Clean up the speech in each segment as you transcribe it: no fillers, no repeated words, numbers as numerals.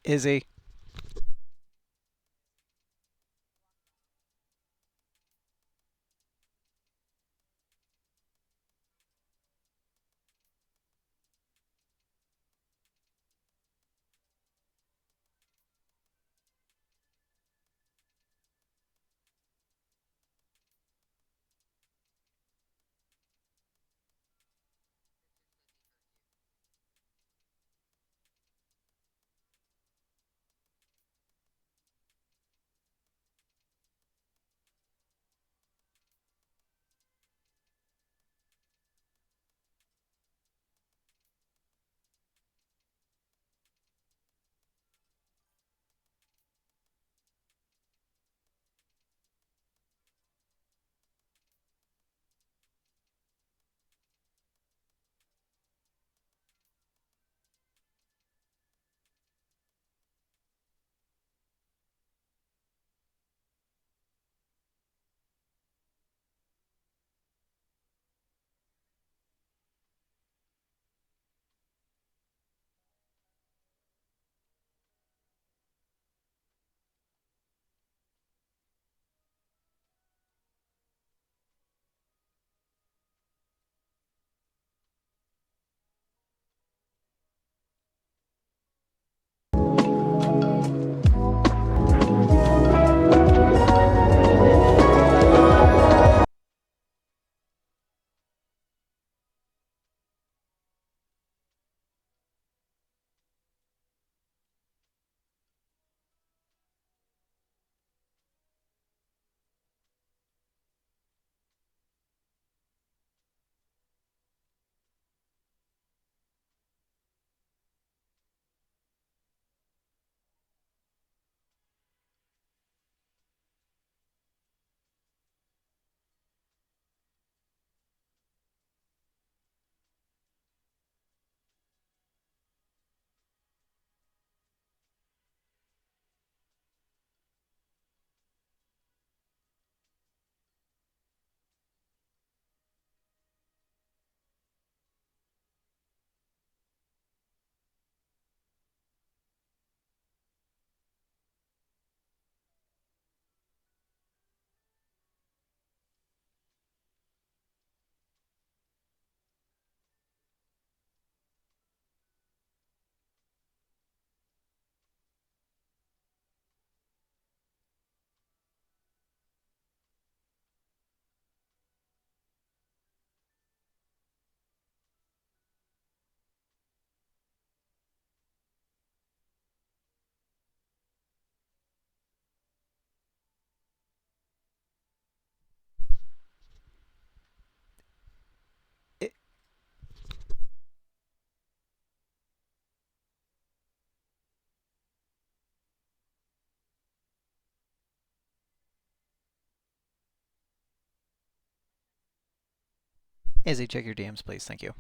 Izzy. I- Izzy, check your DMs, please. Thank you.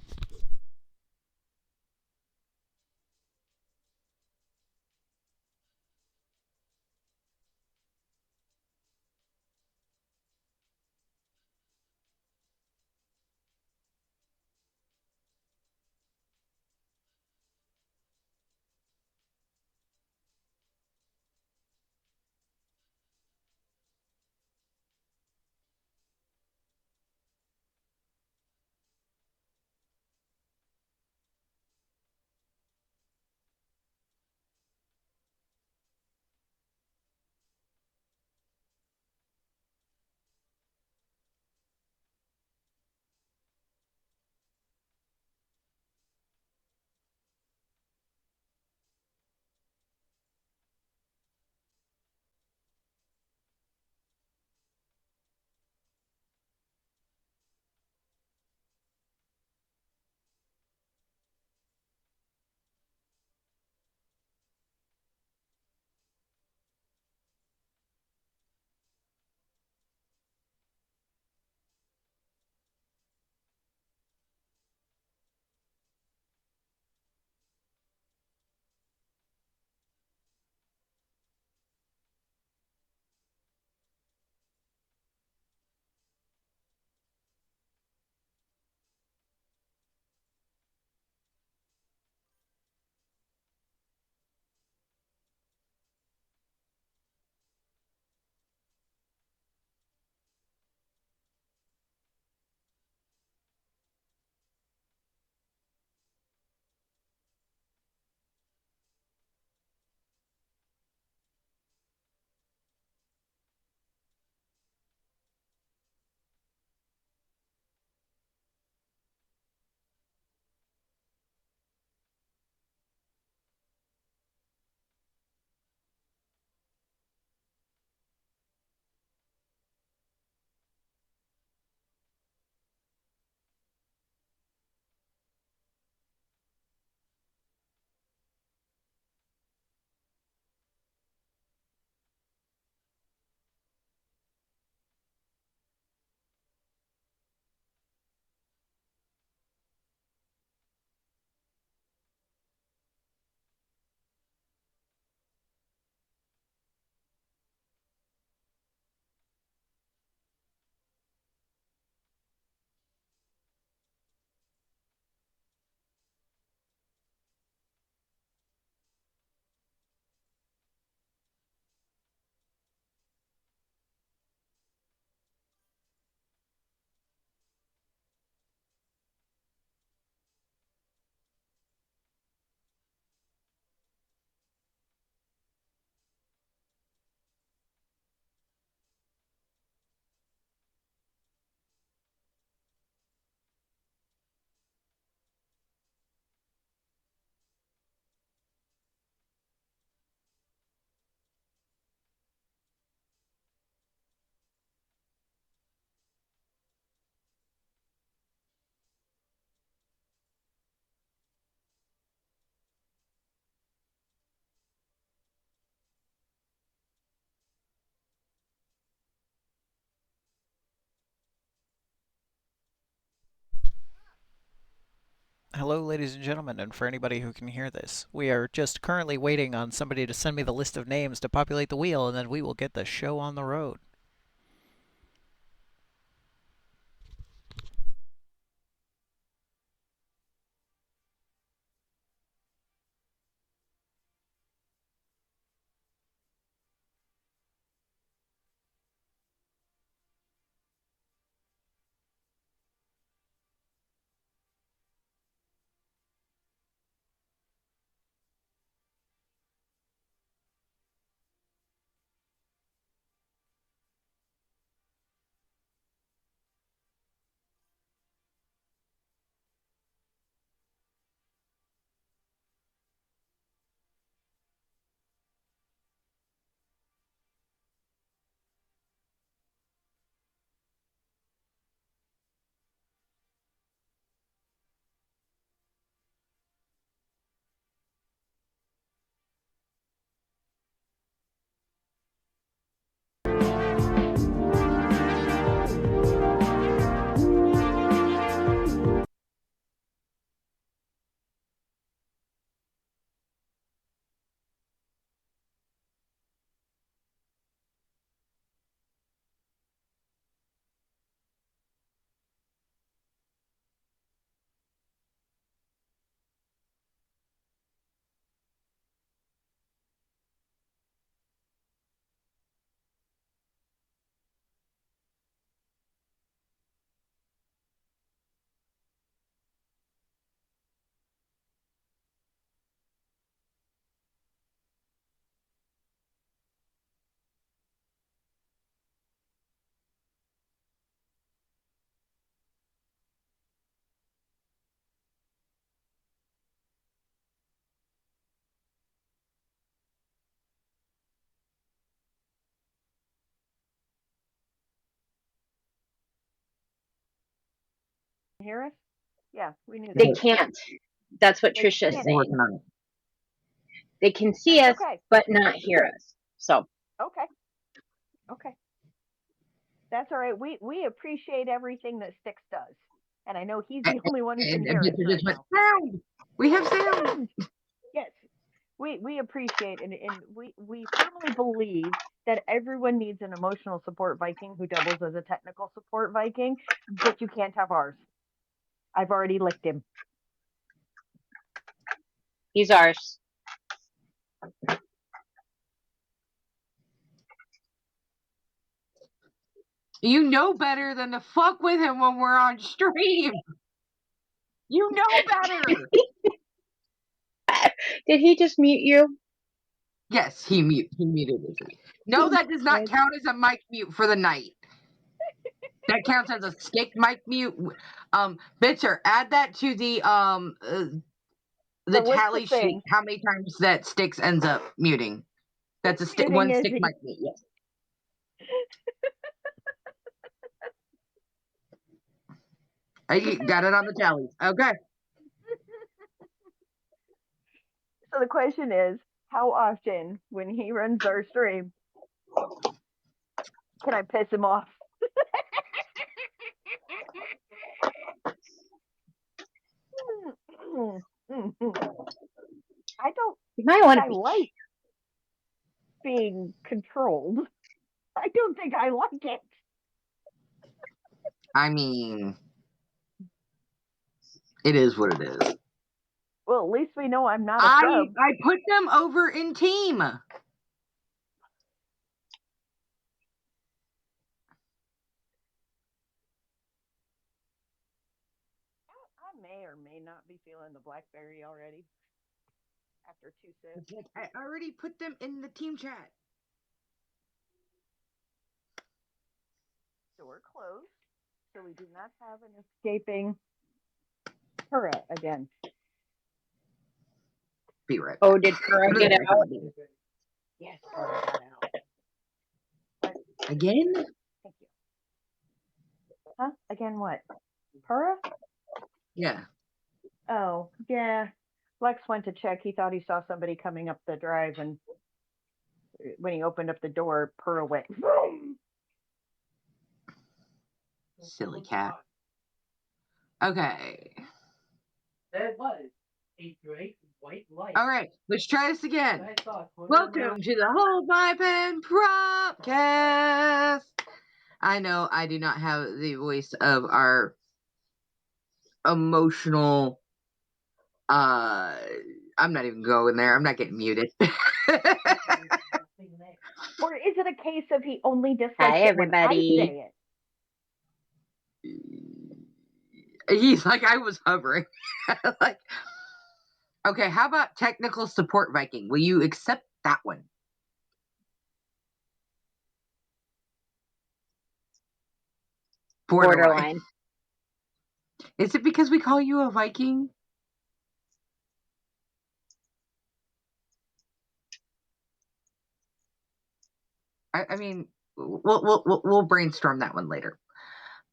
Hello, ladies and gentlemen, and for anybody who can hear this. We are just currently waiting on somebody to send me the list of names to populate the wheel, and then we will get the show on the road. Hear us? Yeah, we knew that. They can't. That's what They Trisha's can't. saying. They can see That's us, okay. but not hear us. So Okay. That's all right. We appreciate everything that Styx does, and I know he's the only one who can hear us right now. Sound. We have sound. Yes, we appreciate and we firmly believe that everyone needs an emotional support Viking who doubles as a technical support Viking, but you can't have ours. I've already licked him. He's ours. You know better than to fuck with him when we're on stream. You know better. Did he just mute you? Yes, he muted us. No, that does not count as a mic mute for the night. That counts as a stick mic mute. Bitzer, add that to the So what's tally the sheet. thing? How many times that Sticks ends up muting? That's a Muting one is stick he- mic mute. Yes. I got it on the tallies. Okay. So the question is, how often when he runs our stream can I piss him off? I don't You might think want I to be. like being controlled. I don't think I like it. I mean, it is what it is. Well, at least we know I'm not a sub. I put them over in team. I may or may not be feeling the blackberry already after 2 sips. I already put them in the team chat. Door closed, so we do not have an escaping Pura again. Be right back. Oh, did Pura get out? Yes, Pura got out. Again? Thank you. Huh? Again what? Pura? Yeah. Oh, yeah. Lex went to check. He thought he saw somebody coming up the drive, and when he opened up the door, Pura went. Vroom! Silly cat. Okay. All right, let's try this again. Welcome to the Hold My Pen Promptcast. I know I do not have the voice of our emotional. I'm not even going there. I'm not getting muted. Or is it a case of he only dislikes Hi, it when I everybody. say it? He's like, I was hovering. Like, okay, how about technical support Viking? Will you accept that one? Borderline. Is it because we call you a Viking? I mean, we'll brainstorm that one later.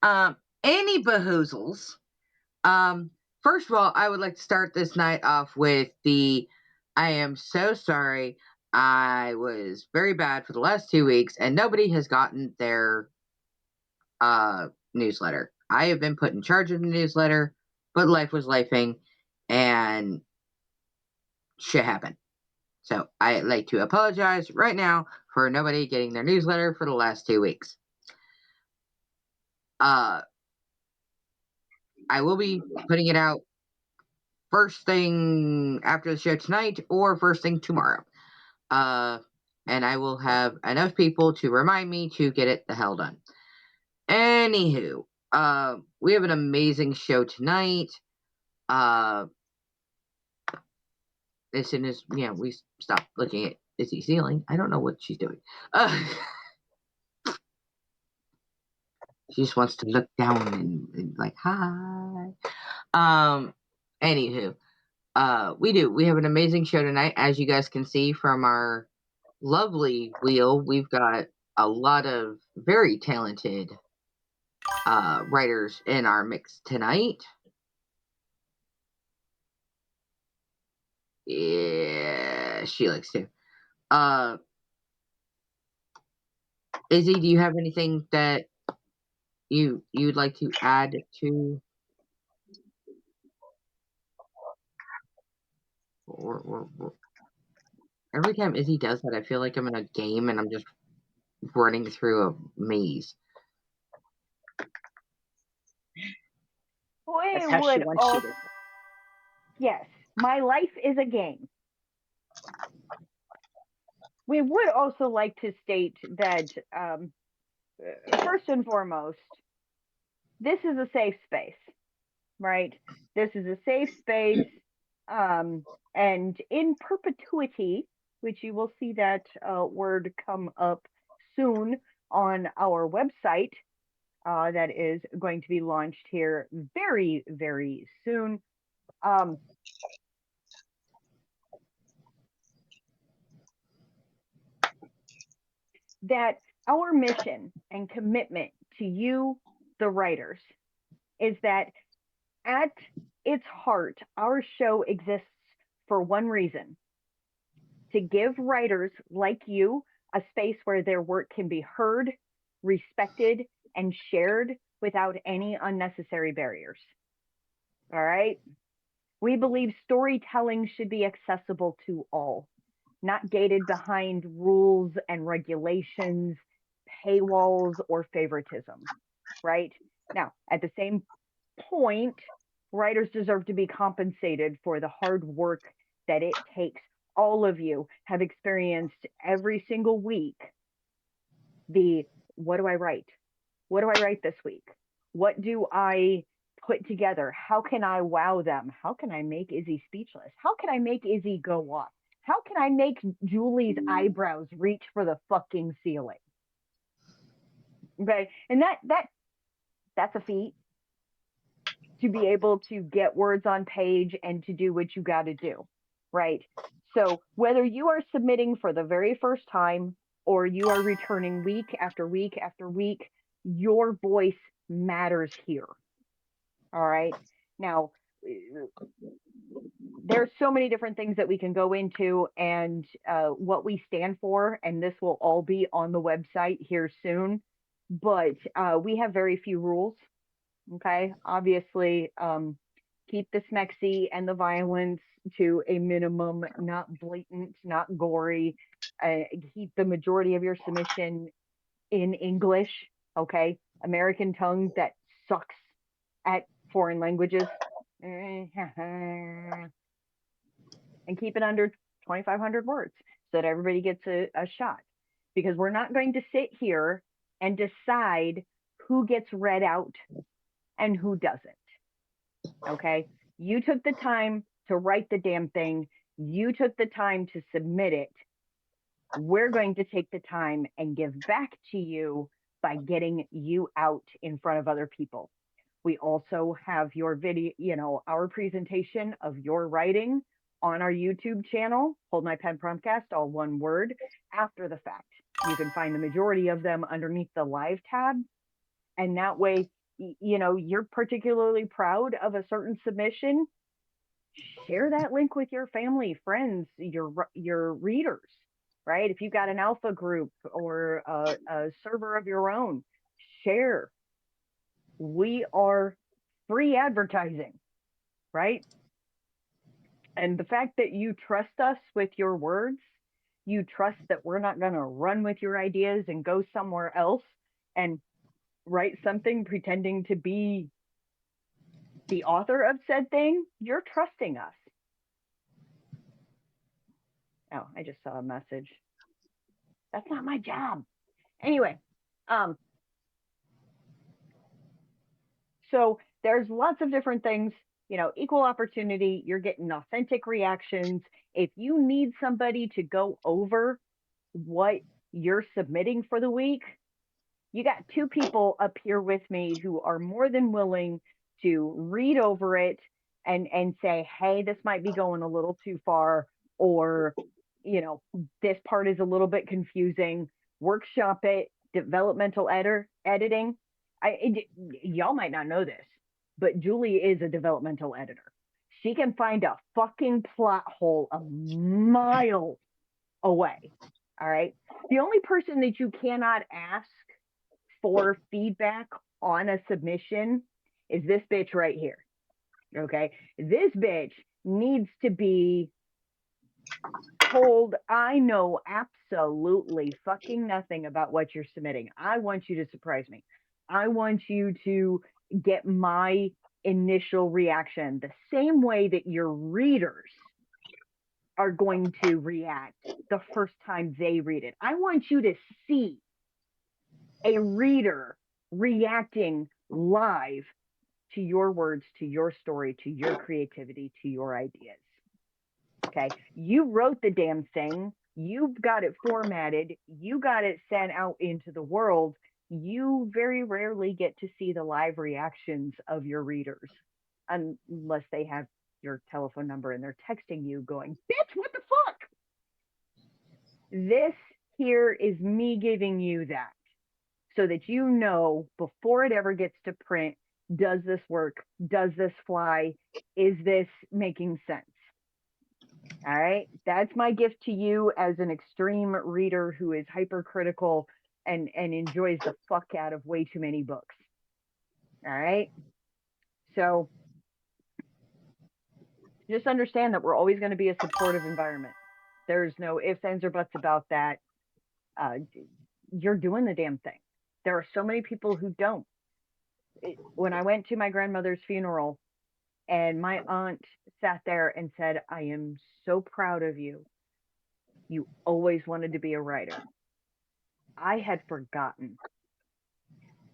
Any bahoozles. First of all, I would like to start this night off with I am so sorry. I was very bad for the last 2 weeks, and nobody has gotten their newsletter. I have been put in charge of the newsletter, but life was lifing, and shit happened. So I'd like to apologize right now for nobody getting their newsletter for the last 2 weeks. I will be putting it out first thing after the show tonight or first thing tomorrow. And I will have enough people to remind me to get it the hell done. Anywho, we have an amazing show tonight. As soon as we stop looking at Izzy ceiling, I don't know what she's doing. She just wants to look down and like hi. Anywho, we have an amazing show tonight, as you guys can see from our lovely wheel. We've got a lot of very talented writers in our mix tonight. Yeah, she likes to. Izzy, do you have anything that you'd like to add to or every time Izzy does that, I feel like I'm in a game and I'm just running through a maze. We That's how she would wants you also, to. yes, my life is a game. We would also like to state that, first and foremost, this is a safe space, right? This is a safe space, and in perpetuity, which you will see that word come up soon on our website, that is going to be launched here very, very soon. That our mission and commitment to you, the writers, is that at its heart, our show exists for one reason: to give writers like you a space where their work can be heard, respected, and shared without any unnecessary barriers. All right? We believe storytelling should be accessible to all, not gated behind rules and regulations, paywalls, or favoritism, right? Now, at the same point, writers deserve to be compensated for the hard work that it takes. All of you have experienced every single week what do I write? What do I write this week? What do I put together? How can I wow them? How can I make Izzy speechless? How can I make Izzy go off? How can I make Julie's eyebrows reach for the fucking ceiling? Okay, and that's a feat, to be able to get words on page and to do what you got to do, right? So whether you are submitting for the very first time or you are returning week after week after week, your voice matters here. All right. Now, there's so many different things that we can go into and what we stand for, and this will all be on the website here soon. But we have very few rules. Okay. Obviously, keep the smexy and the violence to a minimum, not blatant, not gory. Keep the majority of your submission in English, okay? American tongue that sucks at foreign languages. And keep it under 2,500 words so that everybody gets a shot. Because we're not going to sit here and decide who gets read out and who doesn't. Okay? You took the time to write the damn thing. You took the time to submit it. We're going to take the time and give back to you by getting you out in front of other people. We also have your video, our presentation of your writing on our YouTube channel, Hold My Pen Promptcast, all one word, after the fact. You can find the majority of them underneath the live tab. And that way, you're particularly proud of a certain submission. Share that link with your family, friends, your readers, right? If you've got an alpha group or a server of your own, share. We are free advertising, right? And the fact that you trust us with your words, you trust that we're not going to run with your ideas and go somewhere else and write something pretending to be the author of said thing, you're trusting us. Oh, I just saw a message. That's not my job. Anyway, so there's lots of different things, equal opportunity, you're getting authentic reactions. If you need somebody to go over what you're submitting for the week, you got two people up here with me who are more than willing to read over it and say, hey, this might be going a little too far, or, this part is a little bit confusing. Workshop it, developmental editing. Y'all might not know this, but Julie is a developmental editor. She can find a fucking plot hole a mile away. All right. The only person that you cannot ask for feedback on a submission is this bitch right here. Okay. This bitch needs to be told, I know absolutely fucking nothing about what you're submitting. I want you to surprise me. I want you to get my initial reaction the same way that your readers are going to react the first time they read it. I want you to see a reader reacting live to your words, to your story, to your creativity, to your ideas. Okay. You wrote the damn thing. You've got it formatted. You got it sent out into the world. You very rarely get to see the live reactions of your readers unless they have your telephone number and they're texting you going, bitch, what the fuck? This here is me giving you that so that you know before it ever gets to print, does this work? Does this fly? Is this making sense? All right. That's my gift to you as an extreme reader who is hypercritical and enjoys the fuck out of way too many books. All right. So just understand that we're always going to be a supportive environment. There's no ifs, ands, or buts about that. You're doing the damn thing. There are so many people who don't. When I went to my grandmother's funeral and my aunt sat there and said, I am so proud of you. You always wanted to be a writer. I had forgotten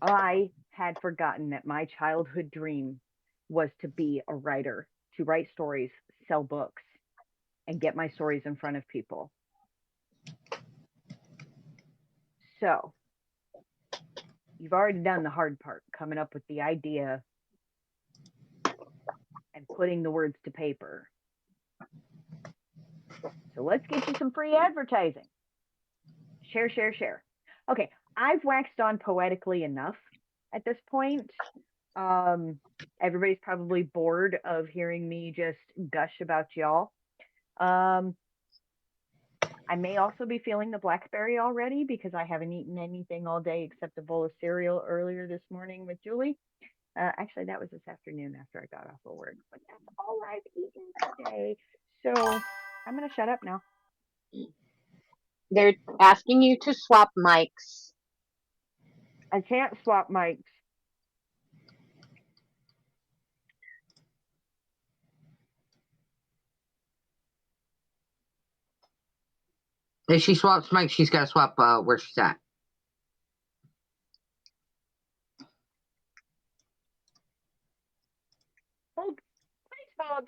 that my childhood dream was to be a writer, to write stories, sell books, and get my stories in front of people. So you've already done the hard part, coming up with the idea and putting the words to paper. So let's get you some free advertising. Share, share, share. Okay, I've waxed on poetically enough at this point. Everybody's probably bored of hearing me just gush about y'all. I may also be feeling the blackberry already because I haven't eaten anything all day except a bowl of cereal earlier this morning with Julie. Actually, that was this afternoon after I got off of work. But that's all I've eaten today. So I'm gonna shut up now. They're asking you to swap mics. I can't swap mics. If she swaps mics, she's got to swap where she's at. Thanks, Bob.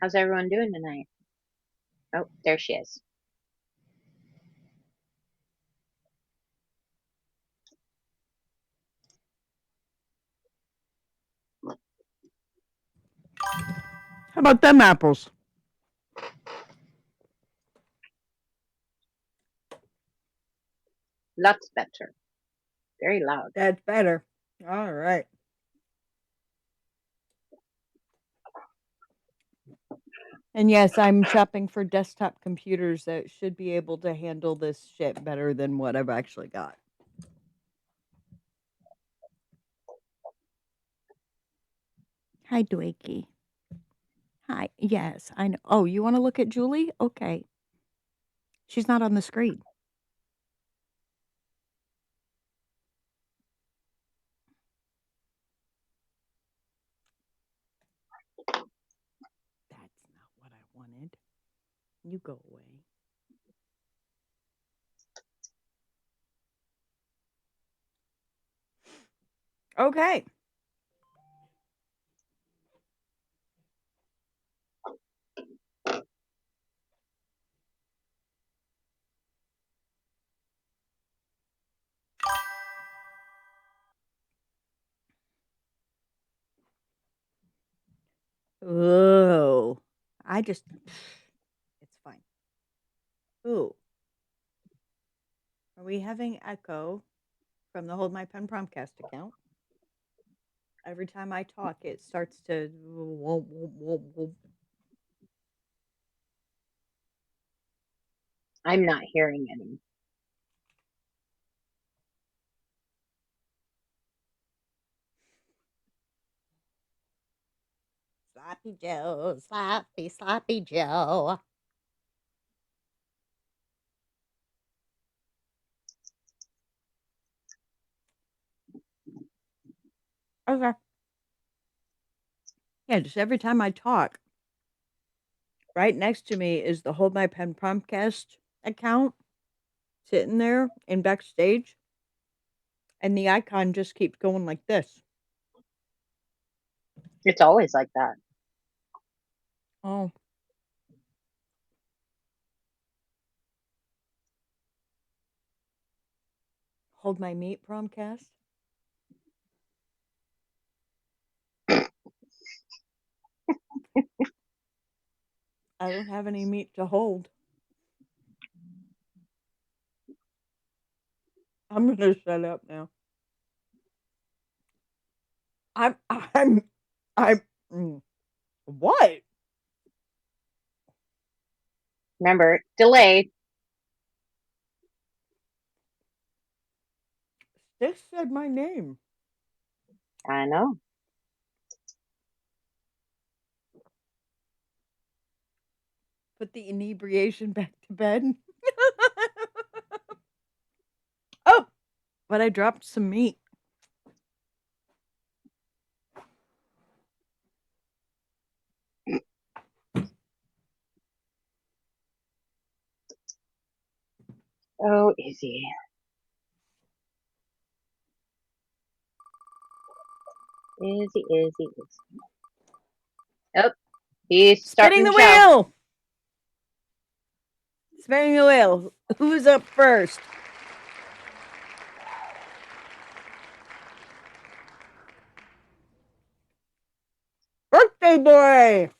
How's everyone doing tonight? Oh, there she is. How about them apples? Lots better. Very loud. That's better. All right. And yes, I'm shopping for desktop computers that should be able to handle this shit better than what I've actually got. Hi, Dwakey. Hi. Yes, I know. Oh, you want to look at Julie? Okay. She's not on the screen. That's not what I wanted. You go away. Okay. Oh, I just, it's fine. Ooh. Are we having echo from the Hold My Pen Promptcast account? Every time I talk, it starts to. I'm not hearing any. Sloppy Joe, sloppy Joe. Okay. Yeah, just every time I talk, right next to me is the Hold My Pen Promptcast account sitting there in backstage, and the icon just keeps going like this. It's always like that. Oh. Hold My Meat Promptcast. I don't have any meat to hold. I'm gonna shut up now. I'm what? Remember, delay. This said my name. I know. Put the inebriation back to bed. Oh, but I dropped some meat. Oh, easy. Easy. Oh, he's Spinning starting the the show. wheel. Spinning the wheel. Who's up first? birthday boy.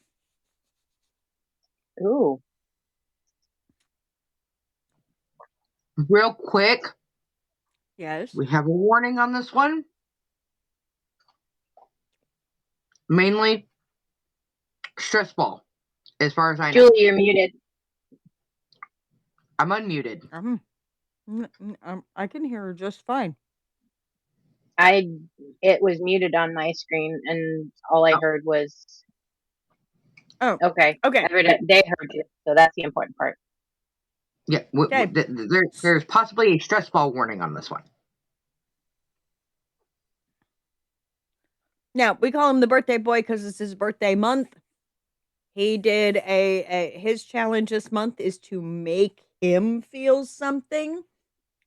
Ooh. Real quick, Yes. we have a warning on this one. Mainly stress ball, as far as I know. Julie, you're muted. I'm unmuted. I can hear her just fine. It was muted on my screen, and all I Oh. heard was Oh, okay. okay. They heard you, so that's the important part. Yeah, Okay. there's possibly a stress ball warning on this one. Now, we call him the birthday boy because it's his birthday month. He did his challenge this month is to make him feel something,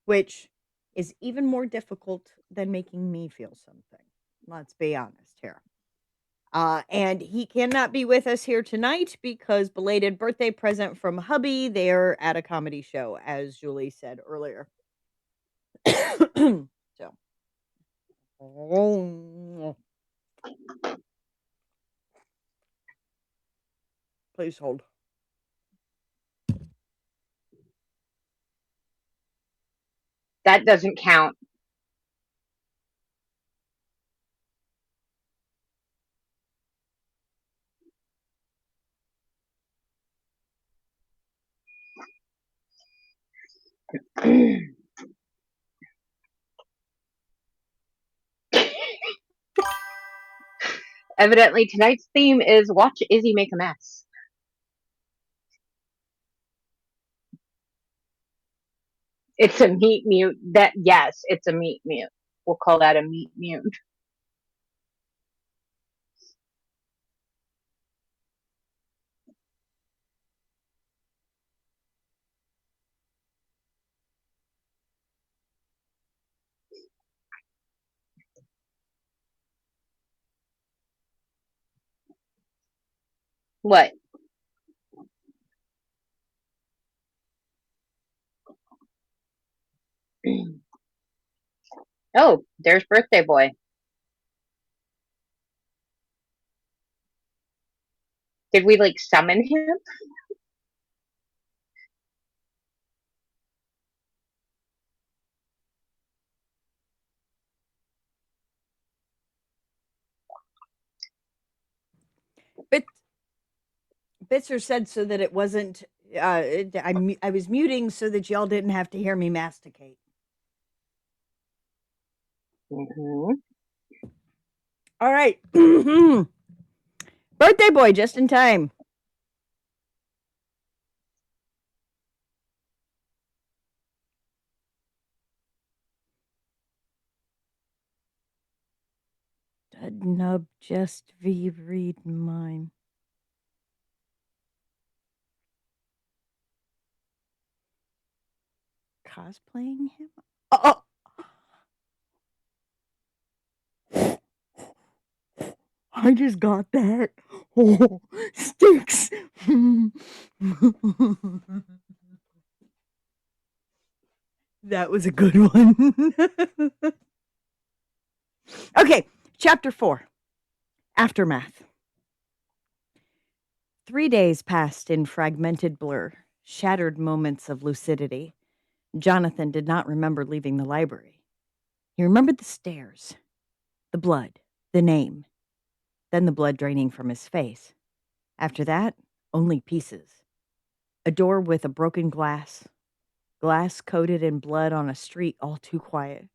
which is even more difficult than making me feel something. Let's be honest here. And he cannot be with us here tonight because belated birthday present from hubby. They're at a comedy show, as Julie said earlier. So, please hold. That doesn't count. Evidently, tonight's theme is watch Izzy make a mess. It's a meat mute. Yes, it's a meat mute. We'll call that a meat mute. What? Oh, there's birthday boy. Did we like summon him? But Bitzer said so that it wasn't. I was muting so that y'all didn't have to hear me masticate. Mm-hmm. All right, birthday boy, just in time. Dud nub just read mine. Cosplaying him? Oh, I just got that. Oh, sticks. That was a good one. Okay, chapter 4 Aftermath. 3 days passed in fragmented blur, shattered moments of lucidity. Jonathan did not remember leaving the library. He remembered the stairs, the blood, the name, then the blood draining from his face. After that, only pieces. A door with a broken glass, glass coated in blood on a street all too quiet.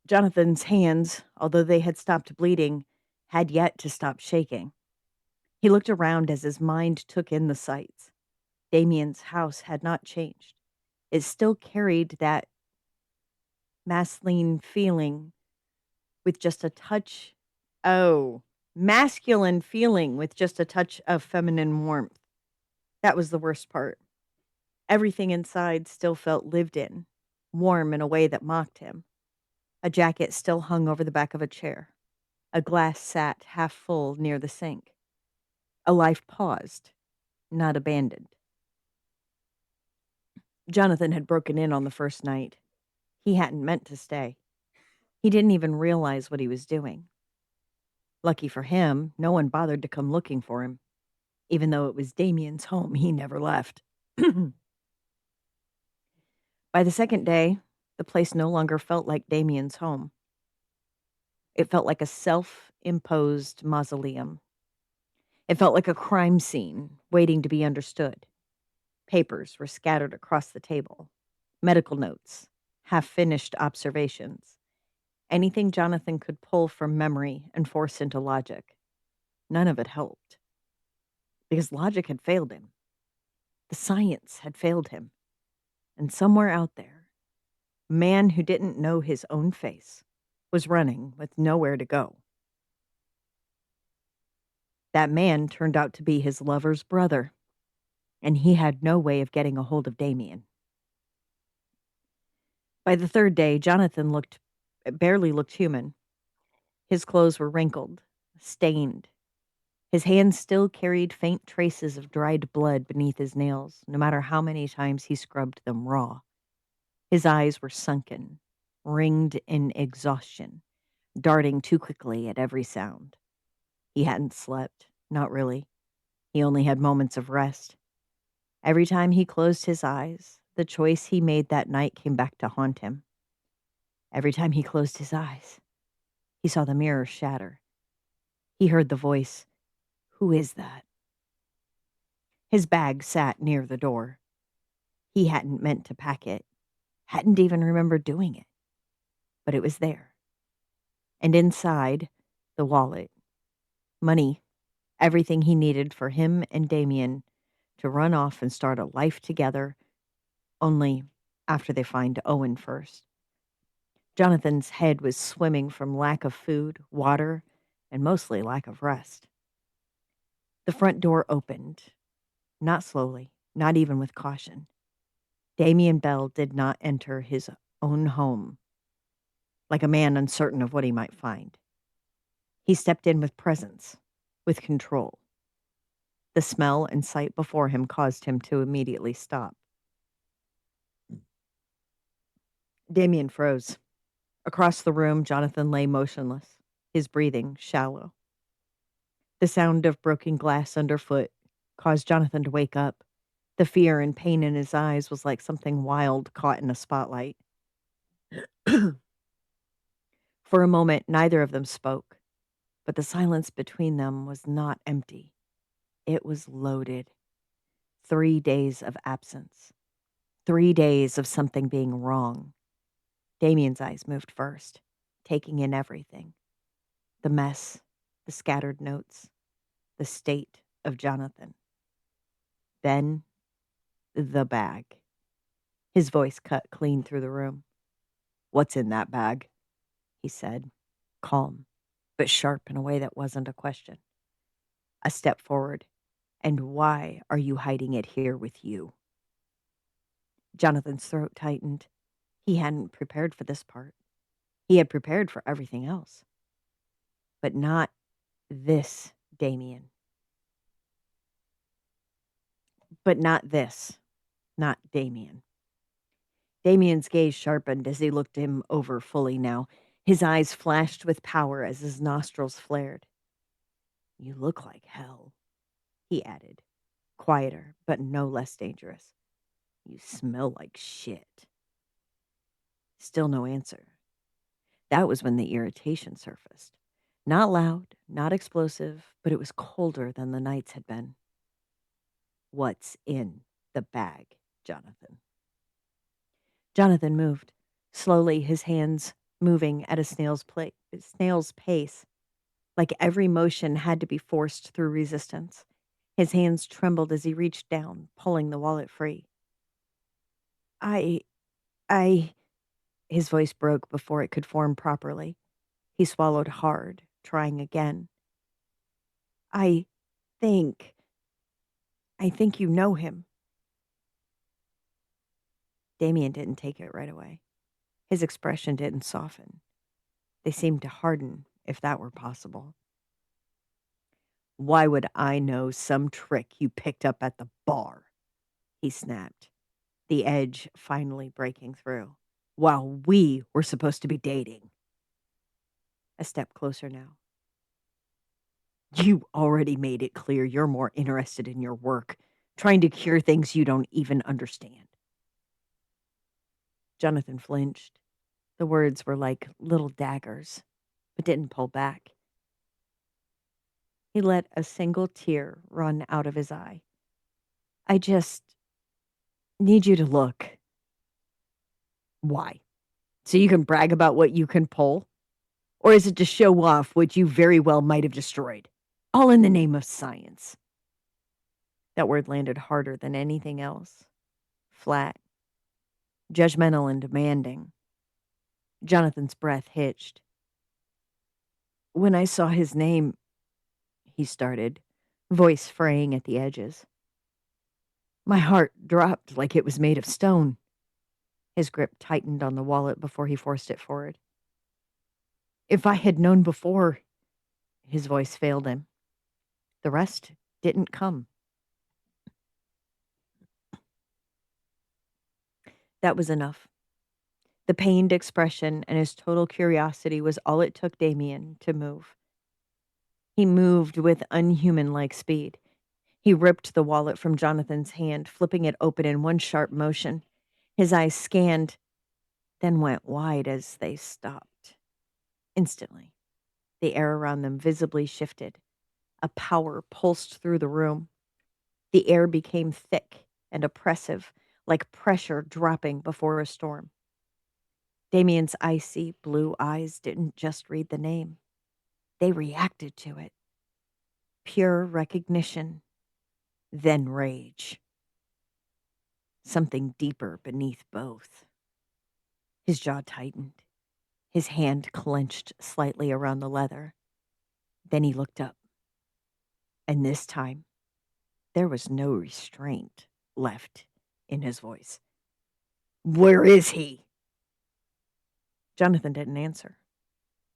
Jonathan's hands, although they had stopped bleeding, had yet to stop shaking. He looked around as his mind took in the sights. Damien's house had not changed. It still carried that masculine feeling with just a touch. Oh, masculine feeling with just a touch of feminine warmth. That was the worst part. Everything inside still felt lived in, warm in a way that mocked him. A jacket still hung over the back of a chair. A glass sat half full near the sink. A life paused, not abandoned. Jonathan had broken in on the first night. He hadn't meant to stay. He didn't even realize what he was doing. Lucky for him, no one bothered to come looking for him, even though it was Damien's home he never left. By the second day, the place no longer felt like Damien's home. It felt like a self-imposed mausoleum. It felt like a crime scene waiting to be understood. Papers were scattered across the table. Medical notes, half-finished observations. Anything Jonathan could pull from memory and force into logic. None of it helped. Because logic had failed him. The science had failed him. And somewhere out there, a man who didn't know his own face was running with nowhere to go. That man turned out to be his lover's brother, and he had no way of getting a hold of Damien. By the third day, Jonathan barely looked human. His clothes were wrinkled, stained. His hands still carried faint traces of dried blood beneath his nails, no matter how many times he scrubbed them raw. His eyes were sunken, ringed in exhaustion, darting too quickly at every sound. He hadn't slept, not really. He only had moments of rest. Every time he closed his eyes, the choice he made that night came back to haunt him. Every time he closed his eyes, he saw the mirror shatter. He heard the voice, "Who is that?" His bag sat near the door. He hadn't meant to pack it, hadn't even remembered doing it, but it was there. And inside, the wallet, money, everything he needed for him and Damien to run off and start a life together, only after they find Owen first. Jonathan's head was swimming from lack of food, water, and mostly lack of rest. The front door opened, not slowly, not even with caution. Damien Bell did not enter his own home like a man uncertain of what he might find. He stepped in with presence, with control. The smell and sight before him caused him to immediately stop. Damien froze. Across the room, Jonathan lay motionless, his breathing shallow. The sound of broken glass underfoot caused Jonathan to wake up. The fear and pain in his eyes was like something wild caught in a spotlight. For a moment, neither of them spoke, but the silence between them was not empty. It was loaded. 3 days of absence. 3 days of something being wrong. Damien's eyes moved first, taking in everything. The mess, the scattered notes, the state of Jonathan. Then, the bag. His voice cut clean through the room. "What's in that bag?" he said, calm, but sharp in a way that wasn't a question. A step forward. "And why are you hiding it here with you?" Jonathan's throat tightened. He hadn't prepared for this part. He had prepared for everything else. But not this, Damien. But not this. Not Damien. Damien's gaze sharpened as he looked him over fully now. His eyes flashed with power as his nostrils flared. "You look like hell," he added, quieter but no less dangerous. "You smell like shit." Still no answer. That was when the irritation surfaced. Not loud, not explosive, but it was colder than the nights had been. "What's in the bag, Jonathan?" Jonathan moved, slowly, his hands moving at a snail's pace, like every motion had to be forced through resistance. His hands trembled as he reached down, pulling the wallet free. I, his voice broke before it could form properly. He swallowed hard, trying again. I think you know him." Damien didn't take it right away. His expression didn't soften. They seemed to harden, if that were possible. "Why would I know some trick you picked up at the bar?" he snapped, the edge finally breaking through, "while we were supposed to be dating." A step closer now. You already made it clear you're more interested in your work, trying to cure things you don't even understand. Jonathan flinched. The words were like little daggers, but didn't pull back. He let a single tear run out of his eye. I just need you to look. Why? So you can brag about what you can pull? Or is it to show off what you very well might have destroyed? All in the name of science. That word landed harder than anything else. Flat. Judgmental and demanding. Jonathan's breath hitched. When I saw his name, he started, voice fraying at the edges. My heart dropped like it was made of stone. His grip tightened on the wallet before he forced it forward. If I had known before, his voice failed him. The rest didn't come. That was enough. The pained expression and his total curiosity was all it took Damien to move. He moved with unhuman-like speed. He ripped the wallet from Jonathan's hand, flipping it open in one sharp motion. His eyes scanned, then went wide as they stopped. Instantly, the air around them visibly shifted. A power pulsed through the room. The air became thick and oppressive, like pressure dropping before a storm. Damien's icy blue eyes didn't just read the name. They reacted to it. Pure recognition, then rage. Something deeper beneath both. His jaw tightened. His hand clenched slightly around the leather. Then he looked up. And this time, there was no restraint left in his voice. Where is he? Jonathan didn't answer.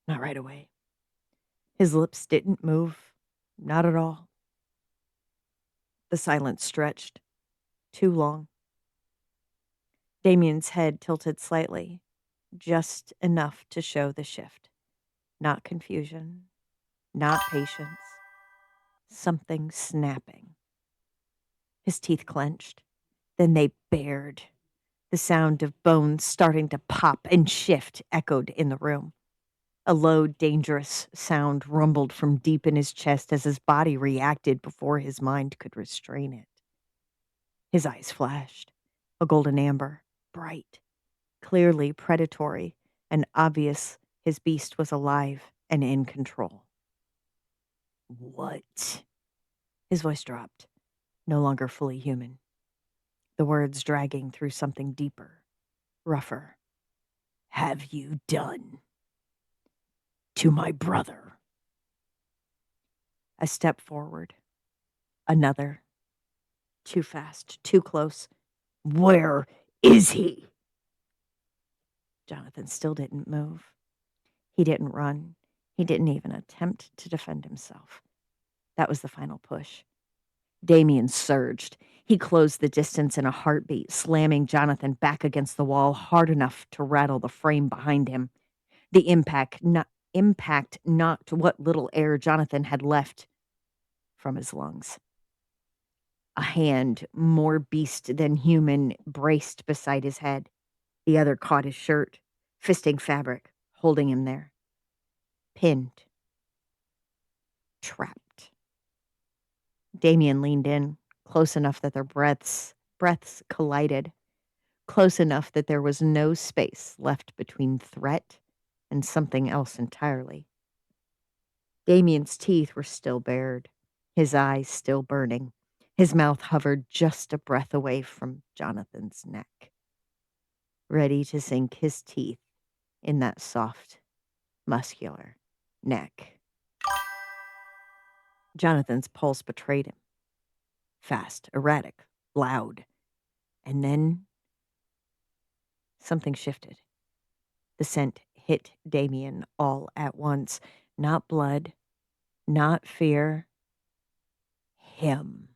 Not right away. His lips didn't move. Not at all. The silence stretched. Too long. Damien's head tilted slightly, just enough to show the shift. Not confusion, not patience. Something snapping. His teeth clenched. Then they bared. The sound of bones starting to pop and shift echoed in the room. A low, dangerous sound rumbled from deep in his chest as his body reacted before his mind could restrain it. His eyes flashed, a golden amber, bright, clearly predatory, and obvious his beast was alive and in control. What? His voice dropped, no longer fully human. The words dragging through something deeper, rougher. Have you done to my brother? A step forward. Another. Too fast, too close. Where is he? Jonathan still didn't move. He didn't run. He didn't even attempt to defend himself. That was the final push. Damien surged. He closed the distance in a heartbeat, slamming Jonathan back against the wall hard enough to rattle the frame behind him. The impact knocked what little air Jonathan had left from his lungs. A hand, more beast than human, braced beside his head. The other caught his shirt, fisting fabric, holding him there. Pinned. Trapped. Damien leaned in, close enough that their breaths collided, close enough that there was no space left between threat and something else entirely. Damien's teeth were still bared, his eyes still burning. His mouth hovered just a breath away from Jonathan's neck, ready to sink his teeth in that soft, muscular neck. Jonathan's pulse betrayed him. Fast, erratic, loud. And then something shifted. The scent hit Damien all at once. Not blood, not fear. Him.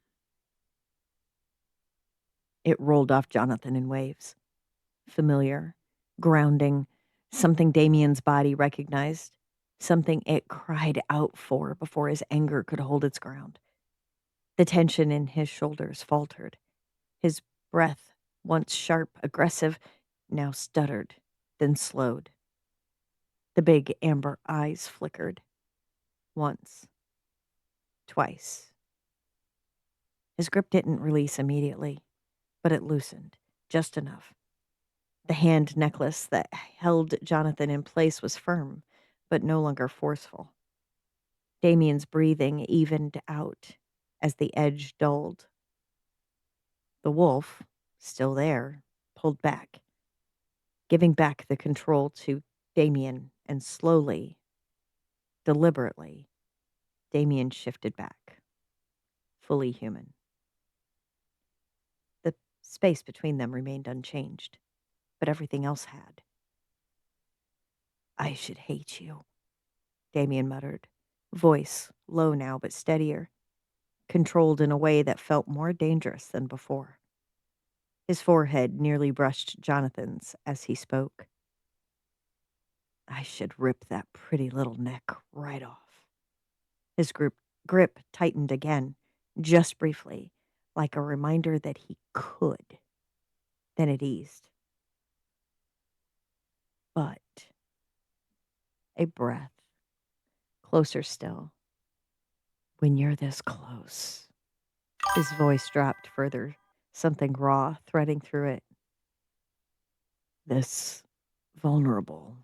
It rolled off Jonathan in waves. Familiar, grounding, something Damien's body recognized. something it cried out for before his anger could hold its ground. The tension in his shoulders faltered. His breath, once sharp, aggressive, now stuttered, then slowed. The big amber eyes flickered. Once. Twice. His grip didn't release immediately, but it loosened, just enough. The hand necklace that held Jonathan in place was firm, but no longer forceful. Damien's breathing evened out as the edge dulled. The wolf, still there, pulled back, giving back the control to Damien, and slowly, deliberately, Damien shifted back, fully human. The space between them remained unchanged, but everything else had. I should hate you, Damien muttered, voice low now but steadier, controlled in a way that felt more dangerous than before. His forehead nearly brushed Jonathan's as he spoke. I should rip that pretty little neck right off. His grip tightened again, just briefly, like a reminder that he could. Then it eased. But a breath, closer still. When you're this close. His voice dropped further, something raw threading through it. This vulnerable.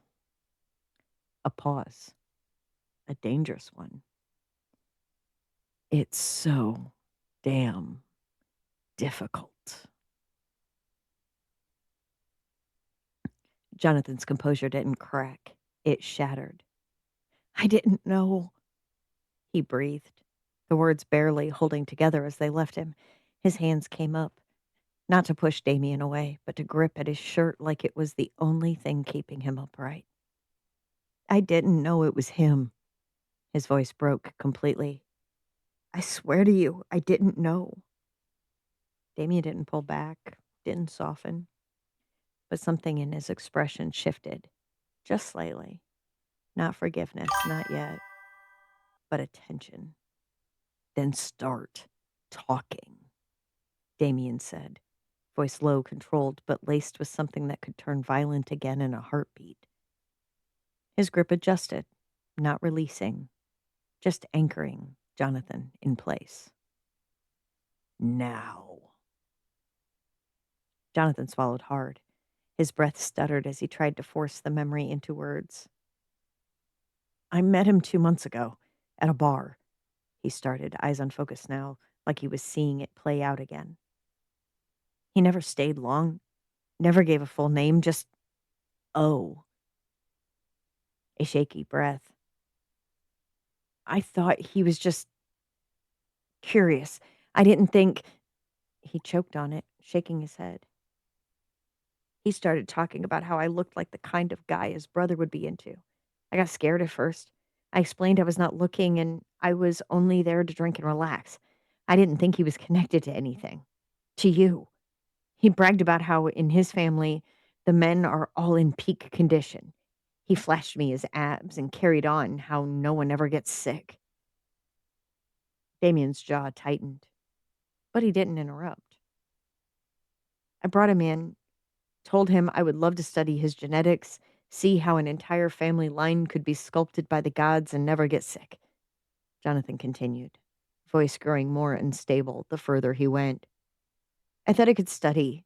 A pause. A dangerous one. It's so damn difficult. Jonathan's composure didn't crack. It shattered. I didn't know. He breathed, the words barely holding together as they left him. His hands came up, not to push Damien away, but to grip at his shirt like it was the only thing keeping him upright. I didn't know it was him. His voice broke completely. I swear to you, I didn't know. Damien didn't pull back, didn't soften, but something in his expression shifted, just slightly. Not forgiveness, not yet, but attention. Then start talking, Damien said, voice low, controlled, but laced with something that could turn violent again in a heartbeat. His grip adjusted, not releasing, just anchoring Jonathan in place. Now. Jonathan swallowed hard. His breath stuttered as he tried to force the memory into words. I met him 2 months ago, at a bar. He started, eyes unfocused now, like he was seeing it play out again. He never stayed long, never gave a full name, just, oh. A shaky breath. I thought he was just curious. I didn't think... He choked on it, shaking his head. He started talking about how I looked like the kind of guy his brother would be into. I got scared at first. I explained I was not looking and I was only there to drink and relax. I didn't think he was connected to anything. To you. He bragged about how in his family, the men are all in peak condition. He flashed me his abs and carried on how no one ever gets sick. Damien's jaw tightened, but he didn't interrupt. I brought him in, told him I would love to study his genetics, see how an entire family line could be sculpted by the gods and never get sick. Jonathan continued, voice growing more unstable the further he went. I thought I could study,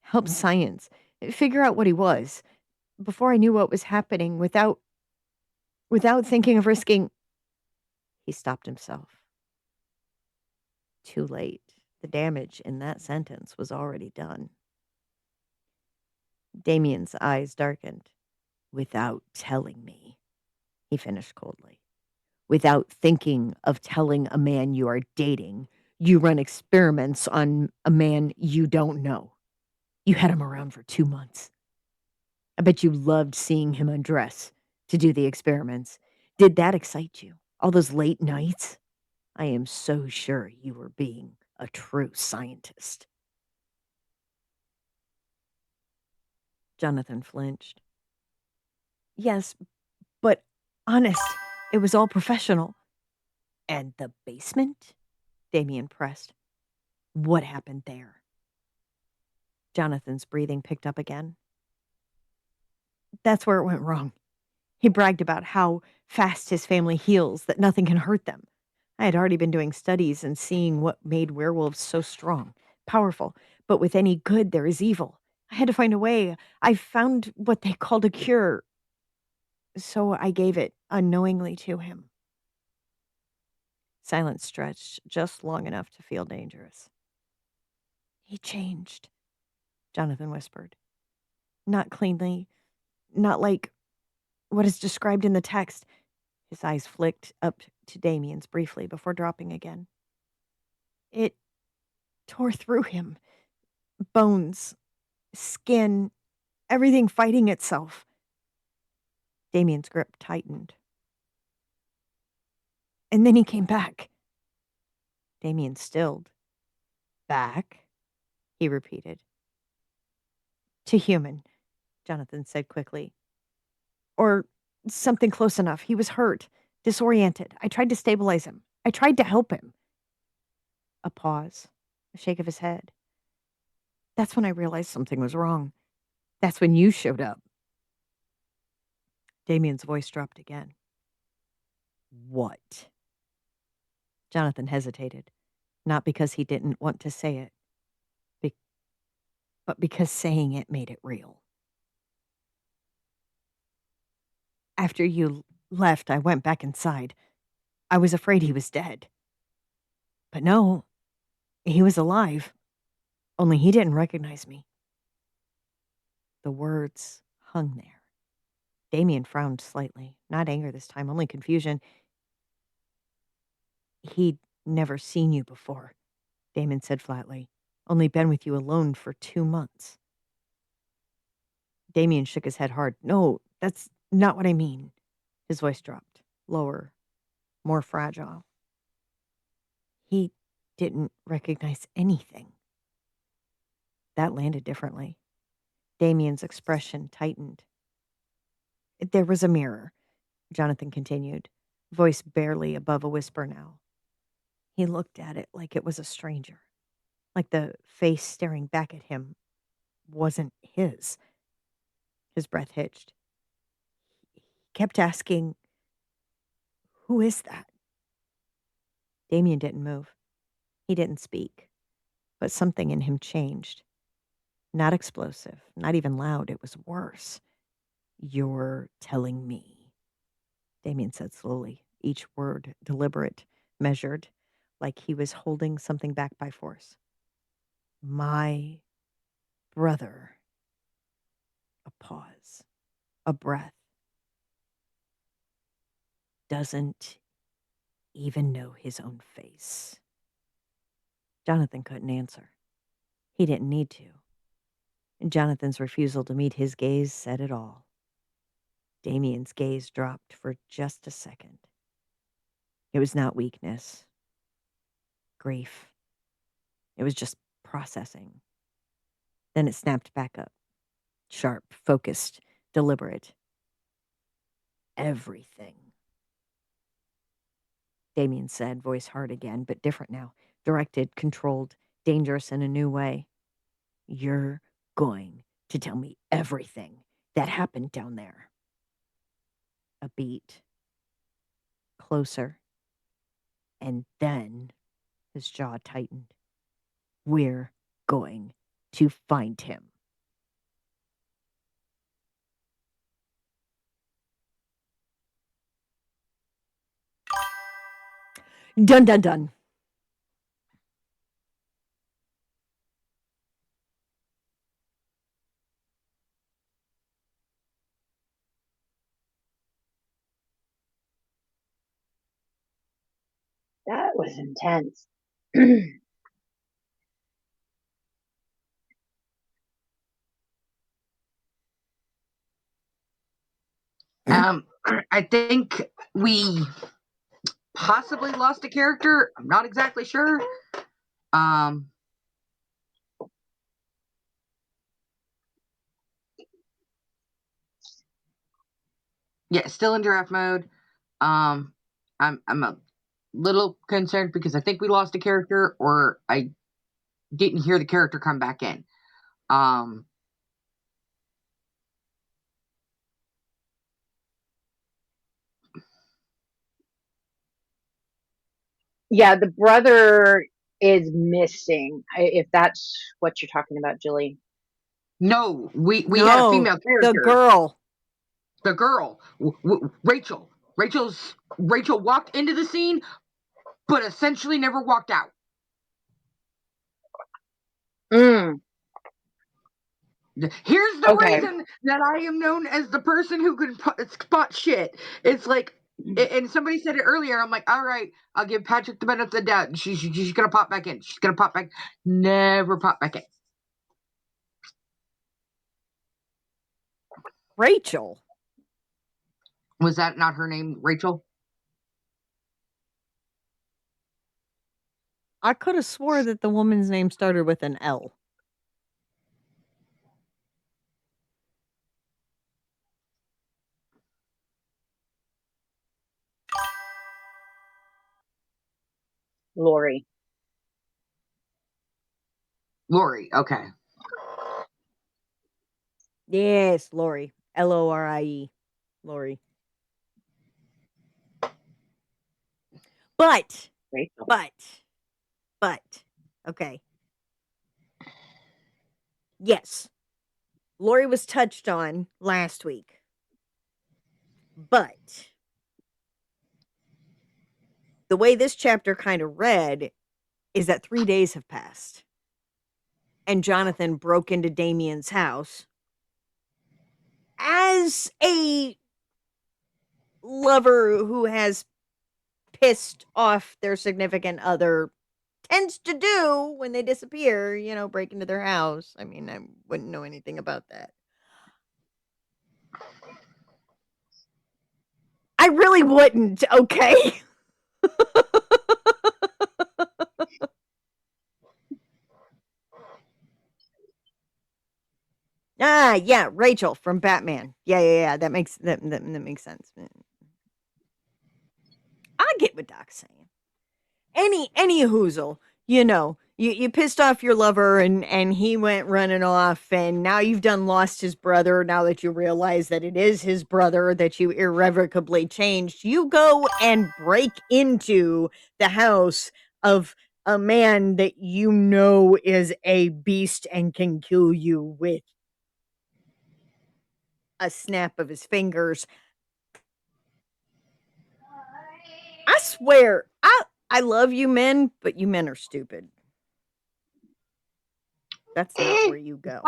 help science, figure out what he was, before I knew what was happening, without thinking of risking... He stopped himself. Too late. The damage in that sentence was already done. Damien's eyes darkened. Without telling me, he finished coldly. Without thinking of telling a man you are dating, you run experiments on a man you don't know. You had him around for 2 months. I bet you loved seeing him undress to do the experiments. Did that excite you? All those late nights? I am so sure you were being a true scientist. Jonathan flinched. Yes, but Honest, it was all professional. And the basement? Damien pressed. What happened there? Jonathan's breathing picked up again. That's where it went wrong. He bragged about how fast his family heals, that nothing can hurt them. I had already been doing studies and seeing what made werewolves so strong, powerful, but with any good there is evil. I had to find a way. I found what they called a cure. So I gave it unknowingly to him. Silence stretched just long enough to feel dangerous. He changed, Jonathan whispered. Not cleanly, not like what is described in the text. His eyes flicked up to Damien's briefly before dropping again. It tore through him. Bones, skin, everything fighting itself. Damien's grip tightened. And then he came back. Damien stilled. Back? He repeated. To human, Jonathan said quickly. Or something close enough. He was hurt, disoriented. I tried to stabilize him. I tried to help him. A pause, a shake of his head. That's when I realized something was wrong. That's when you showed up. Damien's voice dropped again. What? Jonathan hesitated, not because he didn't want to say it, but because saying it made it real. After you left, I went back inside. I was afraid he was dead. But no, he was alive. Only he didn't recognize me. The words hung there. Damien frowned slightly, not anger this time, only confusion. He'd never seen you before, Damon said flatly. Only been with you alone for 2 months. Damien shook his head hard. No, that's not what I mean. His voice dropped, lower, more fragile. He didn't recognize anything. That landed differently. Damien's expression tightened. There was a mirror, Jonathan continued, voice barely above a whisper now. He looked at it like it was a stranger, like the face staring back at him wasn't his. His breath hitched. He kept asking, who is that? Damien didn't move. He didn't speak. But something in him changed. Not explosive, not even loud. It was worse. You're telling me, Damien said slowly, each word deliberate, measured, like he was holding something back by force. My brother. A pause, a breath. Doesn't even know his own face. Jonathan couldn't answer. He didn't need to. Jonathan's refusal to meet his gaze said it all. Damien's gaze dropped for just a second. It was not weakness, grief. It was just processing. Then it snapped back up. Sharp, focused, deliberate. Everything. Damien said, voice hard again, but different now. Directed, controlled, dangerous in a new way. You're going to tell me everything that happened down there. A beat. Closer. And then his jaw tightened. We're going to find him. Dun dun dun. That was intense. I think we possibly lost a character. I'm not exactly sure. Yeah, still in draft mode. Um, I'm a little concerned because I think we lost a character, or I didn't hear the character come back in. Um, Yeah, the brother is missing. If that's what you're talking about, Julie. no, we had a No, female the character, girl. the girl, Rachel. Rachel walked into the scene, but essentially never walked out. Mm, Here's the okay. reason that I am known as the person who can spot shit. It's like, and somebody said it earlier. I'm like, all right, I'll give Patrick the benefit of the doubt. She's gonna pop back in. She's gonna pop back. Never pop back in. Rachel. Was that not her name, Rachel? I could have swore that the woman's name started with an L. Lori. Lori. Okay. Yes, Lori. Lorie. Lori. But, Rachel. but, okay. Yes, Lori was touched on last week. But the way this chapter kind of read is that 3 days have passed. And Jonathan broke into Damien's house as a lover who has pissed off their significant other tends to do when they disappear, break into their house. I mean, I wouldn't know anything about that. I really wouldn't, okay? Yeah, Rachel from Batman. Yeah. That makes that makes sense. I get what Doc's saying. Any hoozle, you pissed off your lover and he went running off, and now you've done lost his brother. Now that you realize that it is his brother that you irrevocably changed, you go and break into the house of a man that you know is a beast and can kill you with a snap of his fingers. I swear, I love you men, but you men are stupid. That's not where you go.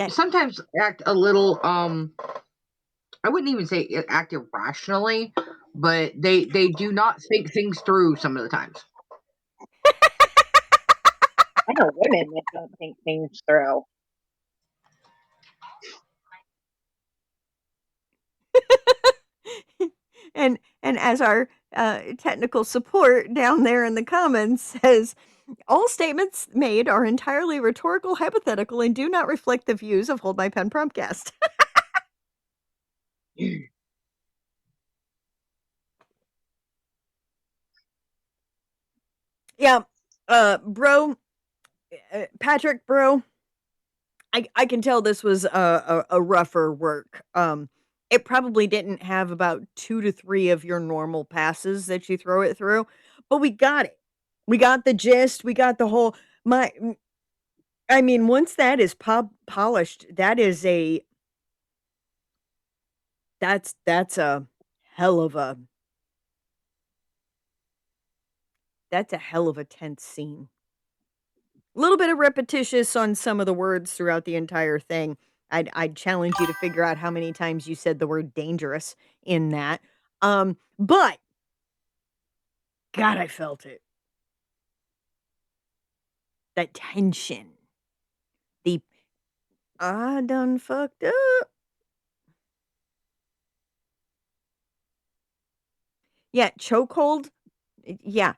Sometimes act a little. I wouldn't even say act irrationally, but they do not think things through some of the times. I know women that don't think things through. and as our technical support down there in the comments says, all statements made are entirely rhetorical, hypothetical, and do not reflect the views of Hold My Pen Promptcast. Yeah, bro, Patrick, bro, I can tell this was a rougher work. It probably didn't have about 2 to 3 of your normal passes that you throw it through, but we got it. We got the gist. We got the whole I mean, once that is polished, that's a hell of a tense scene. A little bit of repetitious on some of the words throughout the entire thing. I'd challenge you to figure out how many times you said the word dangerous in that. But God, I felt it. That tension. The I done fucked up. Yeah, chokehold. Yeah,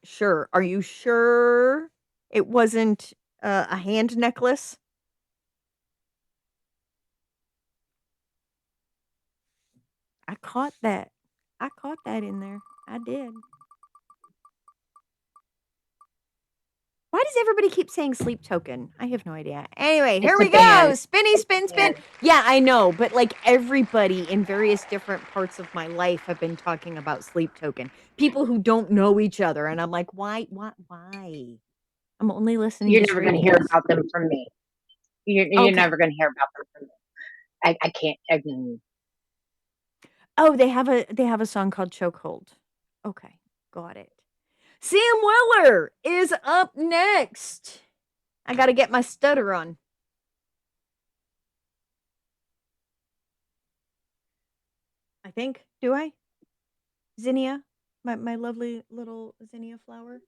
sure. Are you sure it wasn't a hand necklace? I caught that. I caught that in there. I did. Why does everybody keep saying sleep token? I have no idea. Anyway, here It's a we go. band. Spinny, It's spin, a spin. band. Yeah, I know, but like everybody in various different parts of my life have been talking about sleep token. People who don't know each other, and I'm like, why? Why? I'm only listening You're to never straight going to hear boys. about them from me. You're Okay. never going to hear about them from me. I can't. Oh, they have a song called Chokehold. Okay, got it. Sam Weller is up next. I got to get my stutter on. I think. Do I? Zinnia, my lovely little zinnia flower.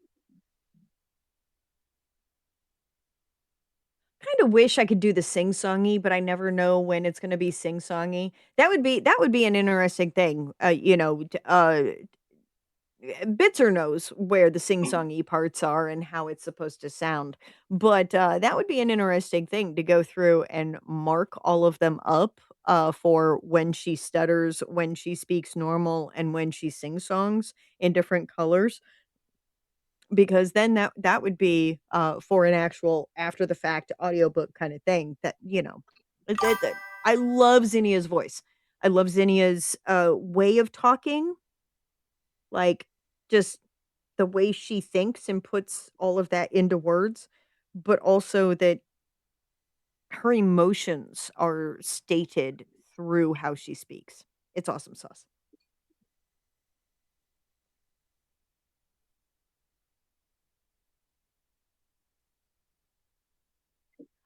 Kind of wish I could do the sing-songy, but I never know when it's going to be sing-songy. That would be an interesting thing. Bitzer knows where the sing-songy parts are and how it's supposed to sound. But that would be an interesting thing to go through and mark all of them up for when she stutters, when she speaks normal, and when she sings songs in different colors. Because then that would be, for an actual after the fact audiobook kinda thing that, I love Zinnia's voice. I love Zinnia's, way of talking, like, just the way she thinks and puts all of that into words, but also that her emotions are stated through how she speaks. It's awesome sauce.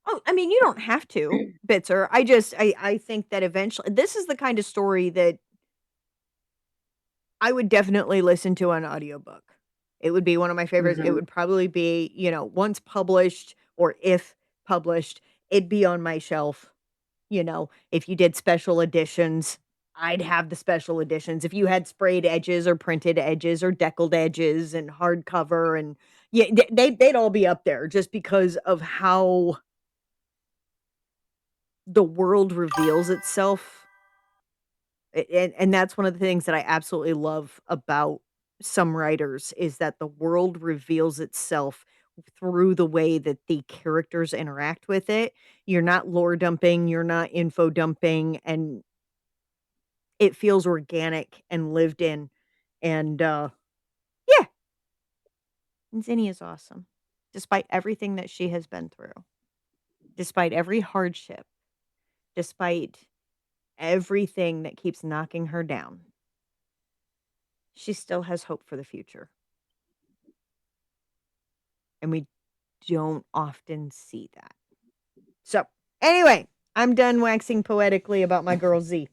Oh, I mean, you don't have to, Bitzer. I think that eventually this is the kind of story that I would definitely listen to on audiobook. It would be one of my favorites. It Mm-hmm. would probably be, once published or if published, it'd be on my shelf. If you did special editions, I'd have the special editions. If you had sprayed edges or printed edges or deckled edges and hardcover and yeah, they'd all be up there just because of how the world reveals itself. And that's one of the things that I absolutely love about some writers is that the world reveals itself through the way that the characters interact with it. You're not lore dumping, you're not info dumping, and it feels organic and lived in. And yeah, and Zinni is awesome. Despite everything that she has been through, despite every hardship, despite everything that keeps knocking her down, she still has hope for the future. And we don't often see that. So, anyway, I'm done waxing poetically about my girl Z.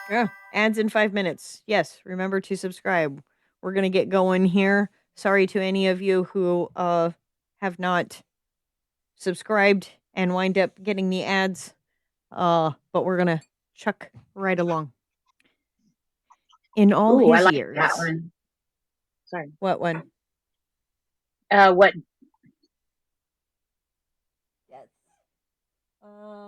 Yeah, ads in 5 minutes. Yes, remember to subscribe. We're going to get going here. Sorry to any of you who have not subscribed and wind up getting the ads. But we're going to chuck right along. In all Ooh, I his like that years. one. Sorry. What one? What? Yes.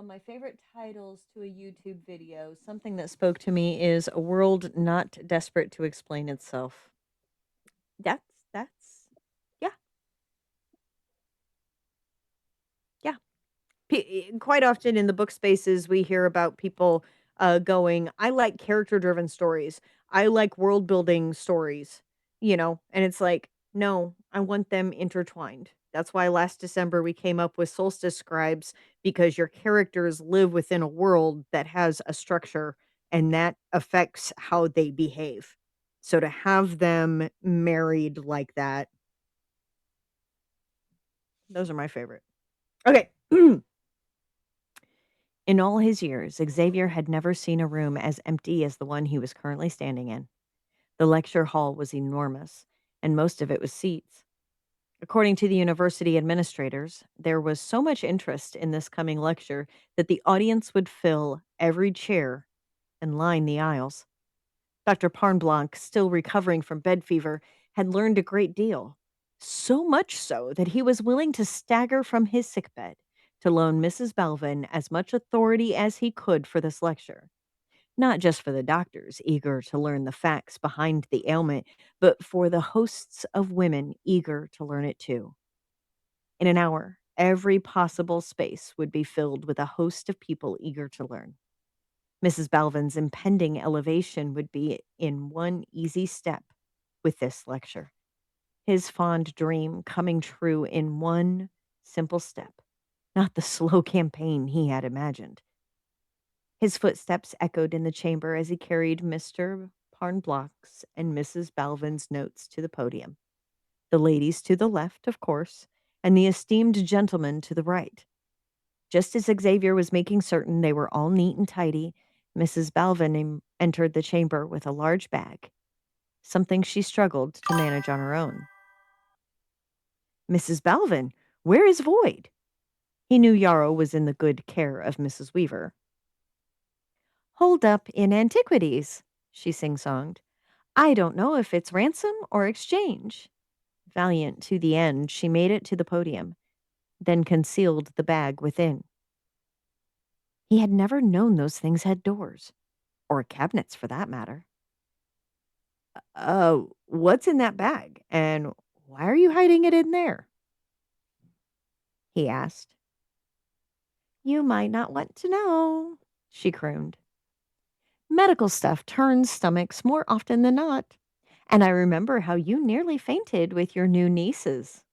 My favorite titles to a YouTube video, something that spoke to me is A World Not Desperate to Explain Itself. That's yeah. Yeah. Quite often in the book spaces, we hear about people going, I like character driven stories. I like world building stories, and it's like, no, I want them intertwined. That's why last December we came up with Solstice Scribes because your characters live within a world that has a structure and that affects how they behave. So to have them married like that, those are my favorite. Okay. In all his years, Xavier had never seen a room as empty as the one he was currently standing in. The lecture hall was enormous, and most of it was seats. According to the university administrators, there was so much interest in this coming lecture that the audience would fill every chair and line the aisles. Dr. Parnblanc, still recovering from bed fever, had learned a great deal. So much so that he was willing to stagger from his sickbed to loan Mrs. Belvin as much authority as he could for this lecture. Not just for the doctors eager to learn the facts behind the ailment, but for the hosts of women eager to learn it too. In an hour, every possible space would be filled with a host of people eager to learn. Mrs. Belvin's impending elevation would be in one easy step with this lecture. His fond dream coming true in one simple step, not the slow campaign he had imagined. His footsteps echoed in the chamber as he carried Mr. Parnblock's and Mrs. Belvin's notes to the podium. The ladies to the left, of course, and the esteemed gentleman to the right. Just as Xavier was making certain they were all neat and tidy, Mrs. Belvin entered the chamber with a large bag, something she struggled to manage on her own. Mrs. Belvin, where is Void? He knew Yarrow was in the good care of Mrs. Weaver. Hold up in antiquities, she sing-songed. I don't know if it's ransom or exchange. Valiant to the end, she made it to the podium, then concealed the bag within. He had never known those things had doors, or cabinets for that matter. What's in that bag, and why are you hiding it in there? He asked. You might not want to know, she crooned. Medical stuff turns stomachs more often than not, and I remember how you nearly fainted with your new nieces.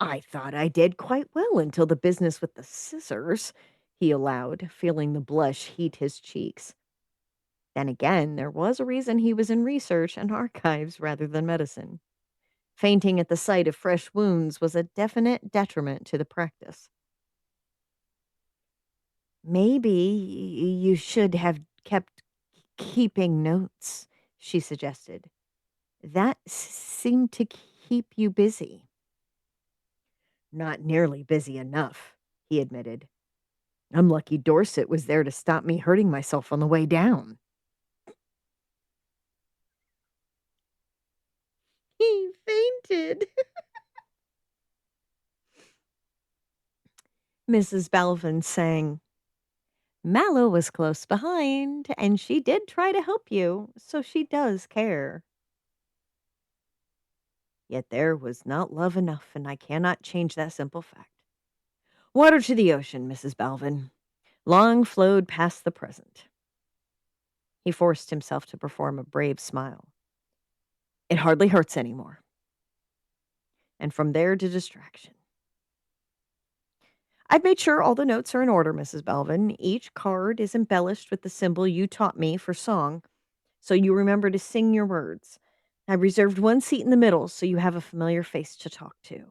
I thought I did quite well until the business with the scissors, he allowed, feeling the blush heat his cheeks. Then again, there was a reason he was in research and archives rather than medicine. Fainting at the sight of fresh wounds was a definite detriment to the practice. Maybe you should have kept keeping notes, she suggested. That seemed to keep you busy. Not nearly busy enough, he admitted. I'm lucky Dorset was there to stop me hurting myself on the way down. He fainted. Mrs. Belvin sang. Mallow was close behind, and she did try to help you, so she does care. Yet there was not love enough, and I cannot change that simple fact. Water to the ocean, Mrs. Belvin. Long flowed past the present. He forced himself to perform a brave smile. It hardly hurts anymore. And from there to distraction. I've made sure all the notes are in order, Mrs. Belvin. Each card is embellished with the symbol you taught me for song, so you remember to sing your words. I reserved one seat in the middle so you have a familiar face to talk to.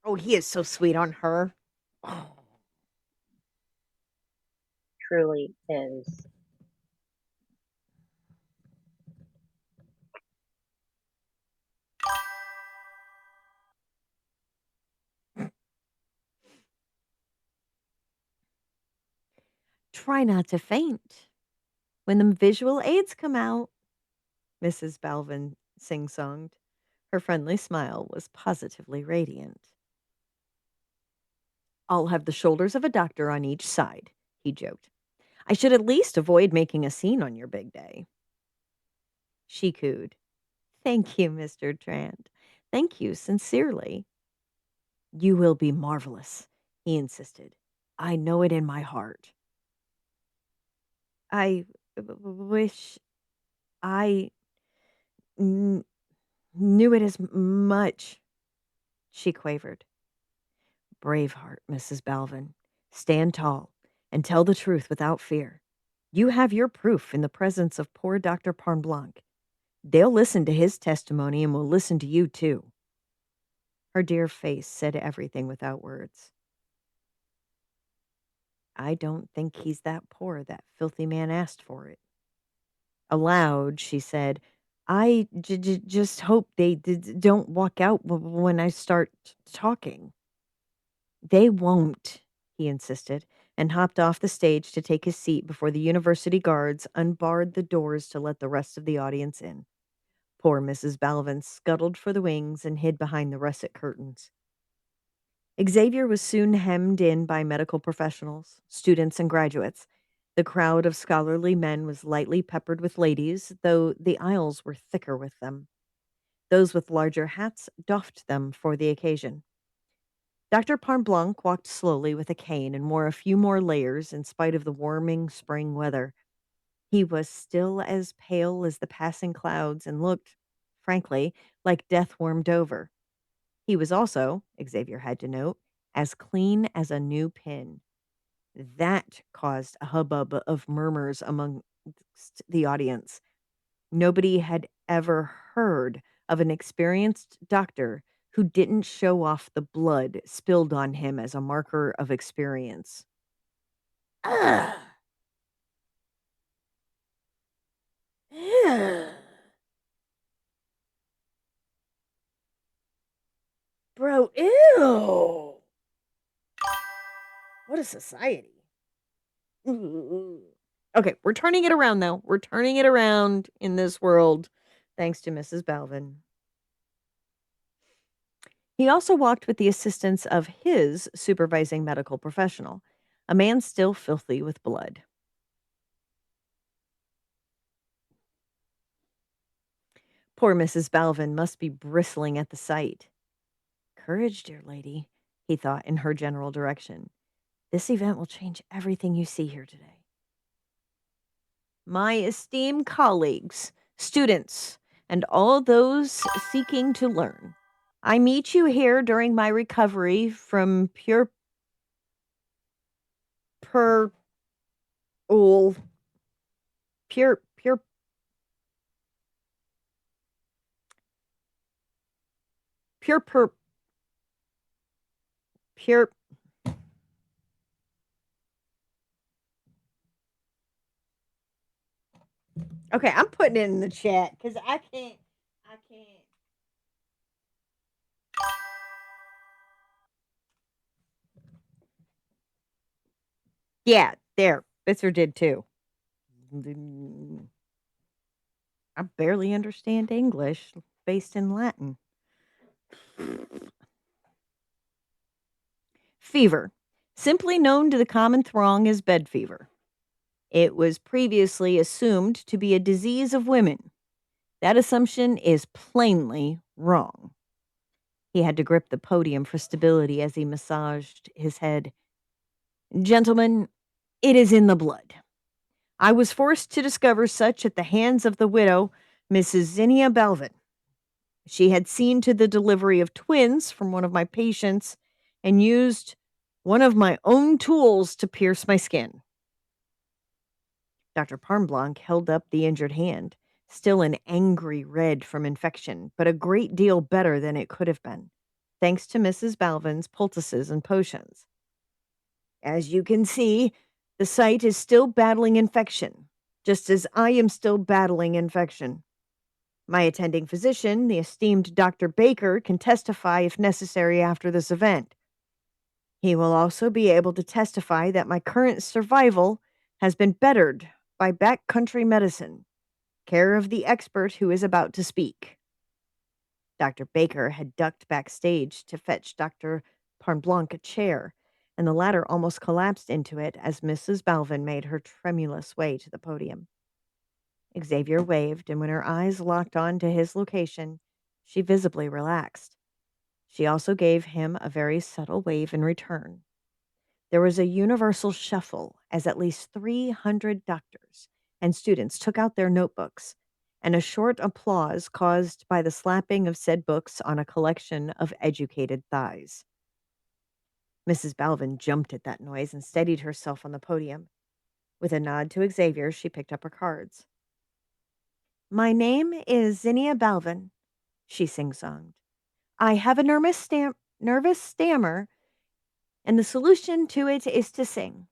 Oh, he is so sweet on her. Oh. Truly is. Try not to faint. When the visual aids come out, Mrs. Belvin sing-songed. Her friendly smile was positively radiant. I'll have the shoulders of a doctor on each side, he joked. I should at least avoid making a scene on your big day. She cooed. Thank you, Mr. Trant. Thank you sincerely. You will be marvelous, he insisted. I know it in my heart. I wish I knew it as much, she quavered. Braveheart, Mrs. Belvin. Stand tall and tell the truth without fear. You have your proof in the presence of poor Dr. Parnblanc. They'll listen to his testimony and will listen to you too. Her dear face said everything without words. I don't think he's that poor that filthy man asked for it. Aloud, she said, I just hope they don't walk out when I start talking. They won't, he insisted, and hopped off the stage to take his seat before the university guards unbarred the doors to let the rest of the audience in. Poor Mrs. Balvin scuttled for the wings and hid behind the russet curtains. Xavier was soon hemmed in by medical professionals, students, and graduates. The crowd of scholarly men was lightly peppered with ladies, though the aisles were thicker with them. Those with larger hats doffed them for the occasion. Dr. Parmblanc walked slowly with a cane and wore a few more layers in spite of the warming spring weather. He was still as pale as the passing clouds and looked, frankly, like death warmed over. He was also, Xavier had to note, as clean as a new pin. That caused a hubbub of murmurs among the audience. Nobody had ever heard of an experienced doctor who didn't show off the blood spilled on him as a marker of experience. Ugh. Ugh. Bro, ew. What a society. Ooh. Okay, we're turning it around though. We're turning it around in this world, thanks to Mrs. Balvin. He also walked with the assistance of his supervising medical professional, a man still filthy with blood. Poor Mrs. Balvin must be bristling at the sight. Courage, dear lady, he thought in her general direction. This event will change everything you see here today. My esteemed colleagues, students, and all those seeking to learn, I meet you here during my recovery from pure per pure pure pure. Okay, I'm putting it in the chat because I can't. Yeah, there. Bitzer did too. I barely understand English based in Latin. Fever, simply known to the common throng as bed fever. It was previously assumed to be a disease of women. That assumption is plainly wrong. He had to grip the podium for stability as he massaged his head. Gentlemen, it is in the blood. I was forced to discover such at the hands of the widow, Mrs. Zinnia Belvin. She had seen to the delivery of twins from one of my patients and used one of my own tools to pierce my skin. Dr. Parmblanc held up the injured hand, still an angry red from infection, but a great deal better than it could have been, thanks to Mrs. Balvin's poultices and potions. As you can see, the site is still battling infection, just as I am still battling infection. My attending physician, the esteemed Dr. Baker, can testify if necessary after this event. He will also be able to testify that my current survival has been bettered by backcountry medicine, care of the expert who is about to speak. Dr. Baker had ducked backstage to fetch Dr. Parmblanc a chair, and the latter almost collapsed into it as Mrs. Balvin made her tremulous way to the podium. Xavier waved, and when her eyes locked on to his location, she visibly relaxed. She also gave him a very subtle wave in return. There was a universal shuffle as at least 300 doctors and students took out their notebooks, and a short applause caused by the slapping of said books on a collection of educated thighs. Mrs. Balvin jumped at that noise and steadied herself on the podium. With a nod to Xavier, she picked up her cards. My name is Zinnia Balvin, she sing-songed. I have a nervous stammer, and the solution to it is to sing.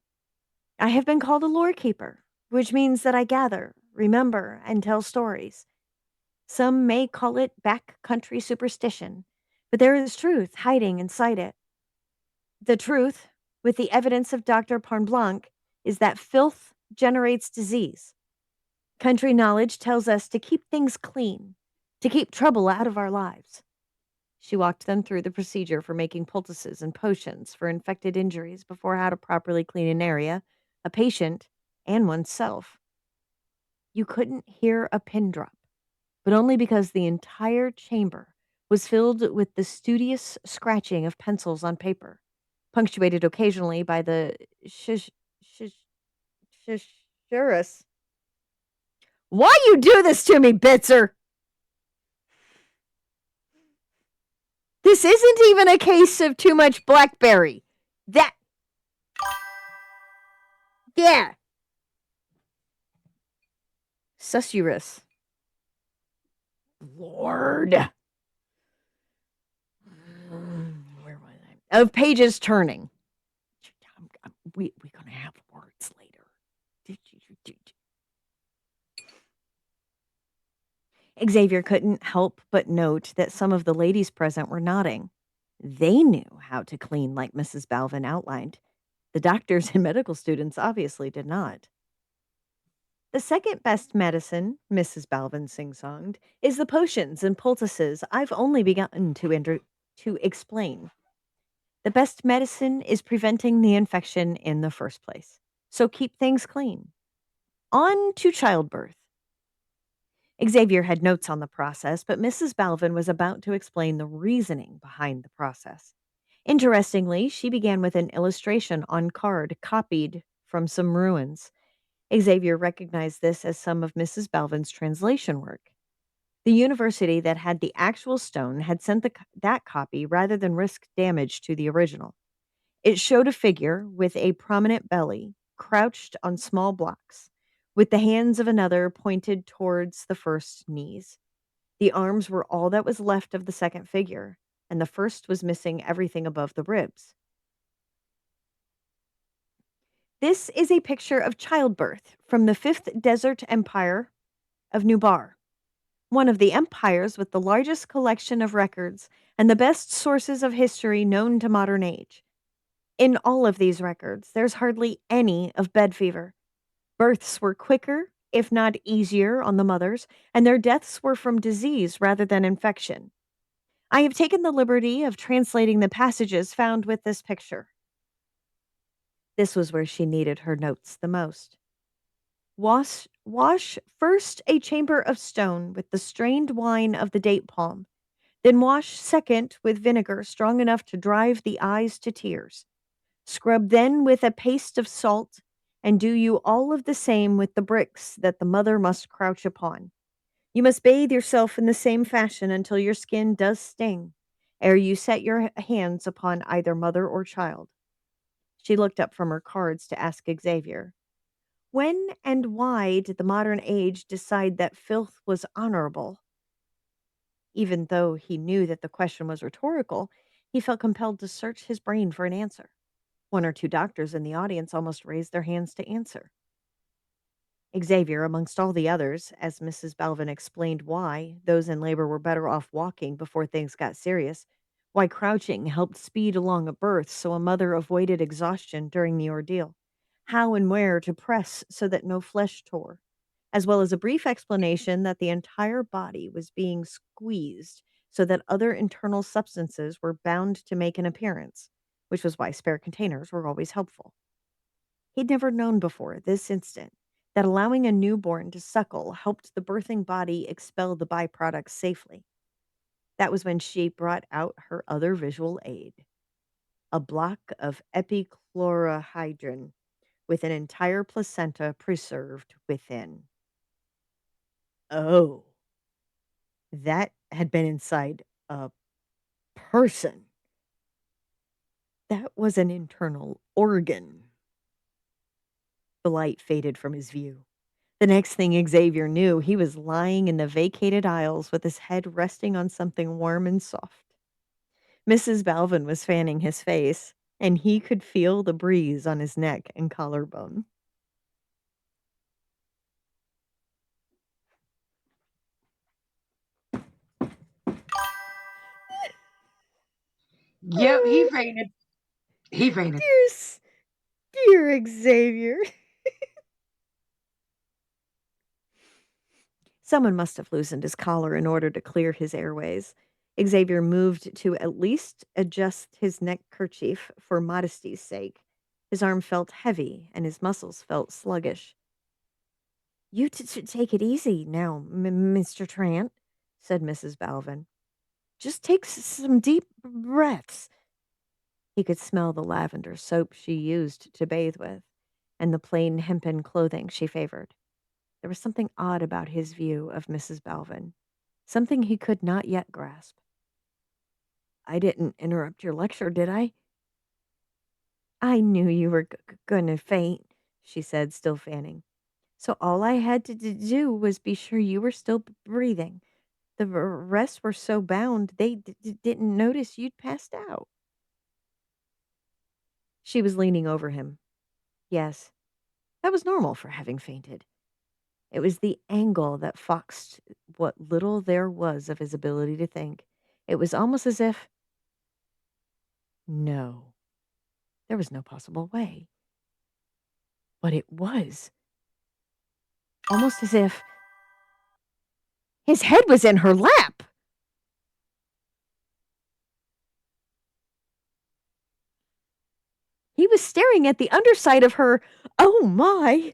I have been called a lore keeper, which means that I gather, remember, and tell stories. Some may call it backcountry superstition, but there is truth hiding inside it. The truth, with the evidence of Dr. Parnblanc, is that filth generates disease. Country knowledge tells us to keep things clean, to keep trouble out of our lives. She walked them through the procedure for making poultices and potions for infected injuries before how to properly clean an area, a patient, and oneself. You couldn't hear a pin drop, but only because the entire chamber was filled with the studious scratching of pencils on paper, punctuated occasionally by the shish shurus. Why you do this to me, Bitzer? This isn't even a case of too much blackberry. That. Yeah. Susurrus. Lord. Where was I? Of pages turning. We're going to have words later. Xavier couldn't help but note that some of the ladies present were nodding. They knew how to clean like Mrs. Balvin outlined. The doctors and medical students obviously did not. The second best medicine, Mrs. Balvin sing-songed, is the potions and poultices I've only begun to explain. The best medicine is preventing the infection in the first place. So keep things clean. On to childbirth. Xavier had notes on the process, but Mrs. Balvin was about to explain the reasoning behind the process. Interestingly, she began with an illustration on card copied from some ruins. Xavier recognized this as some of Mrs. Balvin's translation work. The university that had the actual stone had sent that copy rather than risk damage to the original. It showed a figure with a prominent belly, crouched on small blocks, with the hands of another pointed towards the first knees. The arms were all that was left of the second figure, and the first was missing everything above the ribs. This is a picture of childbirth from the Fifth Desert Empire of Nubar, one of the empires with the largest collection of records and the best sources of history known to modern age. In all of these records, there's hardly any of bed fever. Births were quicker, if not easier, on the mothers, and their deaths were from disease rather than infection. I have taken the liberty of translating the passages found with this picture. This was where she needed her notes the most. Wash first a chamber of stone with the strained wine of the date palm, then wash second with vinegar strong enough to drive the eyes to tears. Scrub then with a paste of salt, and do you all of the same with the bricks that the mother must crouch upon. You must bathe yourself in the same fashion until your skin does sting, ere you set your hands upon either mother or child. She looked up from her cards to ask Xavier, when and why did the modern age decide that filth was honorable? Even though he knew that the question was rhetorical, he felt compelled to search his brain for an answer. One or two doctors in the audience almost raised their hands to answer. Xavier, amongst all the others, as Mrs. Balvin explained why those in labor were better off walking before things got serious, why crouching helped speed along a birth so a mother avoided exhaustion during the ordeal, how and where to press so that no flesh tore, as well as a brief explanation that the entire body was being squeezed so that other internal substances were bound to make an appearance, which was why spare containers were always helpful. He'd never known before this instant that allowing a newborn to suckle helped the birthing body expel the byproducts safely. That was when she brought out her other visual aid, a block of epichlorohydrin with an entire placenta preserved within. Oh, that had been inside a person. That was an internal organ. The light faded from his view. The next thing Xavier knew, he was lying in the vacated aisles with his head resting on something warm and soft. Mrs. Balvin was fanning his face, and he could feel the breeze on his neck and collarbone. Yep, he fainted. He fainted. Dear Xavier. Someone must have loosened his collar in order to clear his airways. Xavier moved to at least adjust his neck kerchief for modesty's sake. His arm felt heavy and his muscles felt sluggish. You take it easy now, Mr. Trant, said Mrs. Balvin. Just take some deep breaths. He could smell the lavender soap she used to bathe with and the plain hempen clothing she favored. There was something odd about his view of Mrs. Balvin, something he could not yet grasp. I didn't interrupt your lecture, did I? I knew you were going to faint, she said, still fanning. So all I had to do was be sure you were still breathing. The rest were so bound they didn't notice you'd passed out. She was leaning over him. Yes, that was normal for having fainted. It was the angle that foxed what little there was of his ability to think. It was almost as if... No, there was no possible way. But it was. Almost as if his head was in her lap. He was staring at the underside of her. Oh my!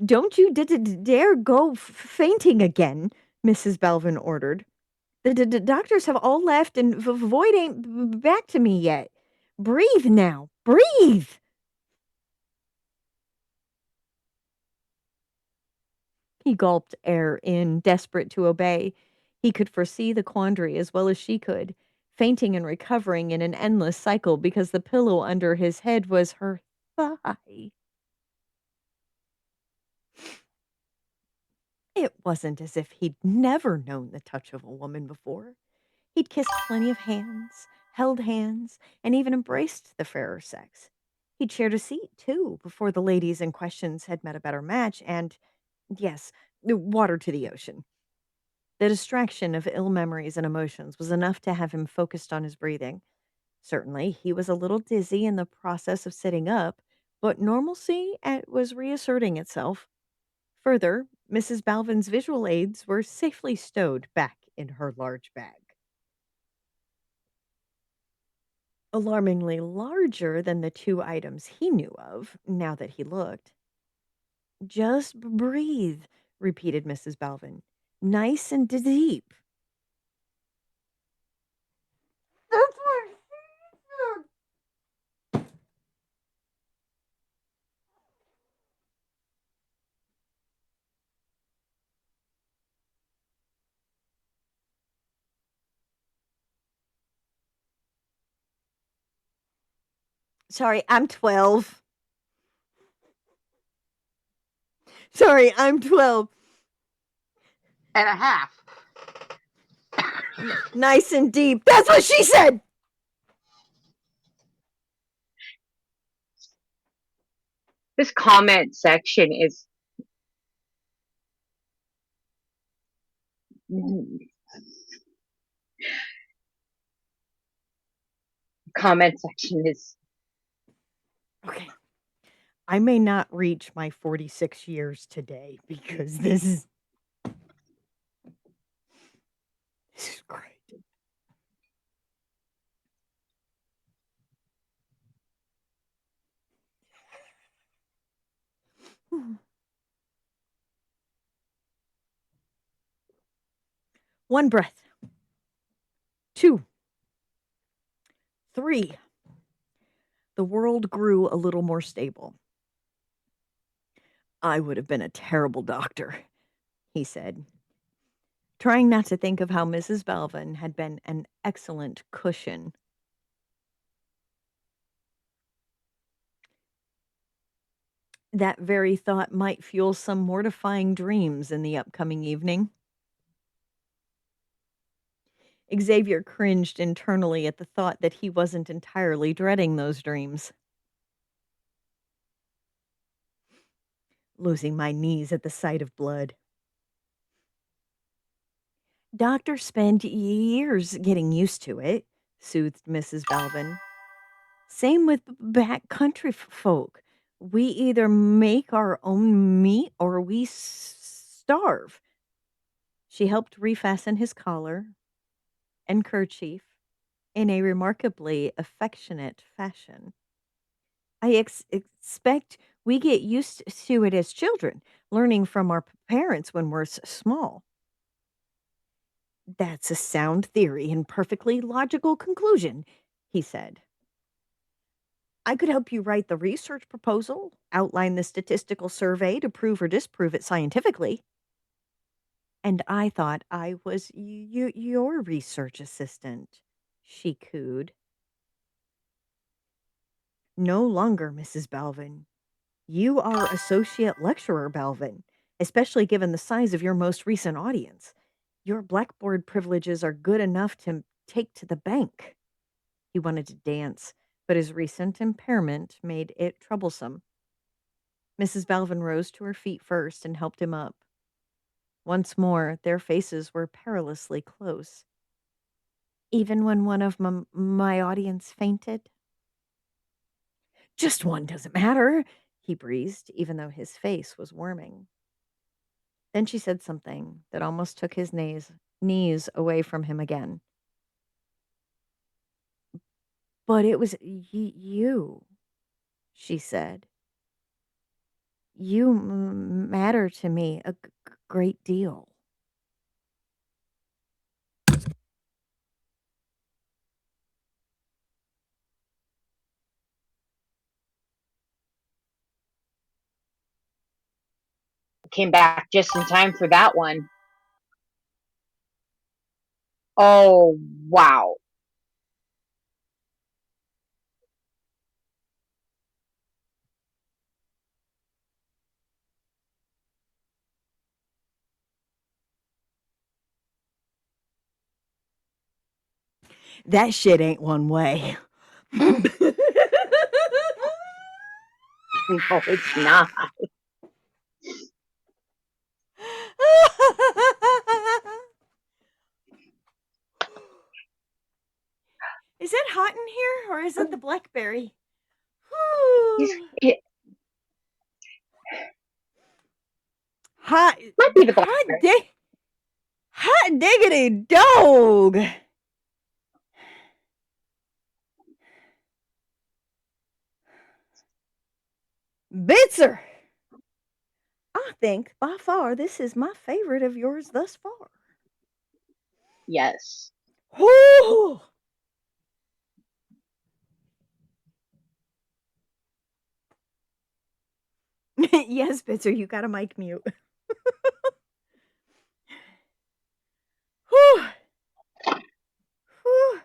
Don't you dare go fainting again, Mrs. Belvin ordered. The doctors have all left and Void ain't back to me yet. Breathe now. Breathe! He gulped air in, desperate to obey. He could foresee the quandary as well as she could, fainting and recovering in an endless cycle because the pillow under his head was her thigh. It wasn't as if he'd never known the touch of a woman before. He'd kissed plenty of hands, held hands, and even embraced the fairer sex. He'd shared a seat, too, before the ladies in questions had met a better match, and, yes, water to the ocean. The distraction of ill memories and emotions was enough to have him focused on his breathing. Certainly, he was a little dizzy in the process of sitting up, but normalcy was reasserting itself. Further, Mrs. Balvin's visual aids were safely stowed back in her large bag. Alarmingly larger than the two items he knew of, now that he looked. Just breathe, repeated Mrs. Balvin. Nice and deep. That's what she said. Sorry, I'm 12. Sorry, I'm 12. And a half. Nice and deep. That's what she said. This comment section is comment section is Okay. I may not reach my 46 years today because this is great. One breath. 2. 3. The world grew a little more stable. I would have been a terrible doctor, he said, trying not to think of how Mrs. Balvin had been an excellent cushion. That very thought might fuel some mortifying dreams in the upcoming evening. Xavier cringed internally at the thought that he wasn't entirely dreading those dreams. Losing my knees at the sight of blood. Doctors spend years getting used to it, soothed Mrs. Balvin. Same with backcountry folk. We either make our own meat or we starve. She helped refasten his collar and kerchief in a remarkably affectionate fashion. I expect we get used to it as children, learning from our parents when we're small. That's a sound theory and perfectly logical conclusion, he said. I could help you write the research proposal, outline the statistical survey to prove or disprove it scientifically. And I thought I was your research assistant, she cooed. No longer, Mrs. Balvin. You are Associate Lecturer Balvin, especially given the size of your most recent audience. Your Blackboard privileges are good enough to take to the bank. He wanted to dance, but his recent impairment made it troublesome. Mrs. Balvin rose to her feet first and helped him up. Once more, their faces were perilously close. Even when one of my audience fainted? Just one doesn't matter, he breezed, even though his face was worming. Then she said something that almost took his knees away from him again. But it was you, she said. You matter to me a great deal. Came back just in time for that one. Oh, wow. That shit ain't one way. No, it's not. Is it hot in here or is it the blackberry? It Hot, might be the hot, blackberry. hot diggity dog. Bitzer. I think by far this is my favorite of yours thus far. Yes. Whoo! Yes, Bitzer, you got a mic mute. Whew. Whew.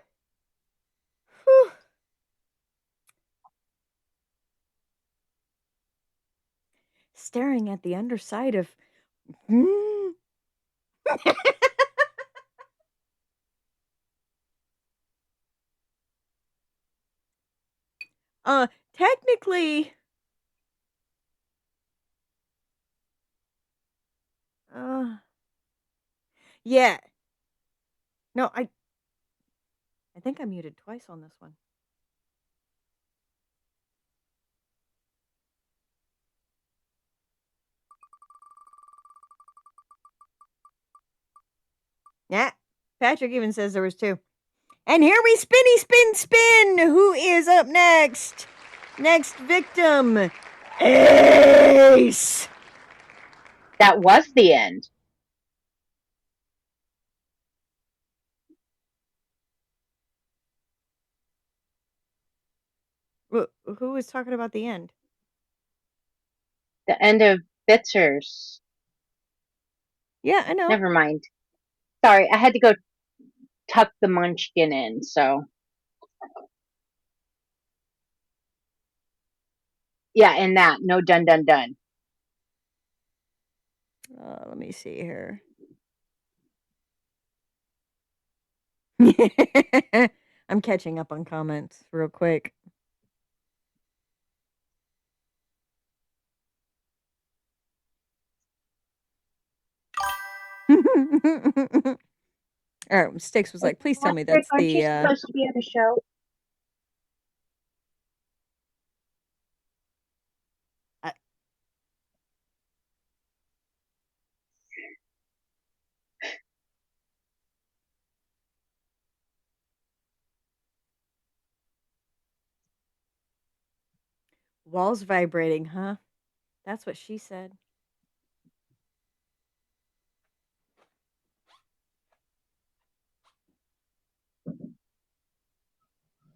Whew. Staring at the underside of. Technically. Yeah. No, I think I muted twice on this one. Yeah. Patrick even says there was two. And here we spin. Who is up next? Next victim. Ace. That was the end. Who was talking about the end? The end of Bitzers. Yeah, I know. Never mind. Sorry, I had to go tuck the munchkin in, so. Yeah, and that. No dun. Let me see here. I'm catching up on comments real quick. Sticks was like, please tell me Patrick, that's aren't you the supposed to be on a show? uh, walls vibrating, huh? That's what she said.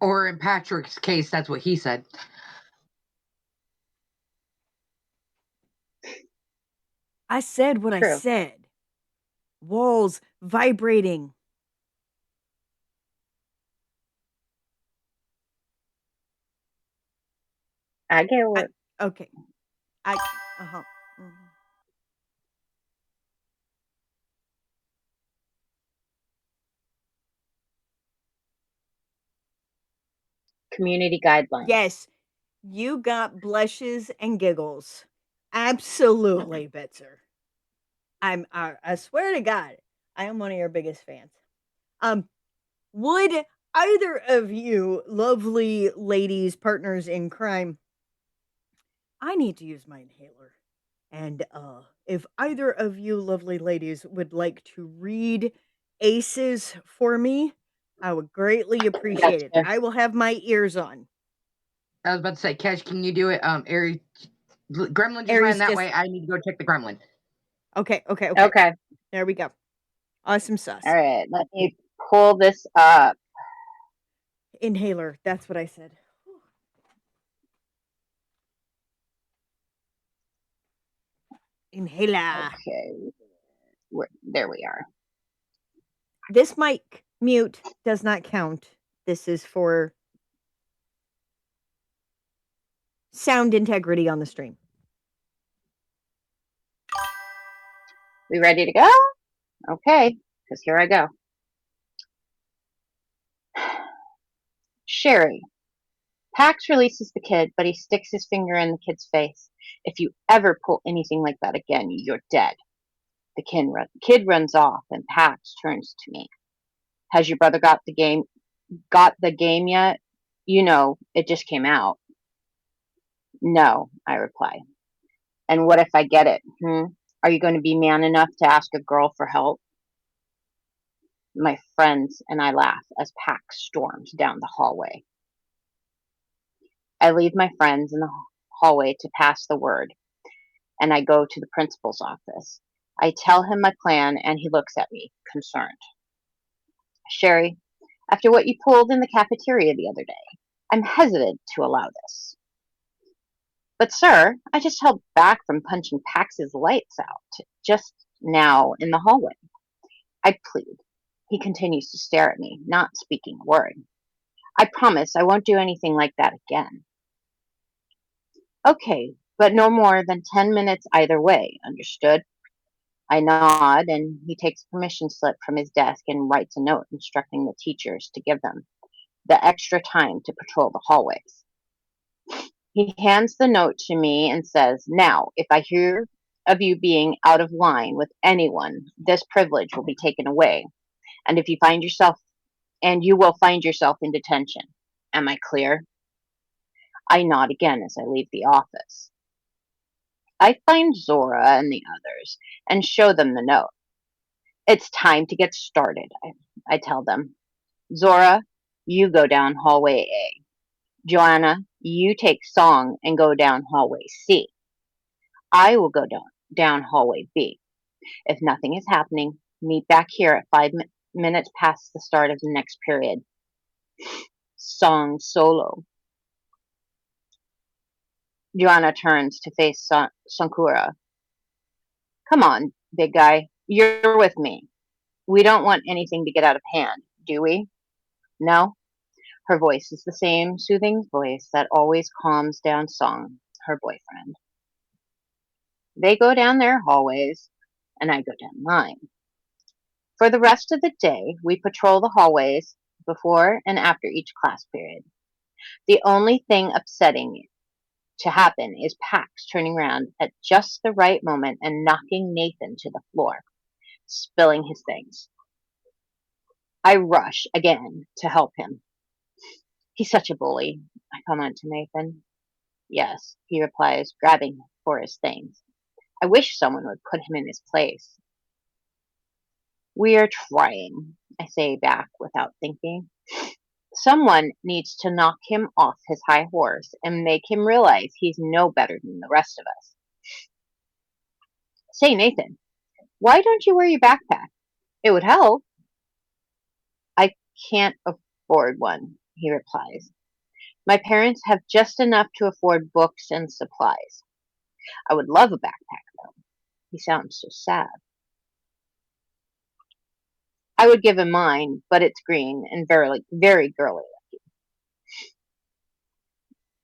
Or in Patrick's case, that's what he said. I said what I True. said. Walls vibrating. I get what. Okay. I uh-huh. Mhm. Community guidelines. Yes. You got blushes and giggles. Absolutely, Betzer. I swear to God, I am one of your biggest fans. Would either of you lovely ladies, partners in crime, I need to use my inhaler. And if either of you lovely ladies would like to read aces for me, I would greatly appreciate it. Gotcha. I will have my ears on. I was about to say, Cash, can you do it? Aries, Gremlin just ran Aries that just way. I need to go check the Gremlin. okay. Okay. There we go. Awesome sauce. All right. Let me pull this up. Inhaler. That's what I said. Inhaler. Okay. There we are. This mic mute does not count. This is for sound integrity on the stream. We ready to go? Okay. Because here I go. Sherry. Pax releases the kid, but he sticks his finger in the kid's face. If you ever pull anything like that again, you're dead. The kid runs off, and Pax turns to me. Has your brother got the game yet? You know, it just came out. No, I reply. And what if I get it? Are you going to be man enough to ask a girl for help? My friends and I laugh as Pax storms down the hallway. I leave my friends in the hallway to pass the word, and I go to the principal's office. I tell him my plan, and he looks at me, concerned. Sherry, after what you pulled in the cafeteria the other day, I'm hesitant to allow this. But, sir, I just held back from punching Pax's lights out just now in the hallway. I plead. He continues to stare at me, not speaking a word. I promise I won't do anything like that again. Okay, but no more than 10 minutes either way, understood? I nod, and he takes a permission slip from his desk and writes a note instructing the teachers to give them the extra time to patrol the hallways. He hands the note to me and says, now, if I hear of you being out of line with anyone, this privilege will be taken away. And if you find yourself, and you will find yourself in detention. Am I clear? I nod again as I leave the office. I find Zora and the others and show them the note. It's time to get started, I tell them. Zora, you go down hallway A. Joanna, you take Song and go down hallway C. I will go down hallway B. If nothing is happening, meet back here at 5 minutes past the start of the next period. Song solo. Joanna turns to face Sankura. Come on, big guy. You're with me. We don't want anything to get out of hand, do we? No? Her voice is the same soothing voice that always calms down Song, her boyfriend. They go down their hallways, and I go down mine. For the rest of the day, we patrol the hallways before and after each class period. The only thing upsetting to happen is Pax turning around at just the right moment and knocking Nathan to the floor, spilling his things. I rush again to help him. He's such a bully, I comment to Nathan. Yes, he replies, grabbing for his things. I wish someone would put him in his place. We're trying, I say back without thinking. Someone needs to knock him off his high horse and make him realize he's no better than the rest of us. Say, Nathan, why don't you wear your backpack? It would help. I can't afford one, he replies. My parents have just enough to afford books and supplies. I would love a backpack, though. He sounds so sad. I would give him mine, but it's green and very girly.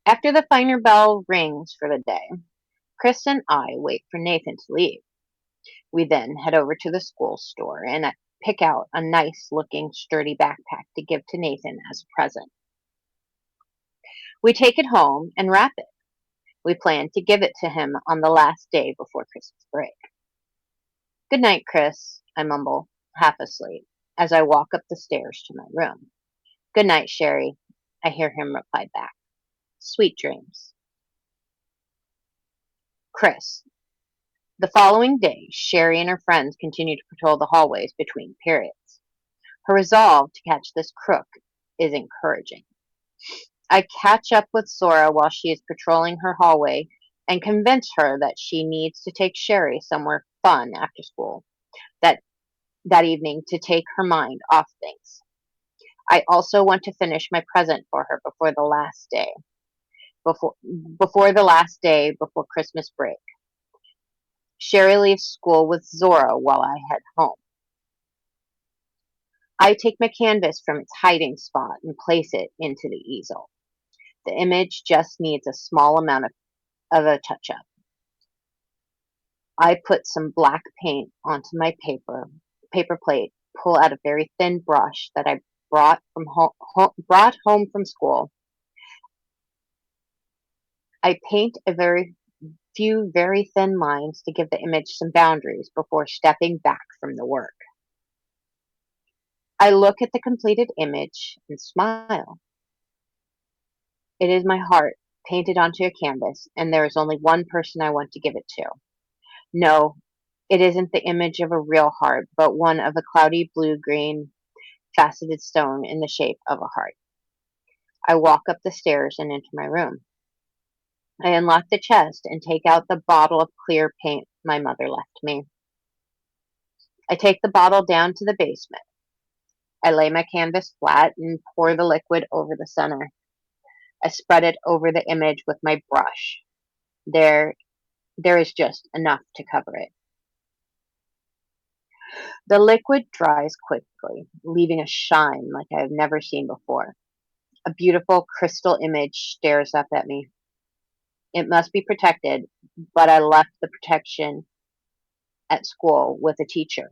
After the final bell rings for the day, Chris and I wait for Nathan to leave. We then head over to the school store and pick out a nice looking sturdy backpack to give to Nathan as a present. We take it home and wrap it. We plan to give it to him on the last day before Christmas break. Good night, Chris, I mumble, half asleep, as I walk up the stairs to my room. Good night, Sherry, I hear him reply back. Sweet dreams. Chris. The following day, Sherry and her friends continue to patrol the hallways between periods. Her resolve to catch this crook is encouraging. I catch up with Sora while she is patrolling her hallway and convince her that she needs to take Sherry somewhere fun after school that evening to take her mind off things. I also want to finish my present for her before the last day before Christmas break. Sherry leaves school with Zora while I head home. I take my canvas from its hiding spot and place it into the easel. The image just needs a small amount of a touch-up. I put some black paint onto my paper plate, pull out a very thin brush that I brought home from school. I paint a few very thin lines to give the image some boundaries before stepping back from the work. I look at the completed image and smile. It is my heart painted onto a canvas, and there is only one person I want to give it to. No, it isn't the image of a real heart, but one of a cloudy blue-green faceted stone in the shape of a heart. I walk up the stairs and into my room. I unlock the chest and take out the bottle of clear paint my mother left me. I take the bottle down to the basement. I lay my canvas flat and pour the liquid over the center. I spread it over the image with my brush. There is just enough to cover it. The liquid dries quickly, leaving a shine like I have never seen before. A beautiful crystal image stares up at me. It must be protected, but I left the protection at school with a teacher.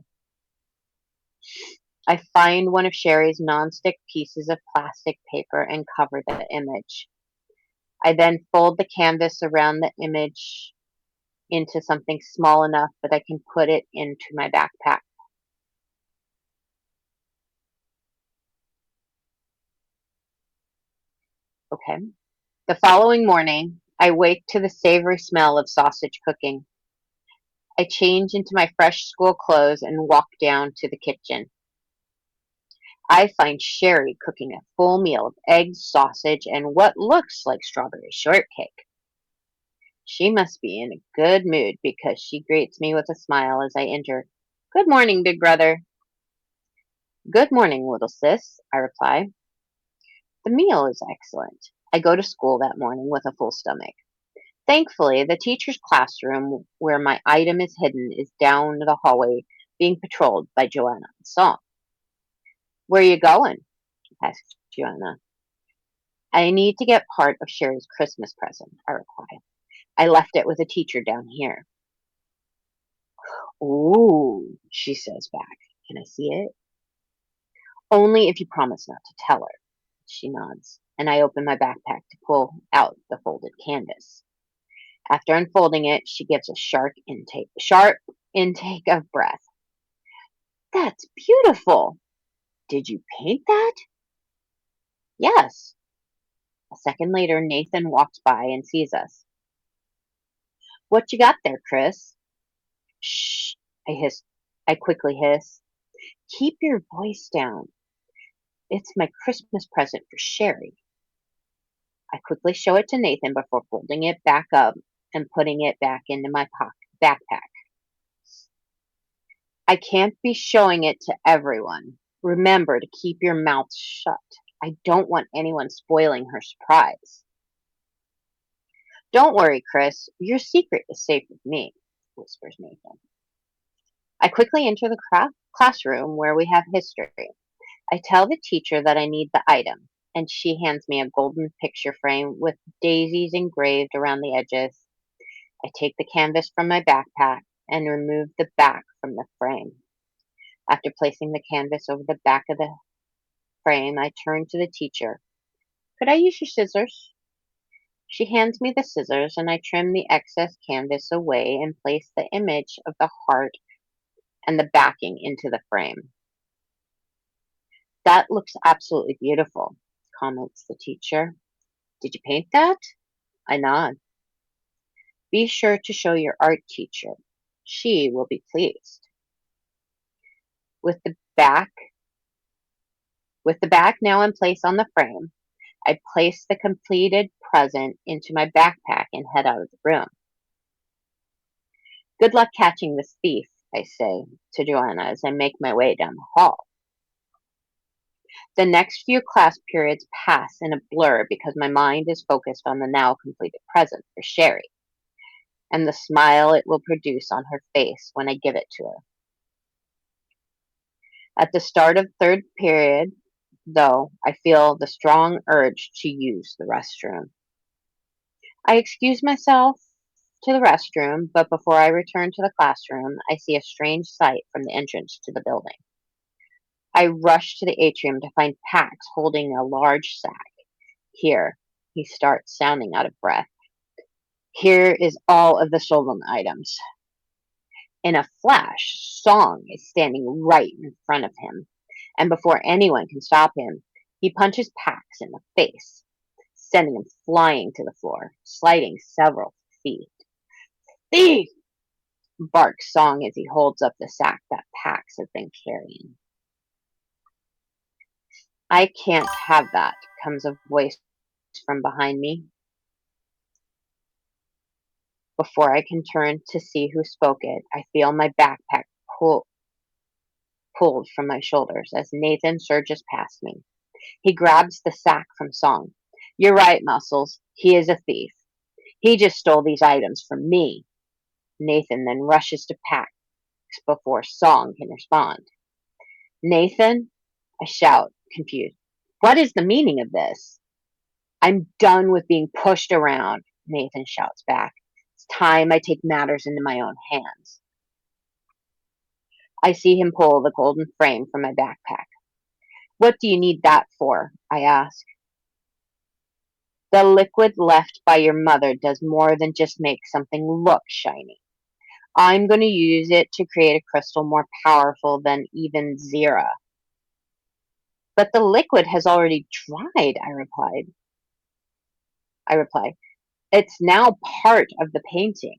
I find one of Sherry's nonstick pieces of plastic paper and cover the image. I then fold the canvas around the image into something small enough that I can put it into my backpack. Okay. The following morning, I wake to the savory smell of sausage cooking. I change into my fresh school clothes and walk down to the kitchen. I find Sherry cooking a full meal of eggs, sausage, and what looks like strawberry shortcake. She must be in a good mood because she greets me with a smile as I enter. Good morning, big brother. Good morning, little sis, I reply. The meal is excellent. I go to school that morning with a full stomach. Thankfully, the teacher's classroom where my item is hidden is down the hallway being patrolled by Joanna and Saul. Where are you going? Asks Joanna. I need to get part of Sherry's Christmas present, I reply. I left it with a teacher down here. Ooh, she says back. Can I see it? Only if you promise not to tell her. She nods, and I open my backpack to pull out the folded canvas. After unfolding it, she gives a sharp intake of breath. That's beautiful. Did you paint that? Yes. A second later, Nathan walks by and sees us. What you got there, Chris? Shh, I hiss. I quickly hiss. Keep your voice down. It's my Christmas present for Sherry. I quickly show it to Nathan before folding it back up and putting it back into my backpack. I can't be showing it to everyone. Remember to keep your mouth shut. I don't want anyone spoiling her surprise. Don't worry, Chris. Your secret is safe with me, whispers Nathan. I quickly enter the classroom where we have history. I tell the teacher that I need the item, and she hands me a golden picture frame with daisies engraved around the edges. I take the canvas from my backpack and remove the back from the frame. After placing the canvas over the back of the frame, I turn to the teacher. Could I use your scissors? She hands me the scissors, and I trim the excess canvas away and place the image of the heart and the backing into the frame. That looks absolutely beautiful, comments the teacher. Did you paint that? I nod. Be sure to show your art teacher. She will be pleased. With the back now in place on the frame, I place the completed present into my backpack and head out of the room. Good luck catching this thief, I say to Joanna as I make my way down the hall. The next few class periods pass in a blur because my mind is focused on the now completed present for Sherry and the smile it will produce on her face when I give it to her. At the start of third period, though, I feel the strong urge to use the restroom. I excuse myself to the restroom, but before I return to the classroom, I see a strange sight from the entrance to the building. I rush to the atrium to find Pax holding a large sack. Here, he starts sounding out of breath. Here is all of the stolen items. In a flash, Song is standing right in front of him, and before anyone can stop him, he punches Pax in the face, sending him flying to the floor, sliding several feet. Thief! Barks Song as he holds up the sack that Pax has been carrying. I can't have that, comes a voice from behind me. Before I can turn to see who spoke it, I feel my backpack pulled from my shoulders as Nathan surges past me. He grabs the sack from Song. You're right, Muscles. He is a thief. He just stole these items from me. Nathan then rushes to Pax before Song can respond. Nathan? I shout, confused. What is the meaning of this? I'm done with being pushed around, Nathan shouts back. It's time I take matters into my own hands. I see him pull the golden frame from my backpack. What do you need that for? I ask. The liquid left by your mother does more than just make something look shiny. I'm going to use it to create a crystal more powerful than even Zira. But the liquid has already dried, I reply. It's now part of the painting.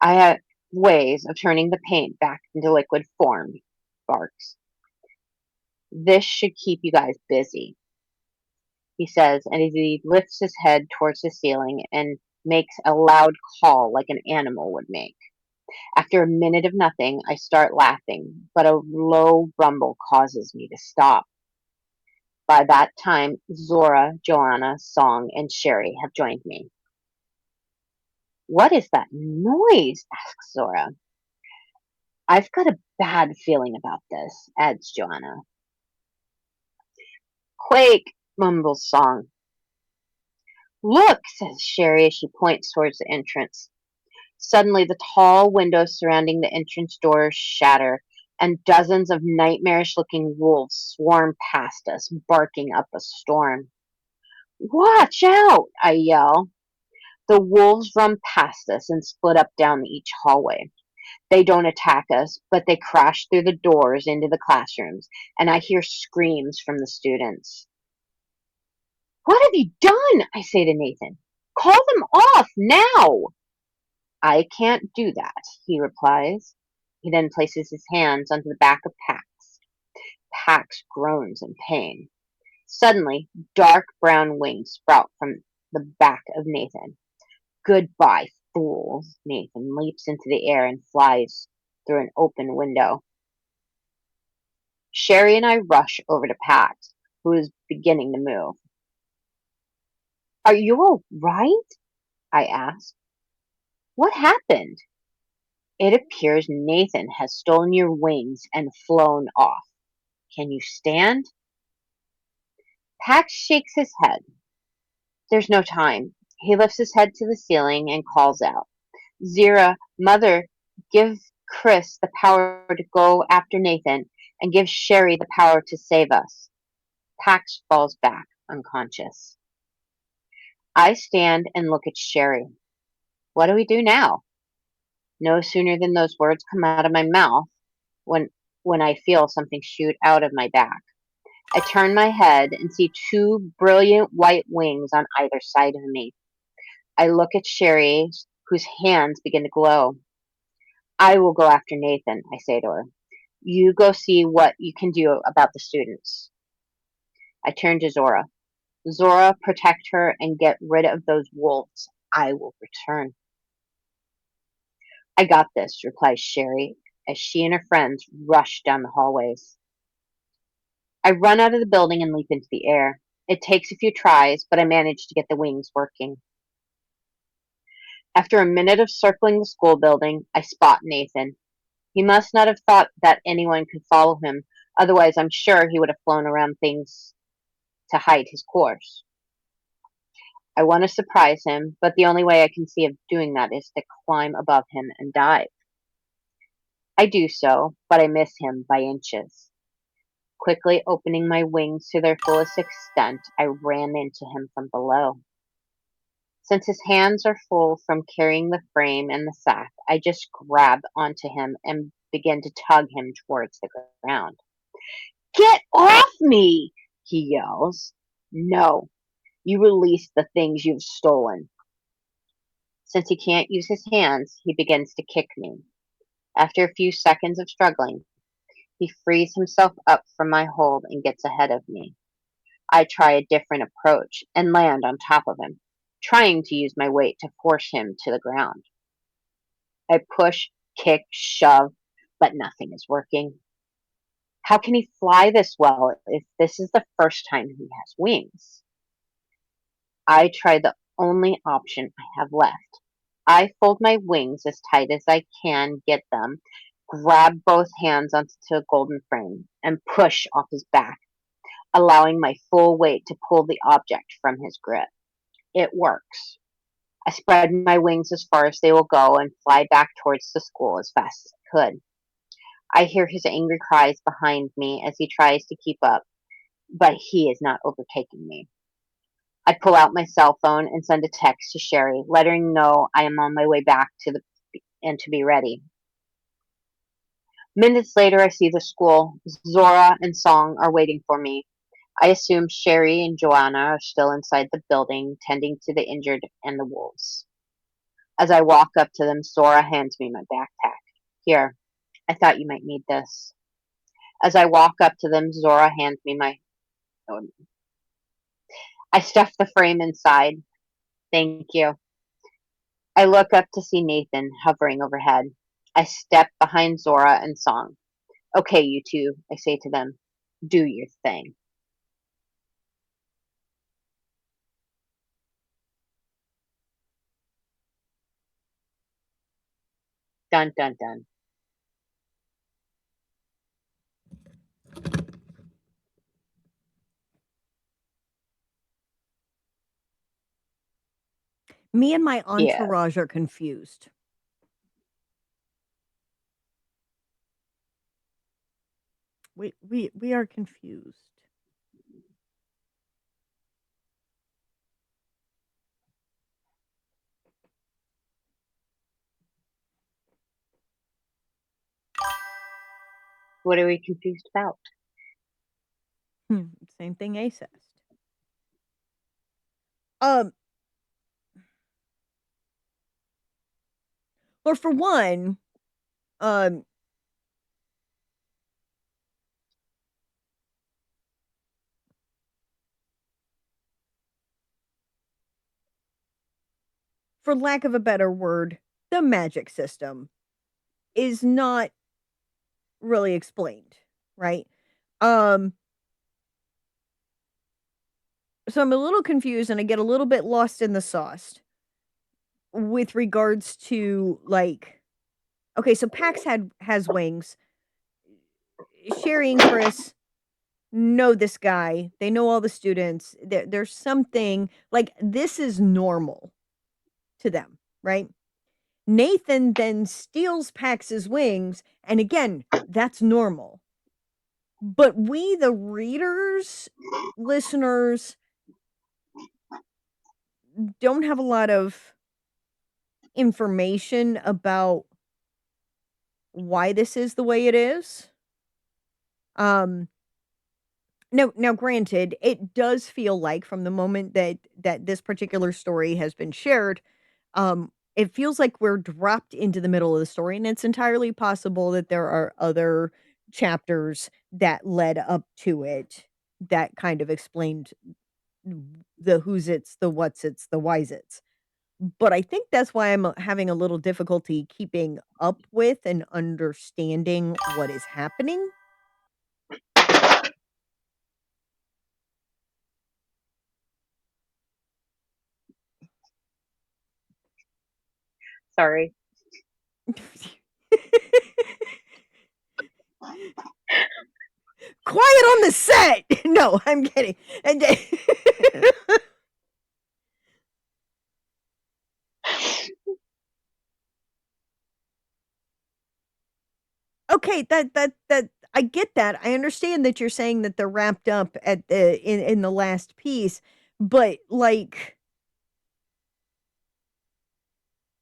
I have ways of turning the paint back into liquid form, barks. This should keep you guys busy, he says, and as he lifts his head towards the ceiling and makes a loud call like an animal would make. After a minute of nothing, I start laughing, but a low rumble causes me to stop. By that time, Zora, Joanna, Song, and Sherry have joined me. What is that noise? Asks Zora. I've got a bad feeling about this, adds Joanna. Quake, mumbles Song. Look, says Sherry as she points towards the entrance. Suddenly, the tall windows surrounding the entrance doors shatter, and dozens of nightmarish-looking wolves swarm past us, barking up a storm. Watch out! I yell. The wolves run past us and split up down each hallway. They don't attack us, but they crash through the doors into the classrooms, and I hear screams from the students. What have you done? I say to Nathan. Call them off now. I can't do that, he replies. He then places his hands onto the back of Pax. Pax groans in pain. Suddenly, dark brown wings sprout from the back of Nathan. Goodbye, fools. Nathan leaps into the air and flies through an open window. Sherry and I rush over to Pax, who is beginning to move. Are you all right? I ask. What happened? It appears Nathan has stolen your wings and flown off. Can you stand? Pax shakes his head. There's no time. He lifts his head to the ceiling and calls out. Zira, mother, give Chris the power to go after Nathan and give Sherry the power to save us. Pax falls back, unconscious. I stand and look at Sherry. What do we do now? No sooner than those words come out of my mouth when when I feel something shoot out of my back. I turn my head and see two brilliant white wings on either side of me. I look at Sherry, whose hands begin to glow. I will go after Nathan, I say to her. You go see what you can do about the students. I turn to Zora. Zora, protect her and get rid of those wolves. I will return. I got this, replies Sherry, as she and her friends rush down the hallways. I run out of the building and leap into the air. It takes a few tries, but I manage to get the wings working. After a minute of circling the school building, I spot Nathan. He must not have thought that anyone could follow him, otherwise I'm sure he would have flown around things to hide his course. I want to surprise him, but the only way I can see of doing that is to climb above him and dive. I do so, but I miss him by inches. Quickly opening my wings to their fullest extent, I ran into him from below. Since his hands are full from carrying the frame and the sack, I just grab onto him and begin to tug him towards the ground. Get off me! He yells. No, you release the things you've stolen. Since he can't use his hands, he begins to kick me. After a few seconds of struggling, he frees himself up from my hold and gets ahead of me. I try a different approach and land on top of him, trying to use my weight to force him to the ground. I push, kick, shove, but nothing is working. How can he fly this well if this is the first time he has wings? I try the only option I have left. I fold my wings as tight as I can get them, grab both hands onto a golden frame, and push off his back, allowing my full weight to pull the object from his grip. It works. I spread my wings as far as they will go and fly back towards the school as fast as I could. I hear his angry cries behind me as he tries to keep up, but he is not overtaking me. I pull out my cell phone and send a text to Sherry, letting her know I am on my way back and to be ready. Minutes later, I see the school. Zora and Song are waiting for me. I assume Sherry and Joanna are still inside the building, tending to the injured and the wolves. As I walk up to them, Zora hands me my backpack. Here, I thought you might need this. As I walk up to them, Zora hands me my. Oh, I stuff the frame inside. Thank you. I look up to see Nathan hovering overhead. I step behind Zora and Song. Okay, you two, I say to them. Do your thing. Dun dun dun. Me and my Yeah. entourage are confused. We are confused. What are we confused about? Same thing Ace asked. Well, for one, for lack of a better word, the magic system is not really explained, right? So I'm a little confused and I get a little bit lost in the sauce with regards to like, okay, so Pax has wings. Sherry and Chris know this guy. They know all the students. There's something like this is normal to them, right? Nathan then steals Pax's wings, and again, that's normal. But we, the readers, listeners, don't have a lot of information about why this is the way it is. Now granted, it does feel like from the moment that this particular story has been shared, it feels like we're dropped into the middle of the story, and it's entirely possible that there are other chapters that led up to it that kind of explained the who's it's, the what's it's, the why's it's. But I think that's why I'm having a little difficulty keeping up with and understanding what is happening. Sorry. Quiet on the set. No, I'm kidding. And okay, that I get that. I understand that you're saying that they're wrapped up at the in the last piece, but like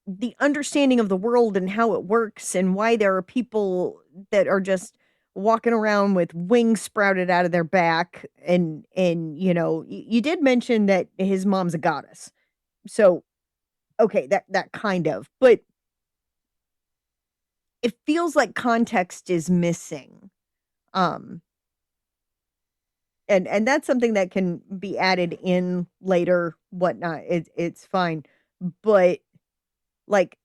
the understanding of the world and how it works and why there are people that are just walking around with wings sprouted out of their back and you know, you did mention that his mom's a goddess. So, okay, that kind of. But it feels like context is missing. Um and that's something that can be added in later, whatnot. It's fine. But like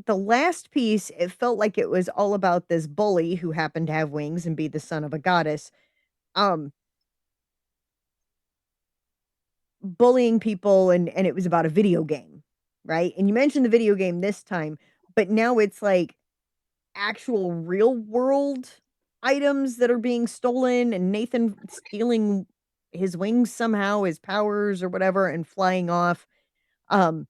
the last piece, it felt like it was all about this bully who happened to have wings and be the son of a goddess. Um Bullying people and it was about a video game, right? And you mentioned the video game this time, but now it's like actual real world items that are being stolen and Nathan stealing his wings somehow, his powers or whatever, and flying off. Um,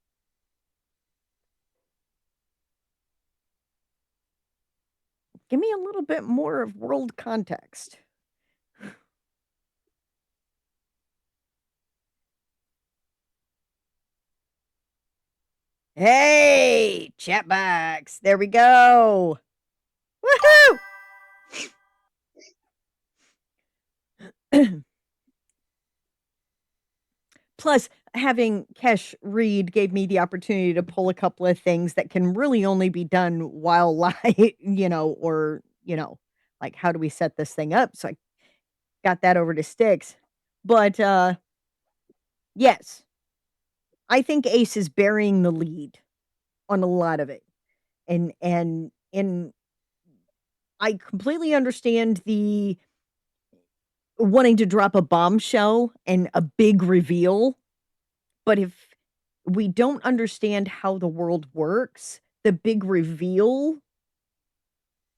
Give me a little bit more of world context. Hey, chat box. There we go. Woohoo! Plus, having Kesh read gave me the opportunity to pull a couple of things that can really only be done while live, or, like how do we set this thing up? So I got that over to Sticks. But yes, I think Ace is burying the lead on a lot of it. And I completely understand the wanting to drop a bombshell and a big reveal. But if we don't understand how the world works, the big reveal,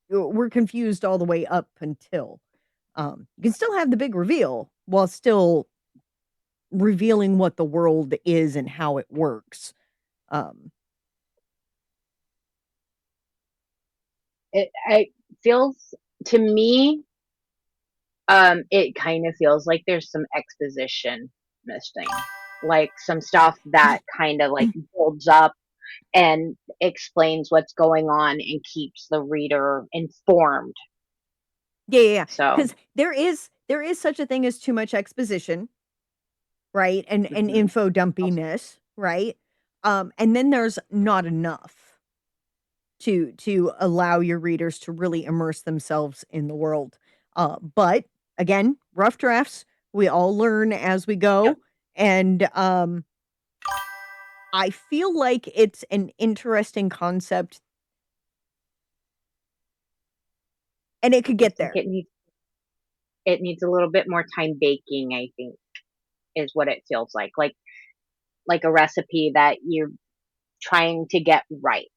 we're confused all the way up until. You can still have the big reveal while still revealing what the world is and how it works. It feels to me, it kind of feels like there's some exposition missing, like some stuff that kind of like builds up and explains what's going on and keeps the reader informed Yeah. So Because there is such a thing as too much exposition, right? And mhm. info dumpiness, right? And then there's not enough to allow your readers to really immerse themselves in the world. But again, rough drafts, we all learn as we Yep. go. And I feel like it's an interesting concept and it could I get think there. it needs a little bit more time baking, I think, is what it feels like. Like a recipe that you're trying to get right.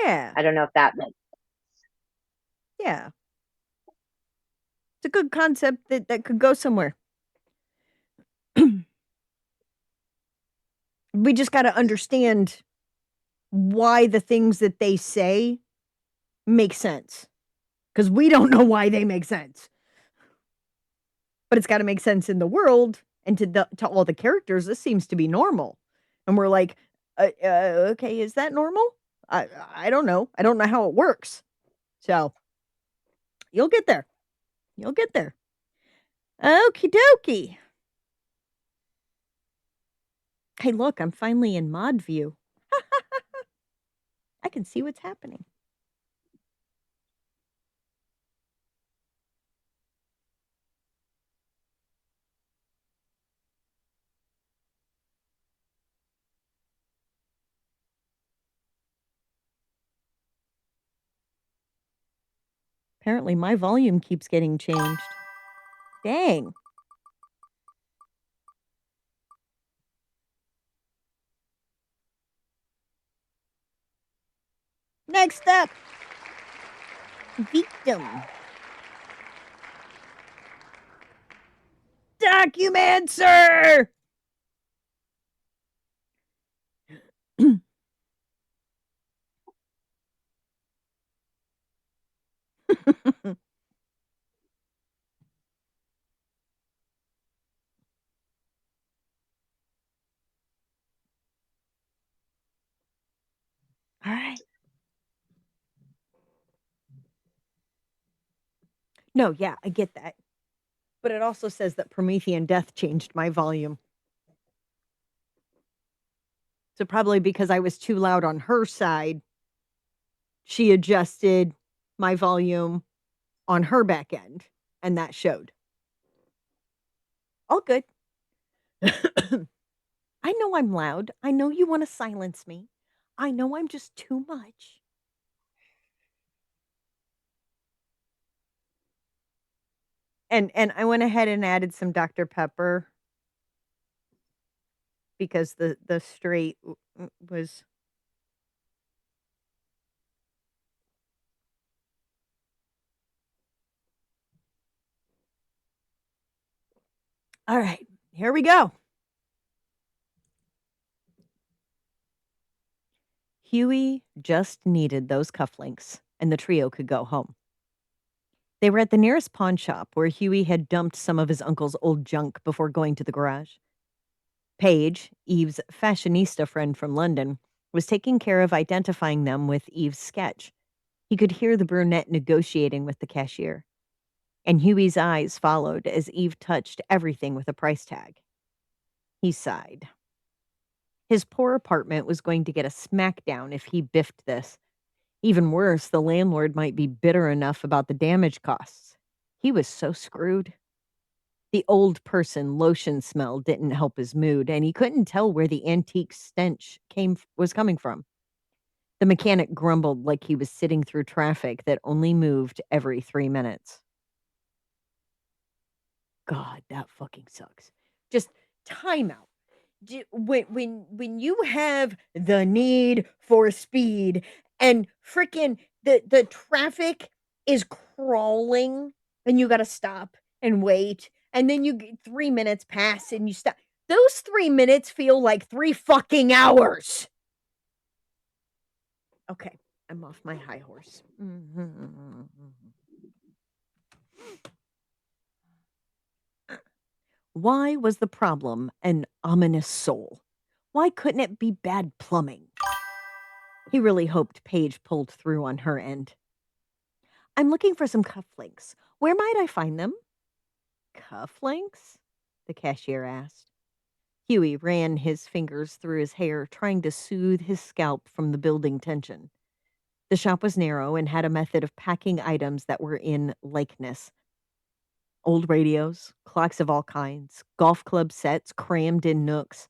Yeah. I don't know if that makes Yeah. It's a good concept that could go somewhere. We just got to understand why the things that they say make sense because we don't know why they make sense. But it's got to make sense in the world and to all the characters. This seems to be normal, and we're like, okay, is that normal? I don't know. I don't know how it works. So you'll get there. You'll get there. Okie dokie. Hey, look, I'm finally in mod view. I can see what's happening. Apparently, my volume keeps getting changed. Dang. Next up, victim. Documancer! All right. No, yeah, I get that. But it also says that Promethean Death changed my volume. So probably because I was too loud on her side, she adjusted my volume on her back end, and that showed. All good. I know I'm loud. I know you want to silence me. I know I'm just too much. And I went ahead and added some Dr. Pepper because the straight was all right. Here we go. Huey just needed those cufflinks, and the trio could go home. They were at the nearest pawn shop where Huey had dumped some of his uncle's old junk before going to the garage. Paige, Eve's fashionista friend from London, was taking care of identifying them with Eve's sketch. He could hear the brunette negotiating with the cashier, and Huey's eyes followed as Eve touched everything with a price tag. He sighed. His poor apartment was going to get a smackdown if he biffed this. Even worse, the landlord might be bitter enough about the damage costs. He was so screwed. The old person lotion smell didn't help his mood, and he couldn't tell where the antique stench was coming from. The mechanic grumbled like he was sitting through traffic that only moved every 3 minutes. God, that fucking sucks. Just timeout. When you have the need for speed and freaking the traffic is crawling and you got to stop and wait and then you get 3 minutes pass and you stop. Those 3 minutes feel like 3 fucking hours. Okay, I'm off my high horse. Why was the problem an ominous soul? Why couldn't it be bad plumbing? He really hoped Paige pulled through on her end. I'm looking for some cufflinks. Where might I find them? Cufflinks? The cashier asked. Huey ran his fingers through his hair, trying to soothe his scalp from the building tension. The shop was narrow and had a method of packing items that were in likeness. Old radios, clocks of all kinds, golf club sets crammed in nooks.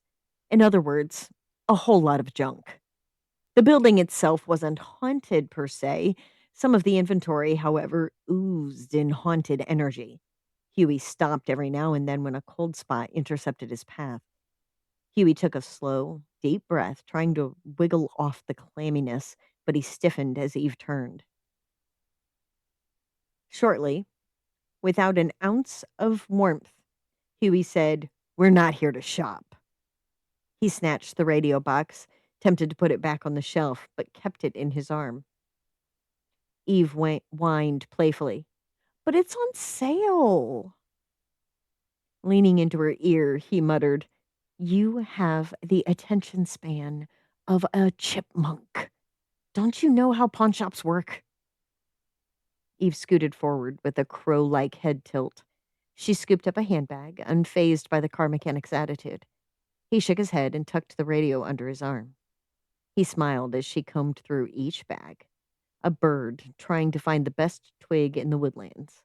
In other words, a whole lot of junk. The building itself wasn't haunted per se. Some of the inventory, however, oozed in haunted energy. Huey stopped every now and then when a cold spot intercepted his path. Huey took a slow, deep breath, trying to wiggle off the clamminess, but he stiffened as Eve turned. Shortly, without an ounce of warmth, Huey said, "We're not here to shop." He snatched the radio box, tempted to put it back on the shelf, but kept it in his arm. Eve whined playfully, "But it's on sale." Leaning into her ear, he muttered, "You have the attention span of a chipmunk. Don't you know how pawnshops work?" Eve scooted forward with a crow-like head tilt. She scooped up a handbag, unfazed by the car mechanic's attitude. He shook his head and tucked the radio under his arm. He smiled as she combed through each bag, a bird trying to find the best twig in the woodlands.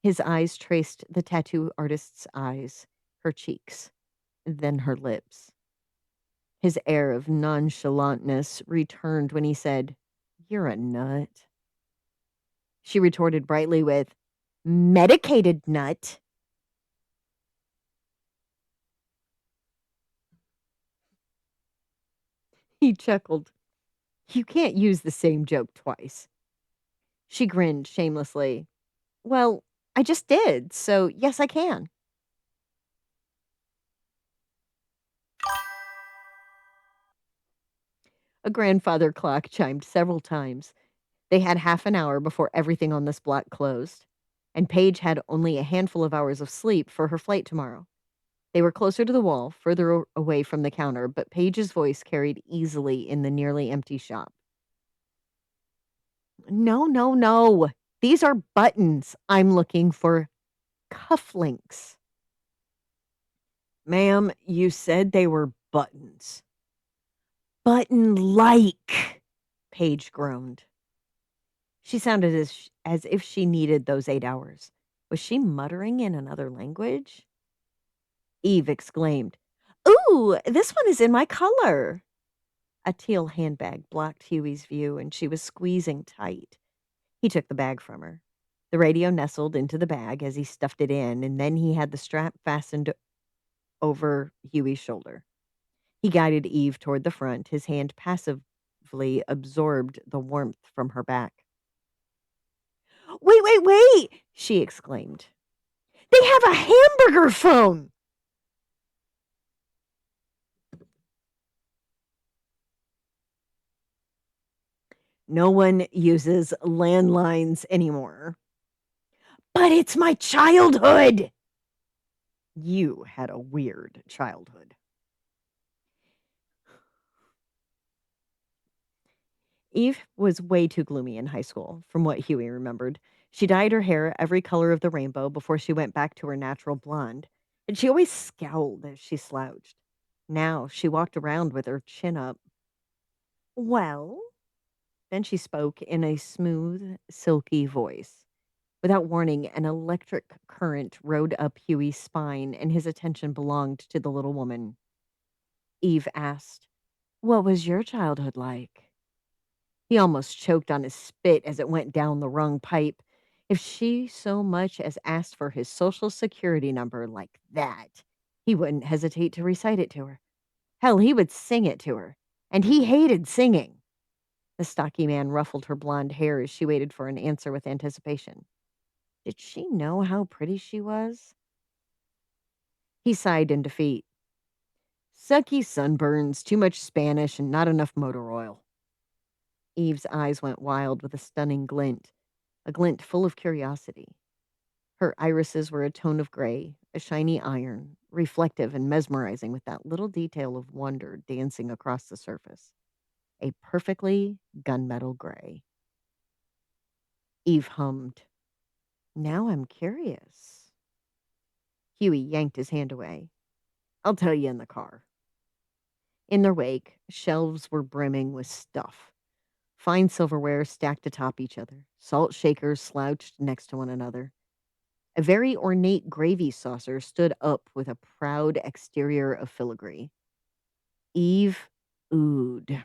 His eyes traced the tattoo artist's eyes, her cheeks, then her lips. His air of nonchalantness returned when he said, "You're a nut." She retorted brightly with, "Medicated nut." He chuckled. "You can't use the same joke twice." She grinned shamelessly. "Well, I just did, so yes, I can." A grandfather clock chimed several times. They had half an hour before everything on this block closed, and Paige had only a handful of hours of sleep for her flight tomorrow. They were closer to the wall, further away from the counter, but Paige's voice carried easily in the nearly empty shop. "No, no, no. These are buttons. I'm looking for cufflinks." "Ma'am, you said they were buttons." "Button-like," Paige groaned. She sounded as if she needed those 8 hours. Was she muttering in another language? Eve exclaimed, "Ooh, this one is in my color." A teal handbag blocked Huey's view, and she was squeezing tight. He took the bag from her. The radio nestled into the bag as he stuffed it in, and then he had the strap fastened over Huey's shoulder. He guided Eve toward the front. His hand passively absorbed the warmth from her back. "Wait, wait, wait!" she exclaimed. "They have a hamburger phone!" "No one uses landlines anymore." "But it's my childhood." "You had a weird childhood." Eve was way too gloomy in high school, from what Huey remembered. She dyed her hair every color of the rainbow before she went back to her natural blonde, and she always scowled as she slouched. Now she walked around with her chin up. "Well?" Then she spoke in a smooth, silky voice. Without warning, an electric current rode up Huey's spine, and his attention belonged to the little woman. Eve asked, "What was your childhood like?" He almost choked on his spit as it went down the wrong pipe. If she so much as asked for his social security number like that, he wouldn't hesitate to recite it to her. Hell, he would sing it to her. And he hated singing. The stocky man ruffled her blonde hair as she waited for an answer with anticipation. Did she know how pretty she was? He sighed in defeat. "Sucky sunburns, too much Spanish, and not enough motor oil." Eve's eyes went wild with a glint full of curiosity. Her irises were a tone of gray, a shiny iron, reflective and mesmerizing with that little detail of wonder dancing across the surface. A perfectly gunmetal gray. Eve hummed. Now I'm curious. Huey yanked his hand away. I'll tell you in the car. In their wake, shelves were brimming with stuff. Fine silverware stacked atop each other, salt shakers slouched next to one another. A very ornate gravy saucer stood up with a proud exterior of filigree. Eve oohed.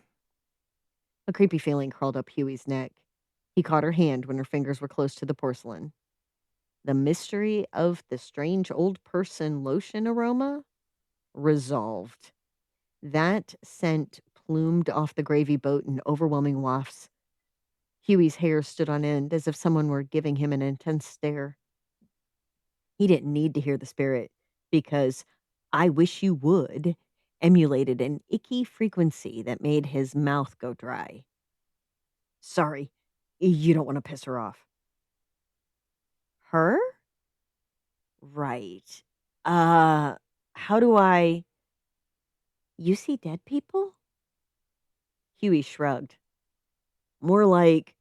A creepy feeling crawled up Huey's neck. He caught her hand when her fingers were close to the porcelain. The mystery of the strange old person lotion aroma resolved. That scent plumed off the gravy boat in overwhelming wafts. Huey's hair stood on end as if someone were giving him an intense stare. He didn't need to hear the spirit because I wish you would emulated an icky frequency that made his mouth go dry. Sorry, you don't want to piss her off. Her? Right. How do I. You see dead people? Huey shrugged. More like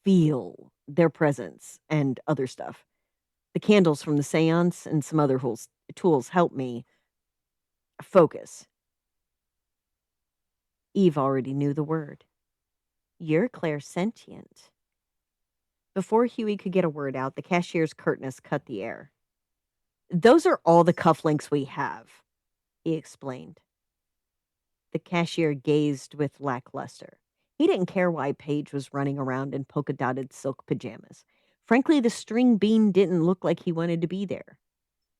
feel their presence and other stuff. The candles from the seance and some other tools help me focus. Eve already knew the word. You're clairsentient. Before Huey could get a word out, the cashier's curtness cut the air. Those are all the cufflinks we have, he explained. The cashier gazed with lackluster. He didn't care why Paige was running around in polka-dotted silk pajamas. Frankly, the string bean didn't look like he wanted to be there.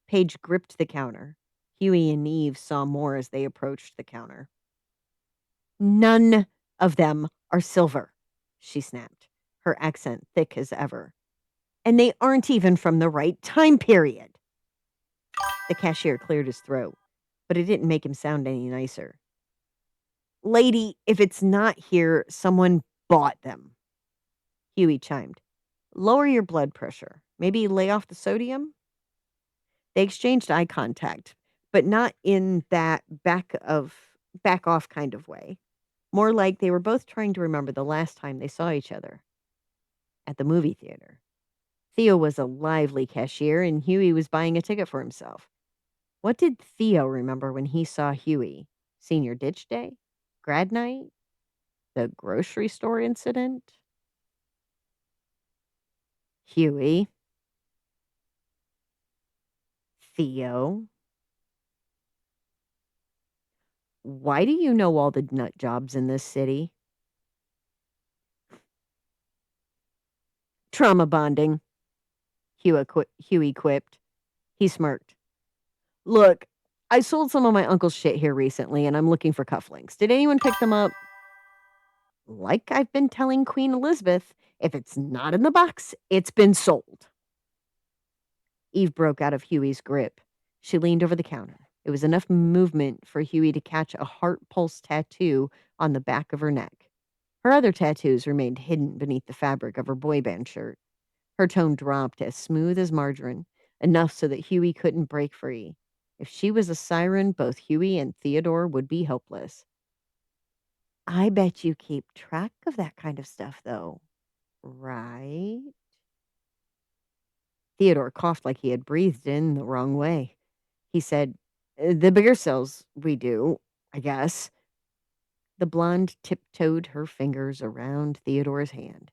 Paige gripped the counter. Huey and Eve saw more as they approached the counter. None of them are silver, she snapped, her accent thick as ever. And they aren't even from the right time period. The cashier cleared his throat, but it didn't make him sound any nicer. Lady, if it's not here, someone bought them. Huey chimed. Lower your blood pressure. Maybe lay off the sodium? They exchanged eye contact, but not in that back off kind of way. More like they were both trying to remember the last time they saw each other. At the movie theater. Theo was a lively cashier, and Huey was buying a ticket for himself. What did Theo remember when he saw Huey? Senior ditch day? Grad night? The grocery store incident? Huey. Theo. Why do you know all the nut jobs in this city? Trauma bonding, Huey quipped. He smirked. Look, I sold some of my uncle's shit here recently, and I'm looking for cufflinks. Did anyone pick them up? Like I've been telling Queen Elizabeth, if it's not in the box, it's been sold. Eve broke out of Huey's grip. She leaned over the counter. It was enough movement for Huey to catch a heart pulse tattoo on the back of her neck. Her other tattoos remained hidden beneath the fabric of her boy band shirt. Her tone dropped as smooth as margarine, enough so that Huey couldn't break free. If she was a siren, both Huey and Theodore would be helpless. I bet you keep track of that kind of stuff, though. Right? Theodore coughed like he had breathed in the wrong way. He said, The bigger cells, we do, I guess. The blonde tiptoed her fingers around Theodore's hand.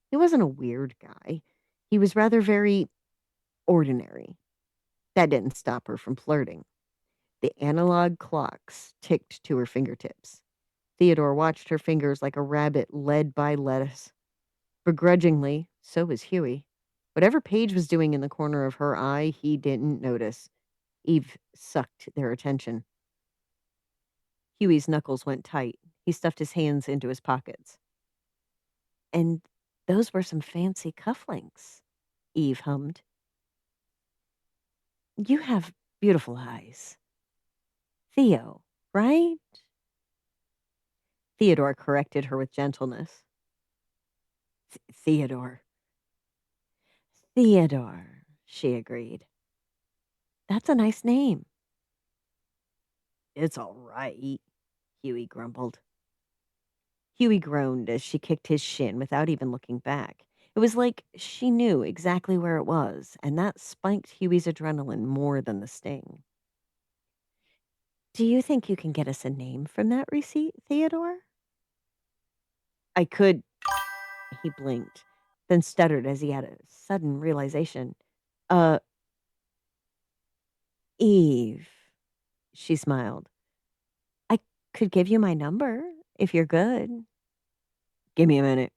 He wasn't a weird guy. He was rather very ordinary. That didn't stop her from flirting. The analog clocks ticked to her fingertips. Theodore watched her fingers like a rabbit led by lettuce. Begrudgingly, so was Huey. Whatever Paige was doing in the corner of her eye, he didn't notice. Eve sucked their attention. Huey's knuckles went tight. He stuffed his hands into his pockets. And those were some fancy cufflinks, Eve hummed. You have beautiful eyes. Theo, right? Theodore corrected her with gentleness. Theodore. Theodore, she agreed. That's a nice name. It's all right, Huey grumbled. Huey groaned as she kicked his shin without even looking back. It was like she knew exactly where it was, and that spiked Huey's adrenaline more than the sting. Do you think you can get us a name from that receipt, Theodore? I could. He blinked, then stuttered as he had a sudden realization. Uh, Eve, she smiled. I could give you my number if you're good. Give me a minute.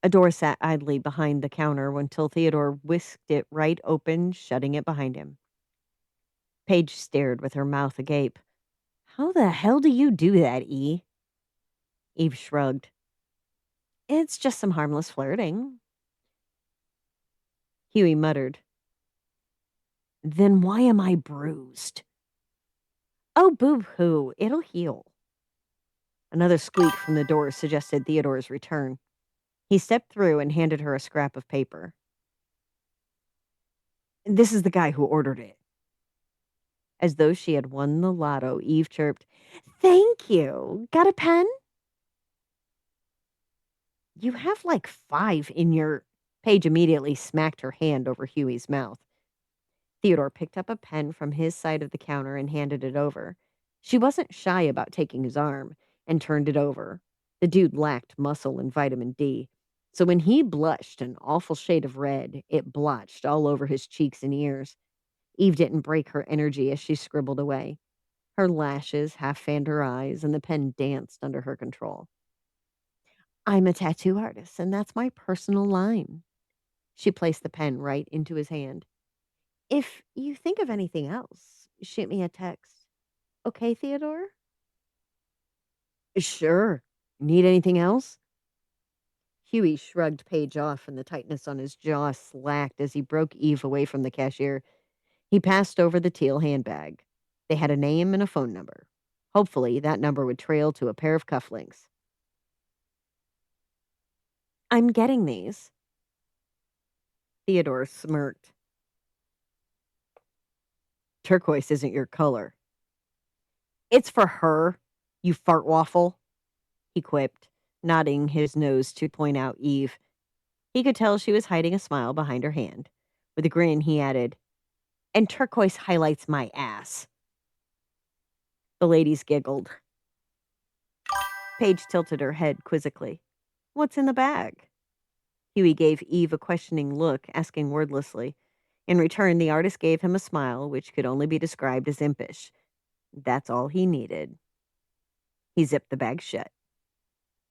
A door sat idly behind the counter until Theodore whisked it right open, shutting it behind him. Paige stared with her mouth agape. How the hell do you do that, E? Eve shrugged. It's just some harmless flirting. Huey muttered. Then why am I bruised? Oh, boo-hoo, it'll heal. Another squeak from the door suggested Theodore's return. He stepped through and handed her a scrap of paper. This is the guy who ordered it. As though she had won the lotto, Eve chirped, Thank you. Got a pen? You have like 5 in your... Paige immediately smacked her hand over Huey's mouth. Theodore picked up a pen from his side of the counter and handed it over. She wasn't shy about taking his arm and turned it over. The dude lacked muscle and vitamin D. So when he blushed an awful shade of red, it blotched all over his cheeks and ears. Eve didn't break her energy as she scribbled away. Her lashes half fanned her eyes, and the pen danced under her control. I'm a tattoo artist, and that's my personal line. She placed the pen right into his hand. If you think of anything else, shoot me a text. Okay, Theodore? Sure. Need anything else? Huey shrugged Paige off, and the tightness on his jaw slacked as he broke Eve away from the cashier. He passed over the teal handbag. They had a name and a phone number. Hopefully, that number would trail to a pair of cufflinks. I'm getting these. Theodore smirked. Turquoise isn't your color. It's for her, you fart waffle, he quipped, nodding his nose to point out Eve. He could tell she was hiding a smile behind her hand. With a grin, he added, And turquoise highlights my ass. The ladies giggled. Paige tilted her head quizzically. What's in the bag? Huey gave Eve a questioning look, asking wordlessly. In return, the artist gave him a smile which could only be described as impish. That's all he needed. He zipped the bag shut.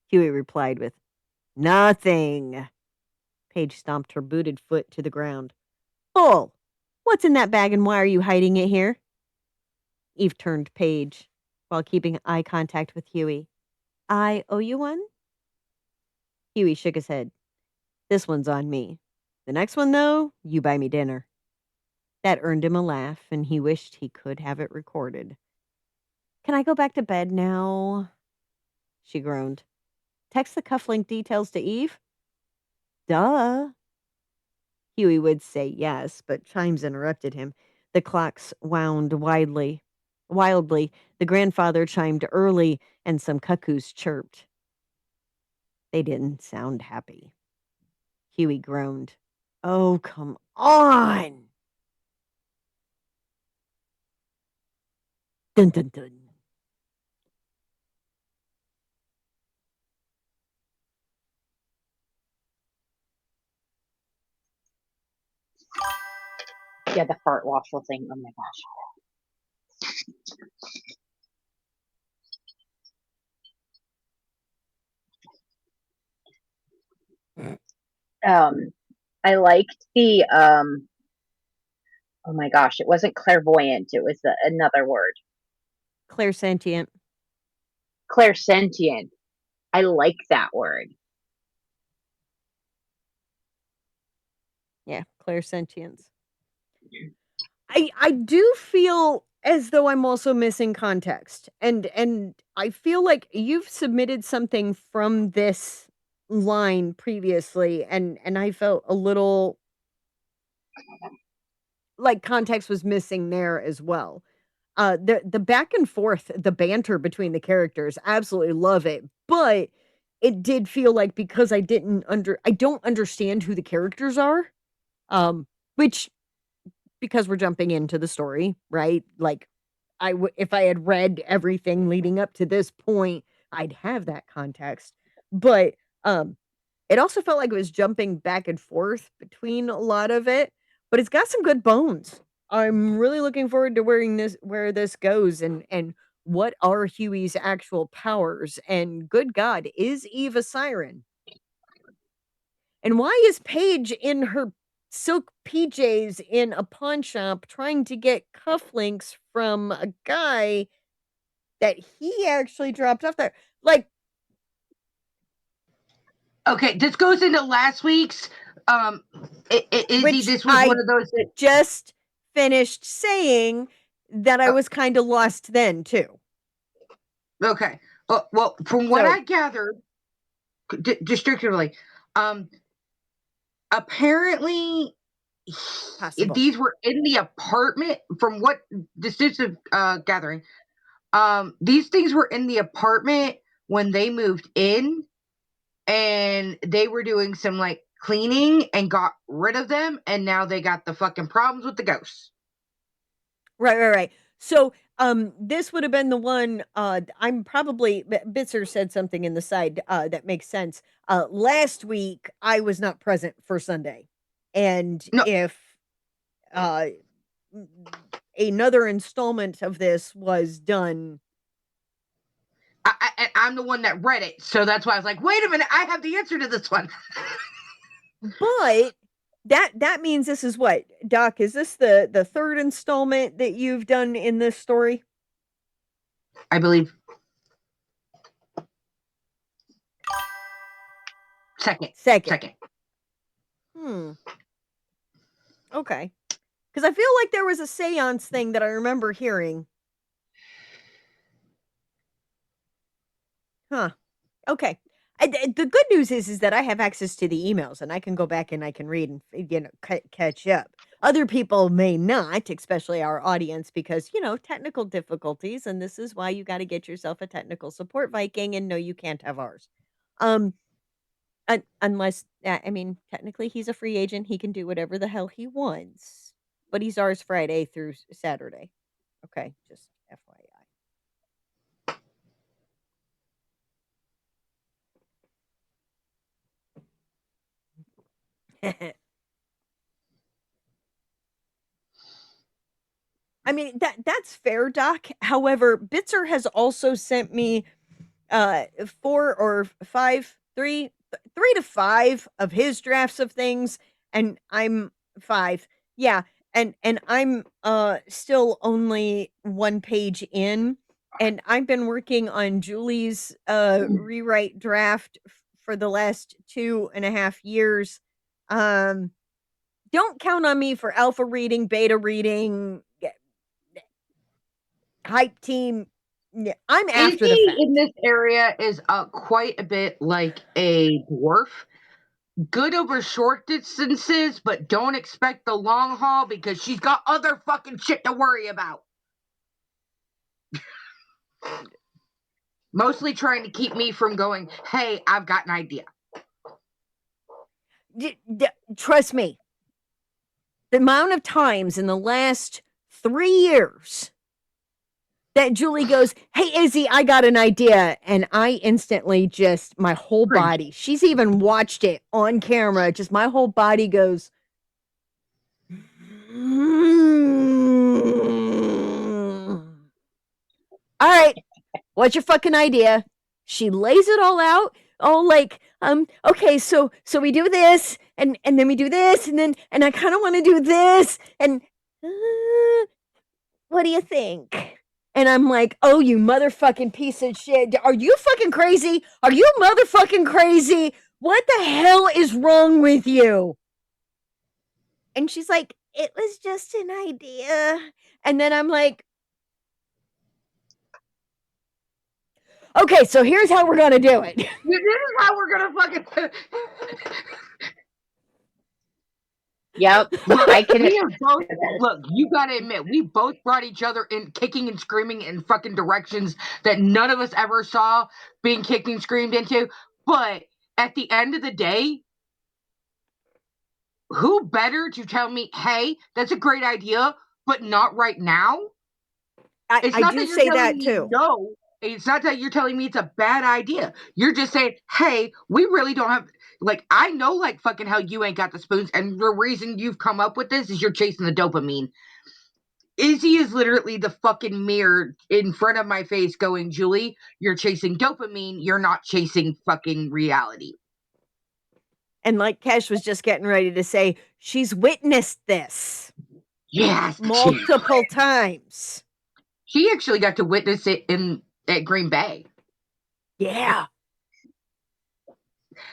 Huey replied with, Nothing. Paige stomped her booted foot to the ground. Bull! What's in that bag and why are you hiding it here? Eve turned Paige while keeping eye contact with Huey. I owe you one? Huey shook his head. This one's on me. The next one, though, you buy me dinner. That earned him a laugh, and he wished he could have it recorded. Can I go back to bed now? She groaned. Text the cufflink details to Eve? Duh. Huey would say yes, but chimes interrupted him. The clocks wound wildly. The grandfather chimed early, and some cuckoos chirped. They didn't sound happy. Huey groaned. Oh, come on! Dun dun dun. Yeah, the fart waffle thing. Oh my gosh. I liked the oh my gosh, it wasn't clairvoyant, it was another word. Clairsentient. Clairsentient. I like that word. Yeah, clairsentience. I do feel as though I'm also missing context. And I feel like you've submitted something from this line previously and I felt a little like context was missing there as well. The back and forth, the banter between the characters, absolutely love it. But it did feel like, because I don't understand who the characters are, which, because we're jumping into the story, right? Like, if I had read everything leading up to this point, I'd have that context. But it also felt like it was jumping back and forth between a lot of it, but it's got some good bones. I'm really looking forward to where this goes, and what are Huey's actual powers, and good God, is Eve a siren? And why is Paige in her silk PJs in a pawn shop trying to get cufflinks from a guy that he actually dropped off there? Like, Okay, this goes into last week's. Izzy, which this was one of those that. just finished saying that I was kind of lost then too. Okay. Well, from what I gathered, distinctively, apparently these were in the apartment. From what distinctive gathering, these things were in the apartment when they moved in, and they were doing some like cleaning and got rid of them, and now they got the fucking problems with the ghosts. Right. So, this would have been the one, I'm probably Bitzer said something in the side, that makes sense. Last week, I was not present for Sunday, and No. if, another installment of this was done, I'm the one that read it, so that's why I was like, wait a minute, I have the answer to this one. but that means this is what, Doc, is this the third installment that you've done in this story? I believe. Second. Okay. Because I feel like there was a seance thing that I remember hearing. Huh. Okay. The good news is that I have access to the emails, and I can go back and I can read and catch up. Other people may not, especially our audience, because technical difficulties, and this is why you got to get yourself a technical support Viking. And no, you can't have ours. Unless, I mean, technically he's a free agent, he can do whatever the hell he wants, but he's ours Friday through Saturday. Okay, just FYI. I mean, that's fair, Doc. However, Bitzer has also sent me 4 or 5, 3 to 5 of his drafts of things, and I'm 5. Yeah, and I'm still only 1 page in, and I've been working on Julie's rewrite draft for the last 2.5 years. Don't count on me for alpha reading, beta reading, hype team. I'm after the fact. In this area is quite a bit like a dwarf. Good over short distances, but don't expect the long haul because she's got other fucking shit to worry about. Mostly trying to keep me from going, hey, I've got an idea. Trust me. The amount of times in the last 3 years that Julie goes, hey, Izzy, I got an idea. And I instantly just, my whole body, she's even watched it on camera, just my whole body goes, all right, what's your fucking idea? She lays it all out, all like, okay, so we do this, and then we do this, and I kind of want to do this, and what do you think? And I'm like, oh, you motherfucking piece of shit. Are you fucking crazy? Are you motherfucking crazy? What the hell is wrong with you? And she's like, it was just an idea. And then I'm like, okay, so here's how we're gonna do it. This is how we're gonna fucking. Yep. Look, you gotta admit, we both brought each other in kicking and screaming in fucking directions that none of us ever saw being kicked and screamed into. But at the end of the day, who better to tell me, hey, that's a great idea, but not right now? It's I not do that you're say telling that me too. no. It's not that you're telling me it's a bad idea. You're just saying, hey, we really don't have, like, I know, like, fucking hell, you ain't got the spoons. And the reason you've come up with this is you're chasing the dopamine. Izzy is literally the fucking mirror in front of my face going, Julie, you're chasing dopamine. You're not chasing fucking reality. And like Kesh was just getting ready to say, she's witnessed this Yes. multiple times. She actually got to witness it at Green Bay. Yeah.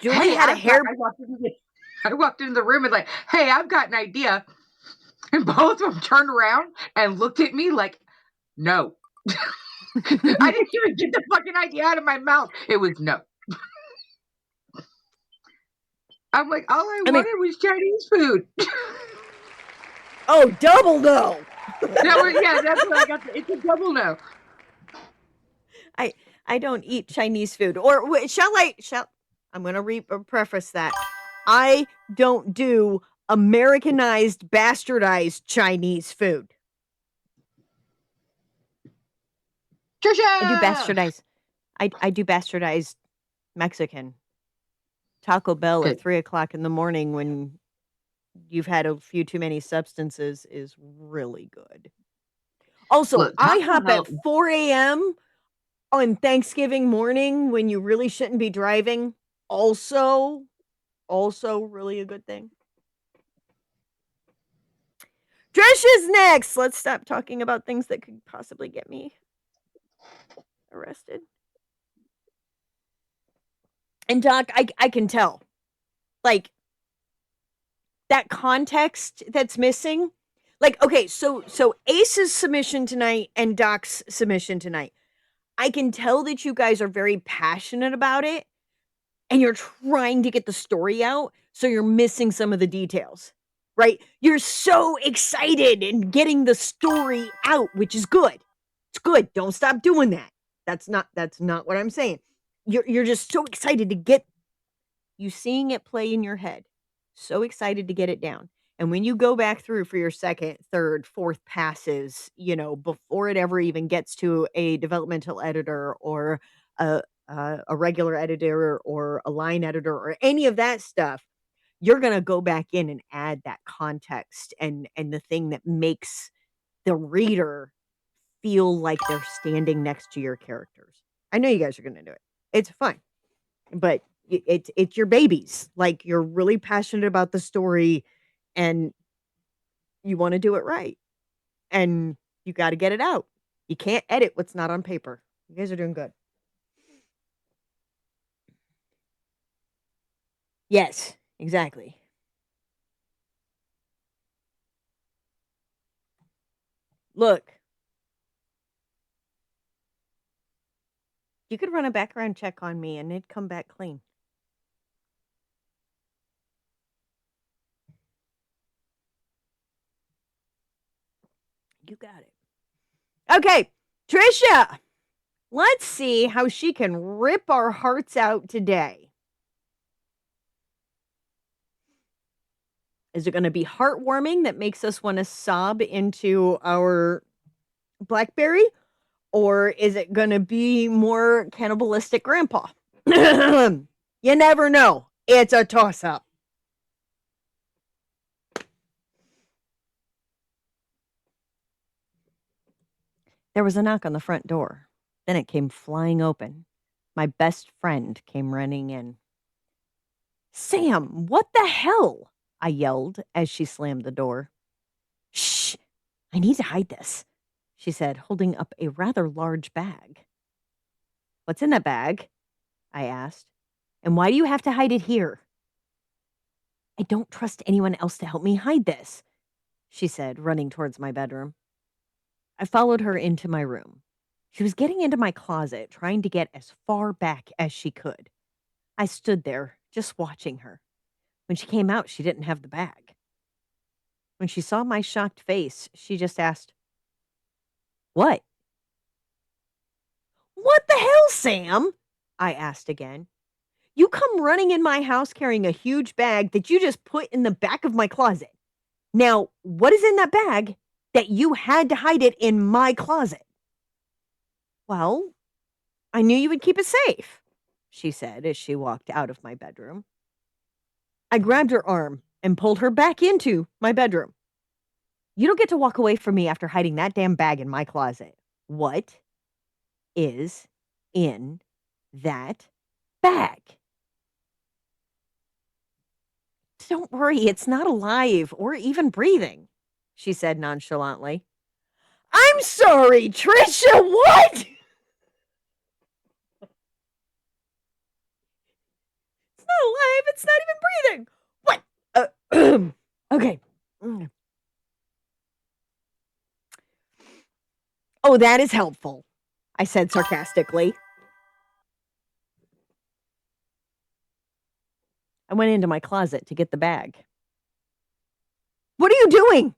Julie Hey, had a hair. I walked into the room and like, hey, I've got an idea. And both of them turned around and looked at me like, no. I didn't even get the fucking idea out of my mouth. It was no. I'm like, all I wanted was Chinese food. Oh, double no. That's what I got. It's a double no. I don't eat Chinese food. Or I'm going to preface that. I don't do Americanized, bastardized Chinese food. Trisha! I do bastardized. I do bastardized Mexican. Taco Bell at 3:00 in the morning when you've had a few too many substances is really good. Also, Look, I Taco hop Bell- at 4 a.m. on Thanksgiving morning when you really shouldn't be driving. Also really a good thing. Trisha's next. Let's stop talking about things that could possibly get me arrested. And Doc, I can tell. Like, that context that's missing. Like, okay, so Ace's submission tonight and Doc's submission tonight. I can tell that you guys are very passionate about it and you're trying to get the story out, so you're missing some of the details. Right? You're so excited in getting the story out, which is good. It's good. Don't stop doing that. That's not what I'm saying. You're just so excited to get you seeing it play in your head. So excited to get it down. And when you go back through for your second, third, fourth passes, before it ever even gets to a developmental editor or a regular editor or a line editor or any of that stuff, you're going to go back in and add that context and the thing that makes the reader feel like they're standing next to your characters. I know you guys are going to do it. It's fine. But it's your babies. Like, you're really passionate about the story and you want to do it right. And you got to get it out. You can't edit what's not on paper. You guys are doing good. Yes, exactly. Look, you could run a background check on me and it'd come back clean. You got it. Okay, Trisha, let's see how she can rip our hearts out today. Is it going to be heartwarming that makes us want to sob into our Blackberry? Or is it going to be more cannibalistic grandpa? You never know. It's a toss up. There was a knock on the front door. Then it came flying open. My best friend came running in. Sam, what the hell? I yelled as she slammed the door. Shh, I need to hide this, she said, holding up a rather large bag. What's in that bag? I asked. And why do you have to hide it here? I don't trust anyone else to help me hide this, she said, running towards my bedroom. I followed her into my room. She was getting into my closet, trying to get as far back as she could. I stood there, just watching her. When she came out, she didn't have the bag. When she saw my shocked face, she just asked, What? What the hell, Sam? I asked again. You come running in my house carrying a huge bag that you just put in the back of my closet. Now, what is in that bag that you had to hide it in my closet? Well, I knew you would keep it safe, she said as she walked out of my bedroom. I grabbed her arm and pulled her back into my bedroom. You don't get to walk away from me after hiding that damn bag in my closet. What is in that bag? Don't worry, it's not alive or even breathing, she said nonchalantly. I'm sorry, Trisha, what? It's not alive, it's not even breathing. What? Okay. Oh, that is helpful, I said sarcastically. I went into my closet to get the bag. What are you doing?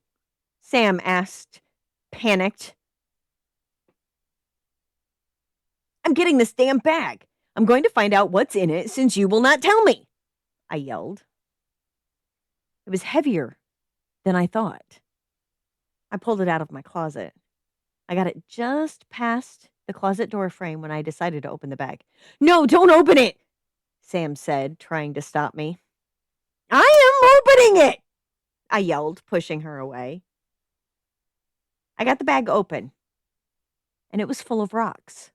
Sam asked, panicked. I'm getting this damn bag. I'm going to find out what's in it since you will not tell me, I yelled. It was heavier than I thought. I pulled it out of my closet. I got it just past the closet door frame when I decided to open the bag. No, don't open it, Sam said, trying to stop me. I am opening it, I yelled, pushing her away. I got the bag open, and it was full of rocks.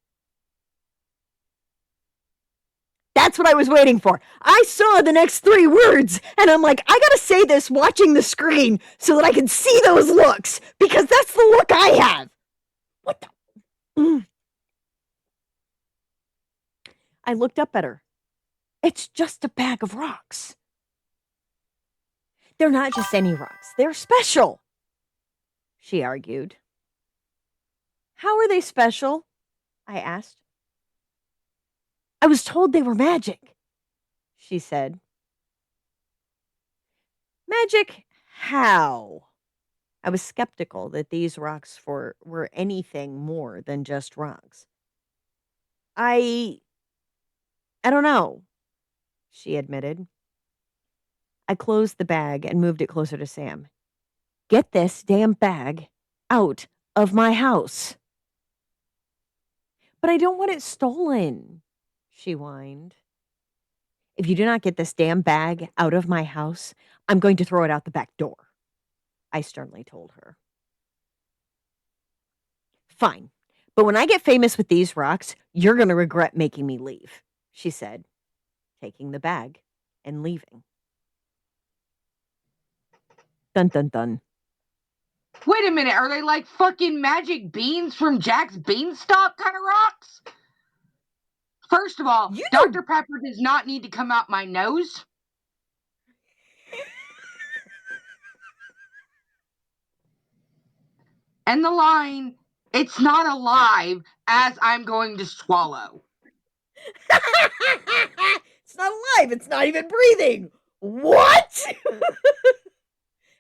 That's what I was waiting for. I saw the next 3 words, and I'm like, I gotta say this watching the screen so that I can see those looks, because that's the look I have. What the? I looked up at her. It's just a bag of rocks. They're not just any rocks. They're special, she argued. How are they special? I asked. I was told they were magic, she said. Magic how? I was skeptical that these rocks were anything more than just rocks. I don't know, she admitted. I closed the bag and moved it closer to Sam. Get this damn bag out of my house. But I don't want it stolen, she whined. If you do not get this damn bag out of my house, I'm going to throw it out the back door, I sternly told her. Fine, but when I get famous with these rocks, you're going to regret making me leave, she said, taking the bag and leaving. Dun dun dun. Wait a minute, are they like fucking magic beans from Jack's Beanstalk kind of rocks? First of all, Dr. Pepper does not need to come out my nose. And the line, it's not alive as I'm going to swallow. It's not alive. It's not even breathing. What?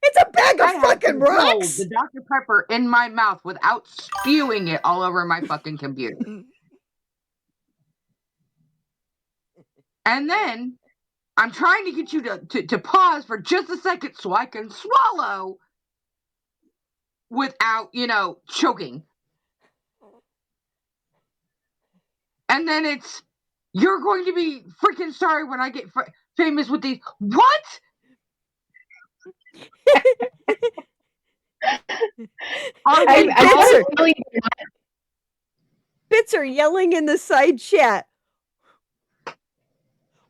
It's a bag of fucking rocks. The Dr. Pepper in my mouth without spewing it all over my fucking computer. And then I'm trying to get you to pause for just a second so I can swallow without, choking. And then it's, you're going to be freaking sorry when I get famous with these. What? Bits are yelling in the side chat.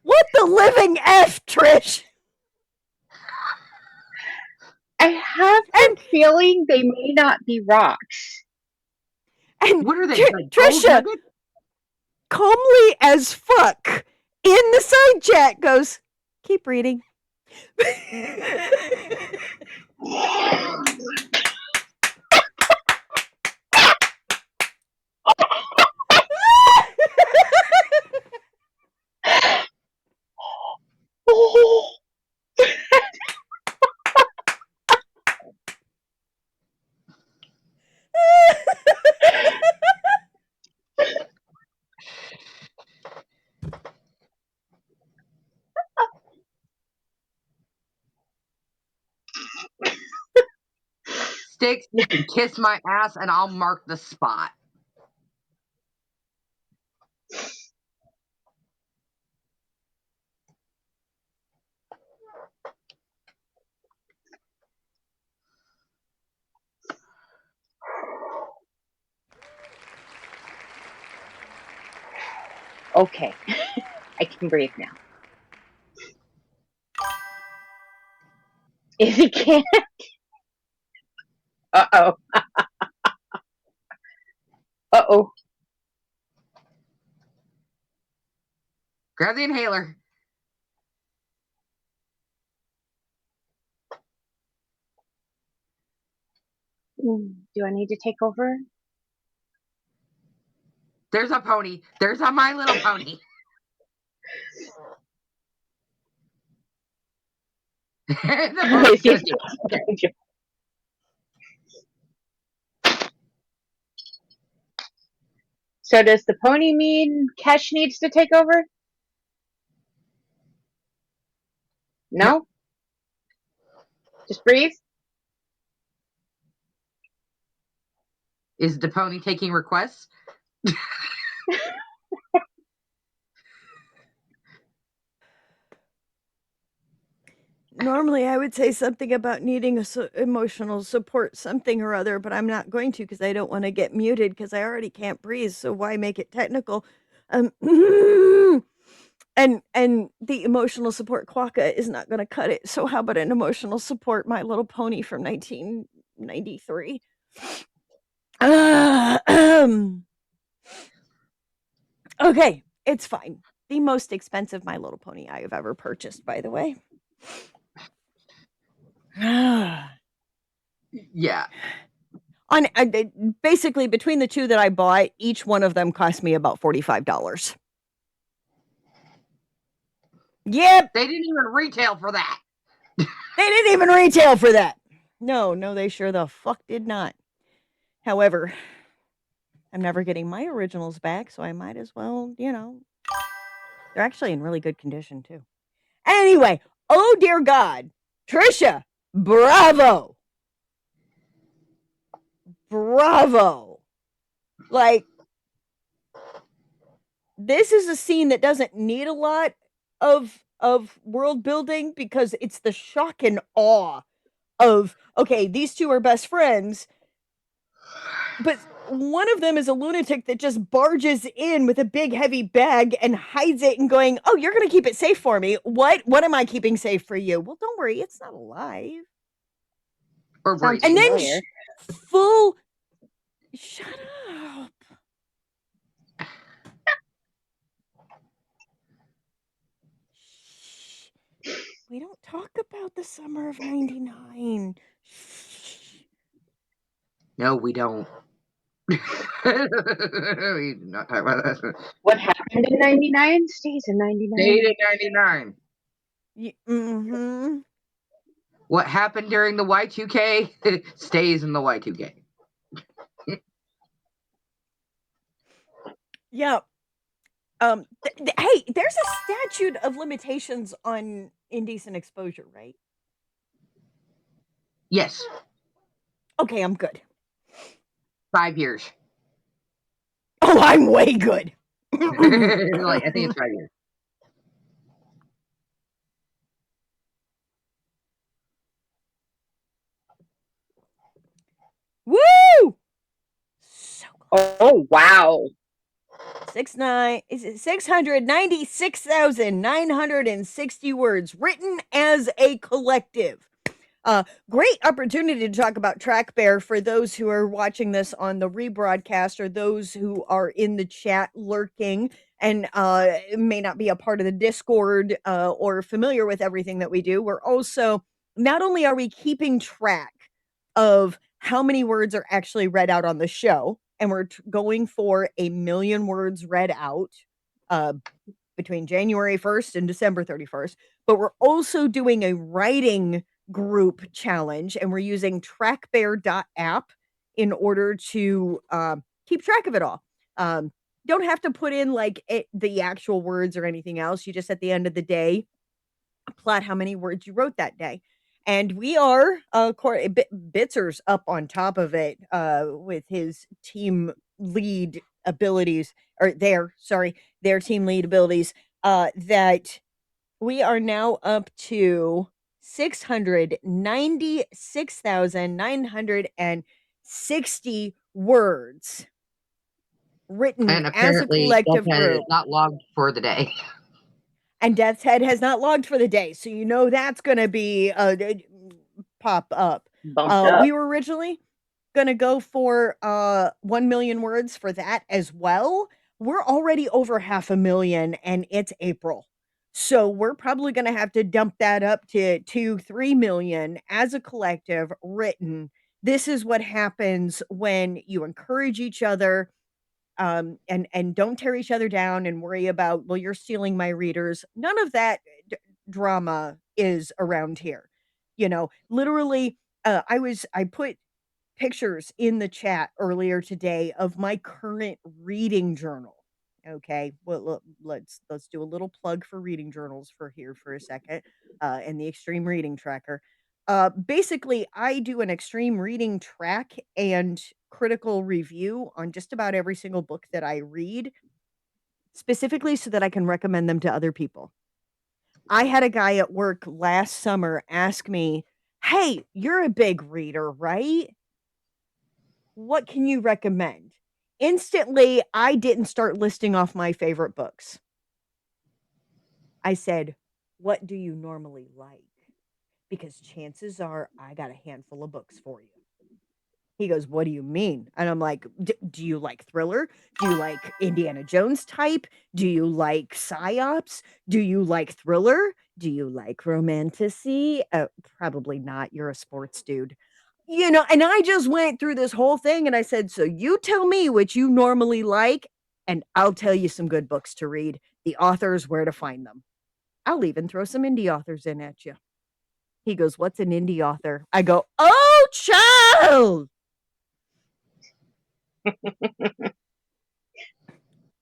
What the living F, Trish? I have a feeling they may not be rocks. And what are they? Like Trisha, calmly as fuck, in the side chat goes, keep reading. sticks, you can kiss my ass and I'll mark the spot. Okay. I can breathe now. If he can't. Uh-oh. Uh-oh. Grab the inhaler. Do I need to take over? There's a pony. There's a My Little Pony. The pony's gonna take it. So does the pony mean Kesh needs to take over? No? Just breathe? Is the pony taking requests? Normally, I would say something about needing emotional support, something or other, but I'm not going to because I don't want to get muted because I already can't breathe. So why make it technical? Um, and the emotional support quokka is not going to cut it. So how about an emotional support My Little Pony from 1993? Okay, it's fine. The most expensive My Little Pony I have ever purchased, by the way. Yeah. On basically between the two that I bought, each one of them cost me about $45. Yep. They didn't even retail for that. They didn't even retail for that. No, they sure the fuck did not. However, I'm never getting my originals back, so I might as well, they're actually in really good condition too. Anyway, oh dear God, Trisha, bravo. Like, this is a scene that doesn't need a lot of world building because it's the shock and awe of, okay, these two are best friends, but one of them is a lunatic that just barges in with a big heavy bag and hides it and going, oh, you're going to keep it safe for me. What am I keeping safe for you? Well, don't worry, it's not alive. Or breathing. And then full shut up. We don't talk about the summer of 99. No, we don't. We do not talk about that. What happened in 99 stays in 99. Stayed in 99. Mm-hmm. What happened during the Y2K stays in the Y2K. Yeah. Hey, there's a statute of limitations on indecent exposure, right? Yes. Okay, I'm good. 5 years. Oh, I'm way good. Like, I think it's 5 years. Woo! So close. Oh, wow. 696,960 words written as a collective. Great opportunity to talk about Track Bear for those who are watching this on the rebroadcast or those who are in the chat lurking and may not be a part of the Discord or familiar with everything that we do. We're also, not only are we keeping track of how many words are actually read out on the show, and we're going for 1 million words read out between January 1st and December 31st, but we're also doing a writing group challenge, and we're using trackbear.app in order to keep track of it all. Don't have to put in like the actual words or anything else. You just, at the end of the day, plot how many words you wrote that day. And we are, Bitzer's up on top of it with his team lead abilities, or their team lead abilities, that we are now up to 696,960 words written And as a apparently, collective Deathhead is group. not logged for the day. And Death's Head has not logged for the day, so you know that's going to be pop up. Bumped up. We were originally going to go for 1 million words for that as well. We're already over 500,000 and it's April. So we're probably going to have to dump that up to 2-3 million as a collective written. This is what happens when you encourage each other, and don't tear each other down and worry about, well, you're stealing my readers. None of that drama is around here. Literally, I put pictures in the chat earlier today of my current reading journal. Okay, well, let's do a little plug for reading journals for a second, and the Extreme Reading Tracker. Basically, I do an extreme reading track and critical review on just about every single book that I read, specifically so that I can recommend them to other people. I had a guy at work last summer ask me, "Hey, you're a big reader, right? What can you recommend?" Instantly, I didn't start listing off my favorite books. I said, "What do you normally like? Because chances are I got a handful of books for you." He goes, "What do you mean?" And I'm like, Do you like thriller? Do you like Indiana Jones type? Do you like psyops? Do you like thriller? Do you like romantasy? Probably not. You're a sports dude. And I just went through this whole thing and I said, "So you tell me what you normally like, and I'll tell you some good books to read, the authors, where to find them. I'll even throw some indie authors in at you." He goes, "What's an indie author?" I go, "Oh, child."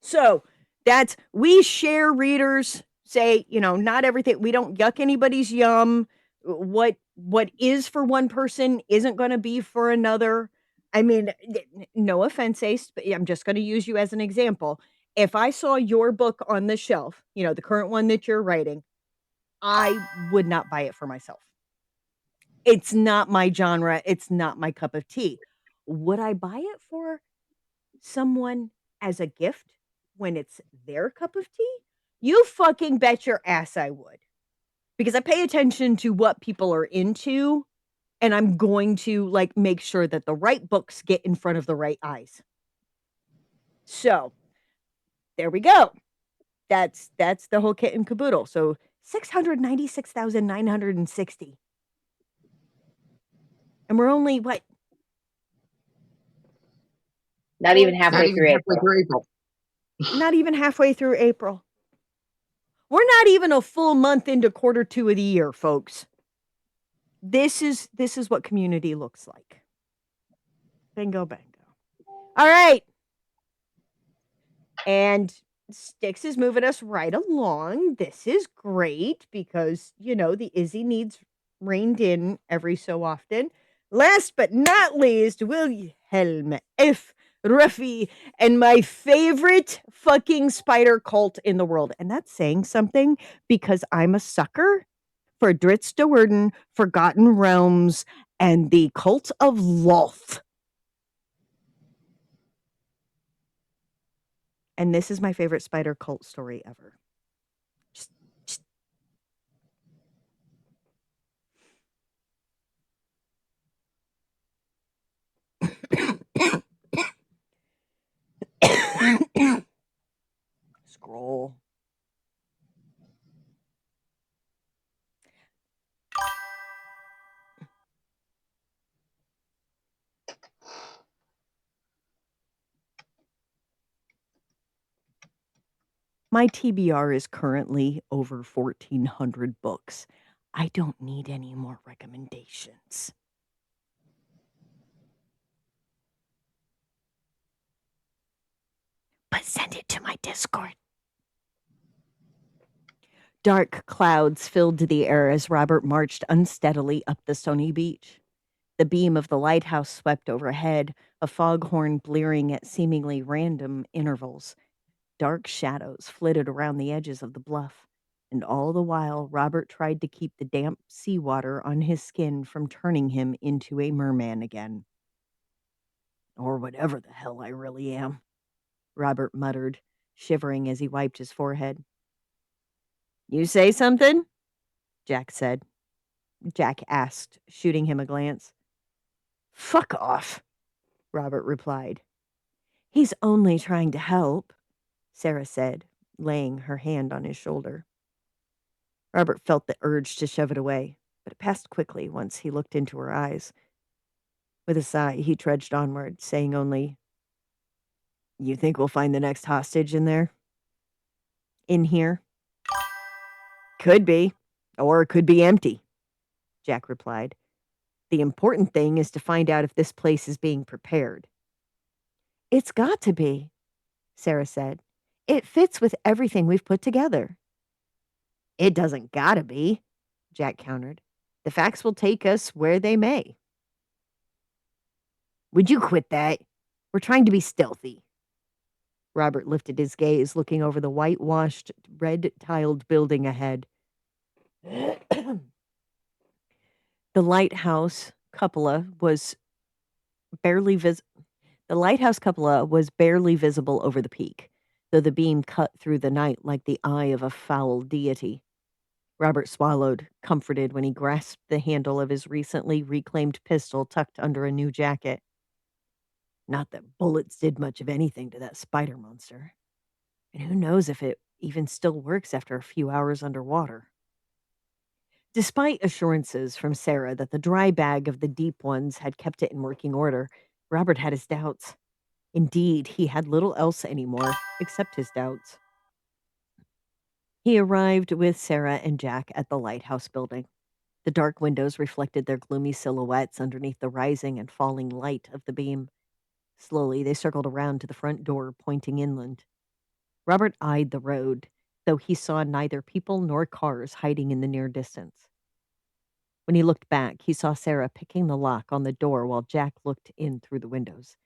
So we share readers, say, not everything, we don't yuck anybody's yum. What is for one person isn't going to be for another. I mean, no offense, Ace, but I'm just going to use you as an example. If I saw your book on the shelf, the current one that you're writing, I would not buy it for myself. It's not my genre. It's not my cup of tea. Would I buy it for someone as a gift when it's their cup of tea? You fucking bet your ass I would. Because I pay attention to what people are into, and I'm going to make sure that the right books get in front of the right eyes. So, there we go. That's the whole kit and caboodle. So, 696,960. And we're only what? Not even Not halfway even through halfway April. through April. Not even halfway through April. We're not even a full month into quarter 2 of the year, folks. This is what community looks like. Bingo bango. All right. And Styx is moving us right along. This is great because, the Izzy needs reined in every so often. Last but not least, Wilhelm F. Ruffy and my favorite fucking spider cult in the world. And that's saying something because I'm a sucker for Dritz de Werden, Forgotten Realms, and the Cult of Lolth. And this is my favorite spider cult story ever. Just scroll. My TBR is currently over 1,400 books. I don't need any more recommendations. But send it to my Discord. Dark clouds filled the air as Robert marched unsteadily up the stony beach. The beam of the lighthouse swept overhead, a foghorn blearing at seemingly random intervals. Dark shadows flitted around the edges of the bluff, and all the while Robert tried to keep the damp seawater on his skin from turning him into a merman again. Or whatever the hell I really am, Robert muttered, shivering as he wiped his forehead. You say something? Jack said. Jack asked, shooting him a glance. Fuck off, Robert replied. He's only trying to help, Sarah said, laying her hand on his shoulder. Robert felt the urge to shove it away, but it passed quickly once he looked into her eyes. With a sigh, he trudged onward, saying only, You think we'll find the next hostage in there? In here? Could be, or it could be empty, Jack replied. The important thing is to find out if this place is being prepared. It's got to be, Sarah said. It fits with everything we've put together. It doesn't gotta be, Jack countered. The facts will take us where they may. Would you quit that? We're trying to be stealthy. Robert lifted his gaze, looking over the whitewashed, red-tiled building ahead. The lighthouse cupola was barely The lighthouse cupola was barely visible over the peak, though the beam cut through the night like the eye of a foul deity. Robert swallowed, comforted when he grasped the handle of his recently reclaimed pistol tucked under a new jacket. Not that bullets did much of anything to that spider monster. And who knows if it even still works after a few hours underwater. Despite assurances from Sarah that the dry bag of the deep ones had kept it in working order, Robert had his doubts. Indeed, he had little else anymore except his doubts. He arrived with Sarah and Jack at the lighthouse building. The dark windows reflected their gloomy silhouettes underneath the rising and falling light of the beam. Slowly, they circled around to the front door, pointing inland. Robert eyed the road, though he saw neither people nor cars hiding in the near distance. When he looked back, he saw Sarah picking the lock on the door while Jack looked in through the windows.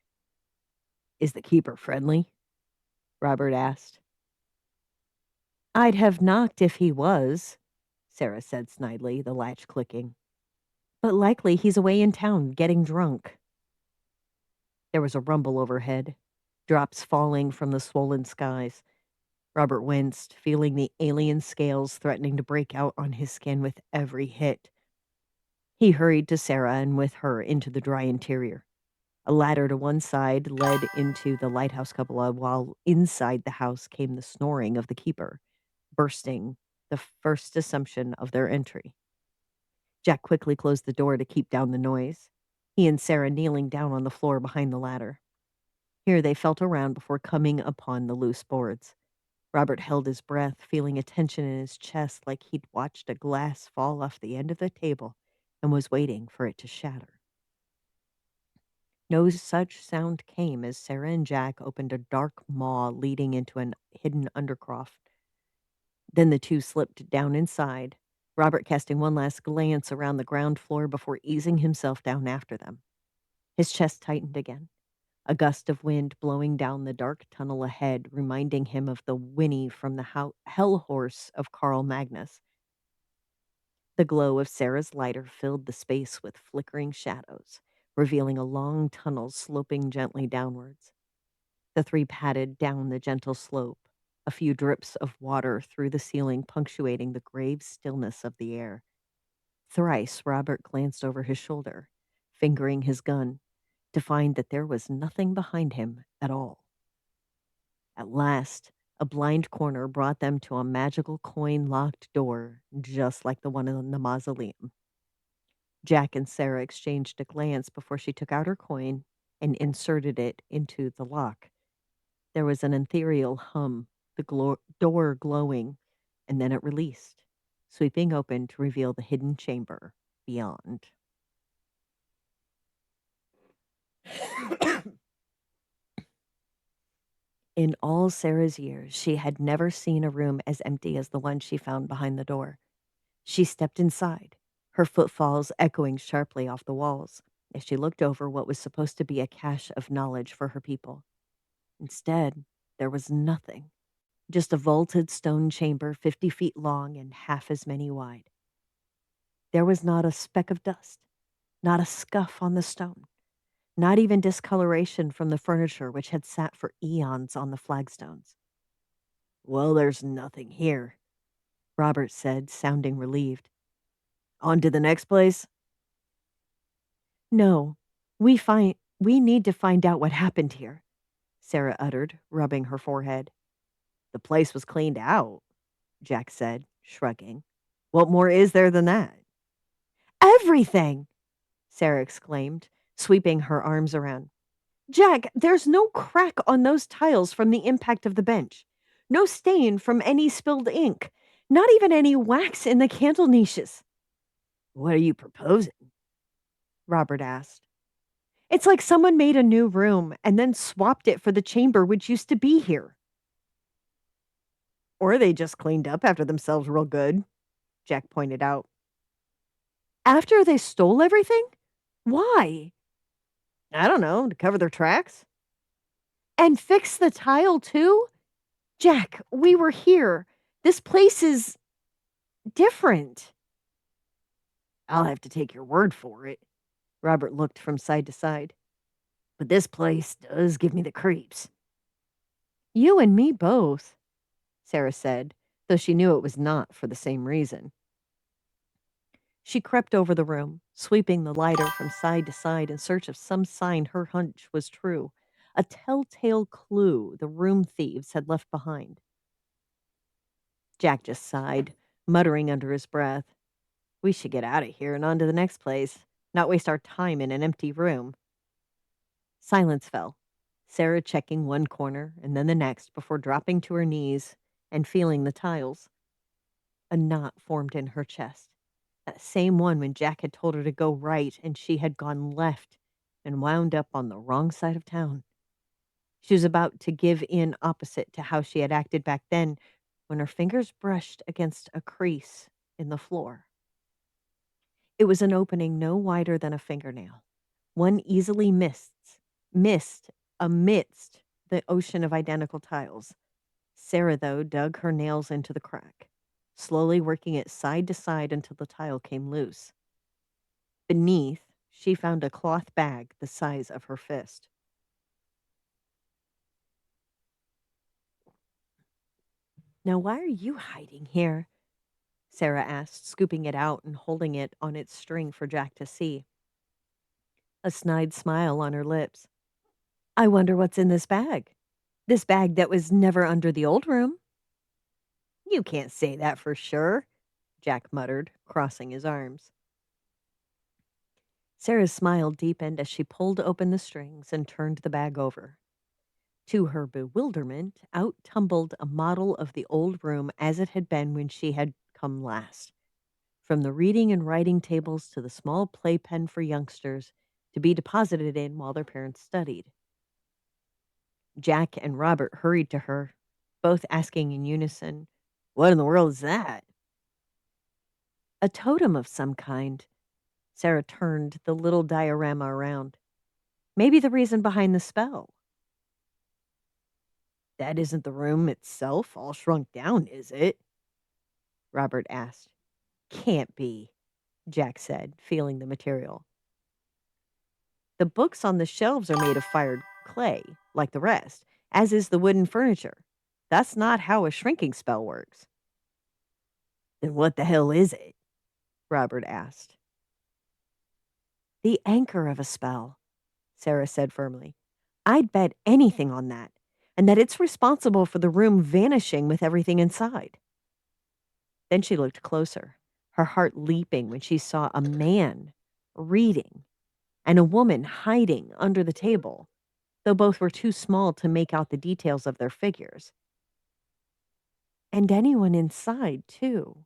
Is the keeper friendly? Robert asked. I'd have knocked if he was, Sarah said snidely, the latch clicking. But likely he's away in town getting drunk. There was a rumble overhead, drops falling from the swollen skies. Robert winced, feeling the alien scales threatening to break out on his skin with every hit. He hurried to Sarah and with her into the dry interior. A ladder to one side led into the lighthouse cupola, while inside the house came the snoring of the keeper, bursting the first assumption of their entry. Jack quickly closed the door to keep down the noise, he and Sarah kneeling down on the floor behind the ladder. Here they felt around before coming upon the loose boards. Robert held his breath, feeling a tension in his chest like he'd watched a glass fall off the end of the table and was waiting for it to shatter. No such sound came as Sarah and Jack opened a dark maw leading into an hidden undercroft. Then the two slipped down inside, Robert casting one last glance around the ground floor before easing himself down after them. His chest tightened again, a gust of wind blowing down the dark tunnel ahead, reminding him of the whinny from the hell horse of Carl Magnus. The glow of Sarah's lighter filled the space with flickering shadows, revealing a long tunnel sloping gently downwards. The three padded down the gentle slope, a few drips of water through the ceiling punctuating the grave stillness of the air. Thrice Robert glanced over his shoulder, fingering his gun, to find that there was nothing behind him at all. At last, a blind corner brought them to a magical coin-locked door, just like the one in the mausoleum. Jack and Sarah exchanged a glance before she took out her coin and inserted it into the lock. There was an ethereal hum, the door glowing, and then it released, sweeping open to reveal the hidden chamber beyond. In all Sarah's years, she had never seen a room as empty as the one she found behind the door. She stepped inside, her footfalls echoing sharply off the walls as she looked over what was supposed to be a cache of knowledge for her people. Instead, there was nothing, just a vaulted stone chamber 50 feet long and half as many wide. There was not a speck of dust, not a scuff on the stone, not even discoloration from the furniture which had sat for eons on the flagstones. Well, there's nothing here, Robert said, sounding relieved. On to the next place? No, we need to find out what happened here, Sarah uttered, rubbing her forehead. The place was cleaned out, Jack said, shrugging. What more is there than that? Everything, Sarah exclaimed, sweeping her arms around. Jack, there's no crack on those tiles from the impact of the bench. No stain from any spilled ink. Not even any wax in the candle niches. What are you proposing? Robert asked. It's like someone made a new room and then swapped it for the chamber which used to be here. Or they just cleaned up after themselves real good, Jack pointed out. After they stole everything? Why? I don't know, to cover their tracks. And fix the tile too? Jack, we were here. This place is different. I'll have to take your word for it. Robert looked from side to side. But this place does give me the creeps. You and me both, Sarah said, though she knew it was not for the same reason. She crept over the room, sweeping the lighter from side to side in search of some sign her hunch was true, a telltale clue the room thieves had left behind. Jack just sighed, muttering under his breath. We should get out of here and on to the next place, not waste our time in an empty room. Silence fell, Sarah checking one corner and then the next before dropping to her knees and feeling the tiles. A knot formed in her chest, that same one when Jack had told her to go right and she had gone left and wound up on the wrong side of town. She was about to give in opposite to how she had acted back then when her fingers brushed against a crease in the floor. It was an opening no wider than a fingernail, one easily missed amidst the ocean of identical tiles. Sarah, though, dug her nails into the crack, slowly working it side to side until the tile came loose. Beneath, she found a cloth bag the size of her fist. Now, why are you hiding here? Sarah asked, scooping it out and holding it on its string for Jack to see. A snide smile on her lips. I wonder what's in this bag. This bag that was never under the old room. You can't say that for sure, Jack muttered, crossing his arms. Sarah's smile deepened as she pulled open the strings and turned the bag over. To her bewilderment, out tumbled a model of the old room as it had been when she had come last. From the reading and writing tables to the small playpen for youngsters to be deposited in while their parents studied. Jack and Robert hurried to her, both asking in unison, What in the world is that? A totem of some kind. Sarah turned the little diorama around. Maybe the reason behind the spell. That isn't the room itself all shrunk down, is it? Robert asked. Can't be, Jack said, feeling the material. The books on the shelves are made of fired clay, like the rest, as is the wooden furniture. That's not how a shrinking spell works. Then what the hell is it? Robert asked. The anchor of a spell, Sarah said firmly. I'd bet anything on that, and that it's responsible for the room vanishing with everything inside. Then she looked closer, her heart leaping when she saw a man reading and a woman hiding under the table, though both were too small to make out the details of their figures. And anyone inside, too.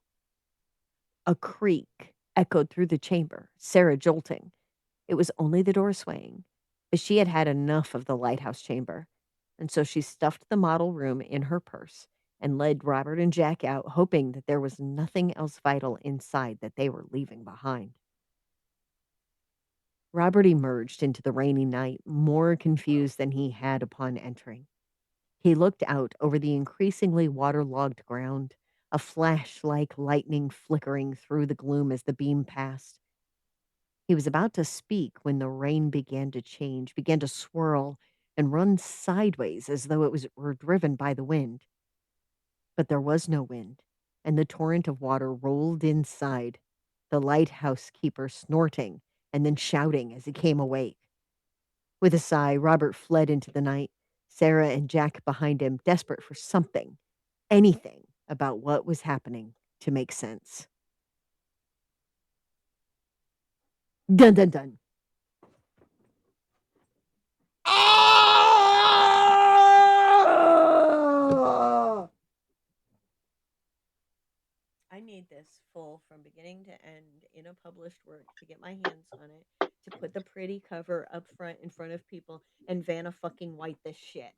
A creak echoed through the chamber, Sarah jolting. It was only the door swaying, but she had had enough of the lighthouse chamber. And so she stuffed the model room in her purse and led Robert and Jack out, hoping that there was nothing else vital inside that they were leaving behind. Robert emerged into the rainy night more confused than he had upon entering. He looked out over the increasingly waterlogged ground, a flash like lightning flickering through the gloom as the beam passed. He was about to speak when the rain began to change, began to swirl and run sideways as though were driven by the wind. But there was no wind, and the torrent of water rolled inside, the lighthouse keeper snorting and then shouting as he came awake. With a sigh, Robert fled into the night, Sarah and Jack behind him, desperate for something, anything about what was happening to make sense. Dun dun dun. I need this full from beginning to end in a published work to get my hands on it, to put the pretty cover up front in front of people and Vanna fucking White this shit.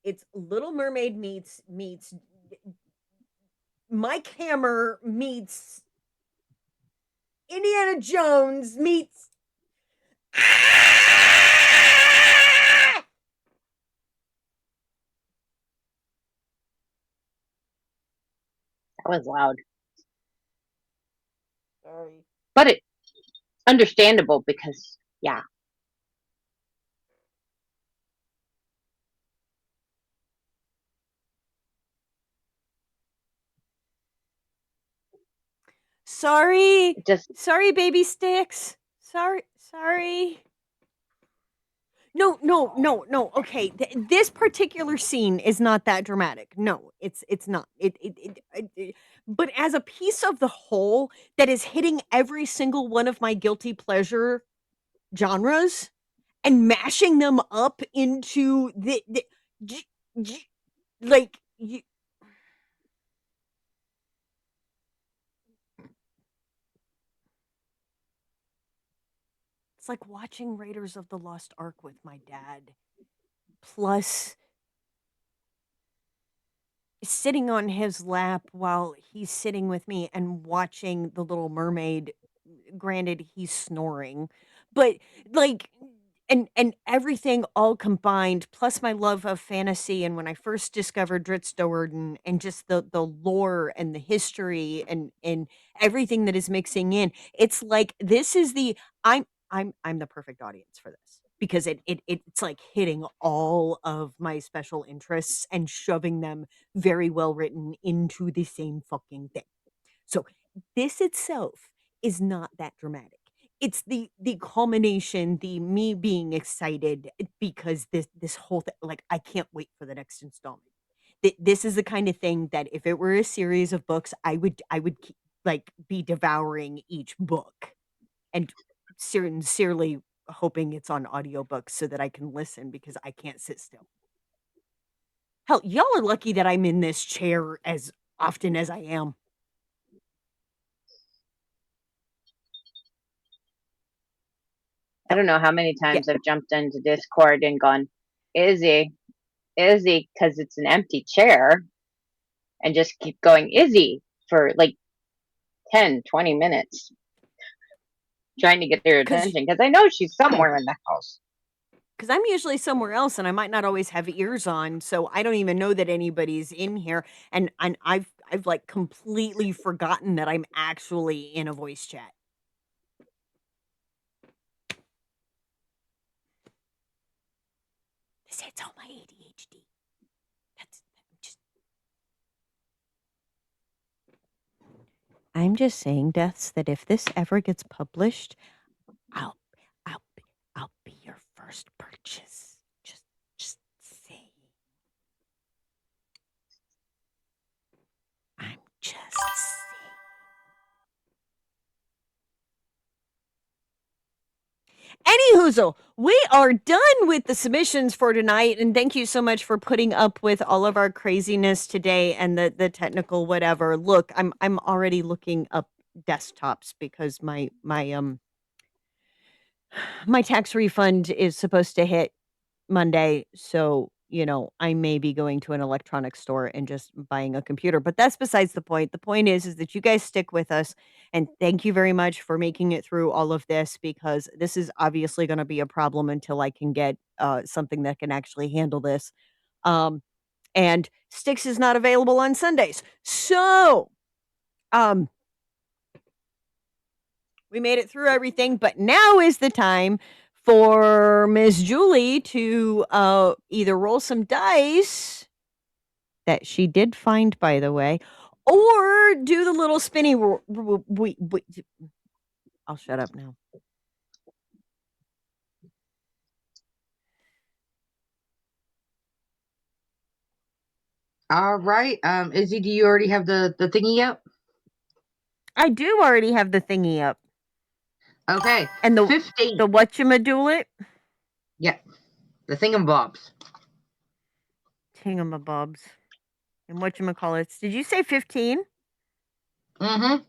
It's Little Mermaid meets Mike Hammer meets Indiana Jones meets That was loud. Sorry. But it's understandable because, yeah. Sorry. Just Sorry, baby sticks. Sorry. No. Okay, this particular scene is not that dramatic. No, it's not. But as a piece of the whole that is hitting every single one of my guilty pleasure genres and mashing them up into like you, it's like watching Raiders of the Lost Ark with my dad. Plus sitting on his lap while he's sitting with me and watching The Little Mermaid. Granted, he's snoring, but like, and everything all combined, plus my love of fantasy, and when I first discovered Dritz Do'Urden, and just the lore and the history and everything that is mixing in, it's like this is the I'm the perfect audience for this because it's like hitting all of my special interests and shoving them very well written into the same fucking thing. So this itself is not that dramatic. It's the culmination, the me being excited because this whole thing, like I can't wait for the next installment. This is the kind of thing that if it were a series of books, I would like be devouring each book and sincerely hoping it's on audiobook so that I can listen because I can't sit still. Hell, y'all are lucky that I'm in this chair as often as I am. I don't know how many Yeah. times I've jumped into Discord and gone, Izzy, because it's an empty chair, and just keep going, Izzy, for like 10, 20 minutes, trying to get their attention, because I know she's somewhere in the house. Because I'm usually somewhere else and I might not always have ears on, so I don't even know that anybody's in here. And I've like completely forgotten that I'm actually in a voice chat. This hits all my ADHD. I'm just saying, Deaths, that if this ever gets published, I'll be your first purchase. Just saying. I'm just saying. Anywho, we are done with the submissions for tonight, and thank you so much for putting up with all of our craziness today and the technical whatever. Look, I'm already looking up desktops because my tax refund is supposed to hit Monday, so I may be going to an electronics store and just buying a computer, but that's besides the point. The point is that you guys stick with us, and thank you very much for making it through all of this, because this is obviously going to be a problem until I can get something that can actually handle this. And Styx is not available on Sundays, so we made it through everything, but now is the time for Miss Julie to either roll some dice that she did find, by the way, or do the little spinny. I'll shut up now. All right. Izzy, do you already have the thingy up? I do already have the thingy up. Okay. And the 15. the whatchamadoolit? Yeah. The thingamabobs. Tingamabobs. And whatchamacallits. Did you say 15? Mm-hmm.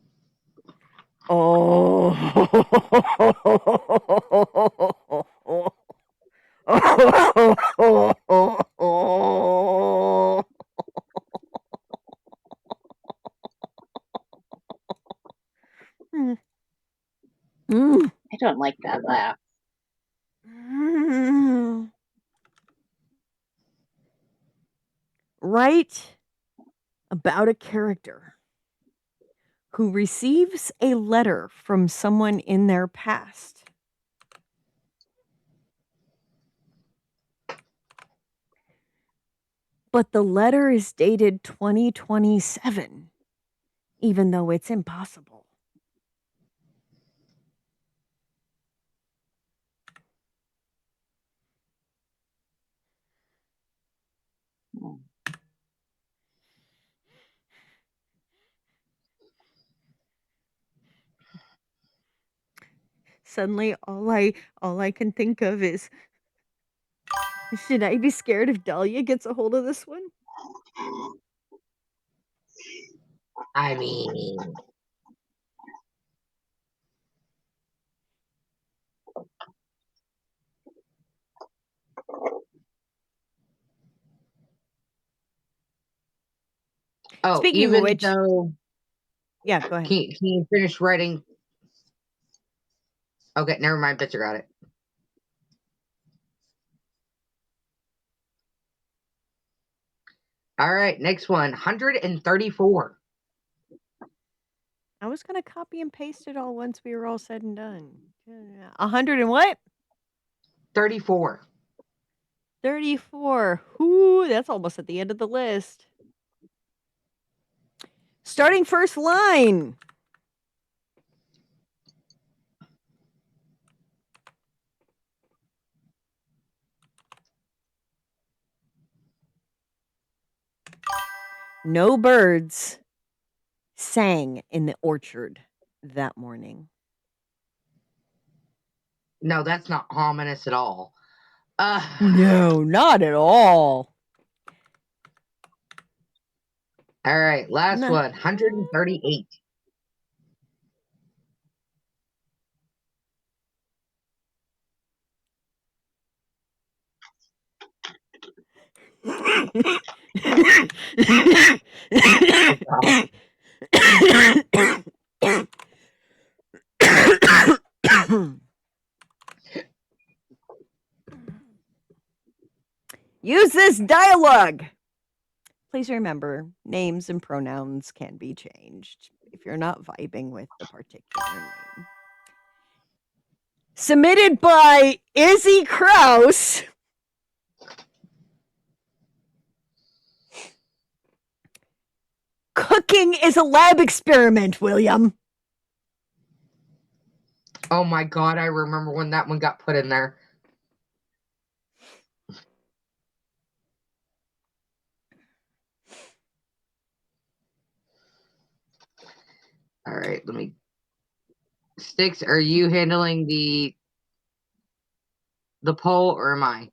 Oh. I don't like that laugh. Write about a character who receives a letter from someone in their past. But the letter is dated 2027, even though it's impossible. Suddenly, all I can think of is, should I be scared if Dahlia gets a hold of this one? I mean, Speaking of even which, though, yeah, go ahead. can you finish writing? Okay, never mind. Bitcher got it. All right, next one, 134. I was gonna copy and paste it all once we were all said and done. 100 and what? 34. 34. Ooh, that's almost at the end of the list. Starting first line. No birds sang in the orchard that morning. No, that's not ominous at all. No, not at all. All right, last No. one, 138. Use this dialogue. Please remember, names and pronouns can be changed if you're not vibing with the particular name. Submitted by Izzy Kraus. Cooking is a lab experiment, William. Oh my God, I remember when that one got put in there. All right, let me. Sticks, are you handling the the poll, or am I?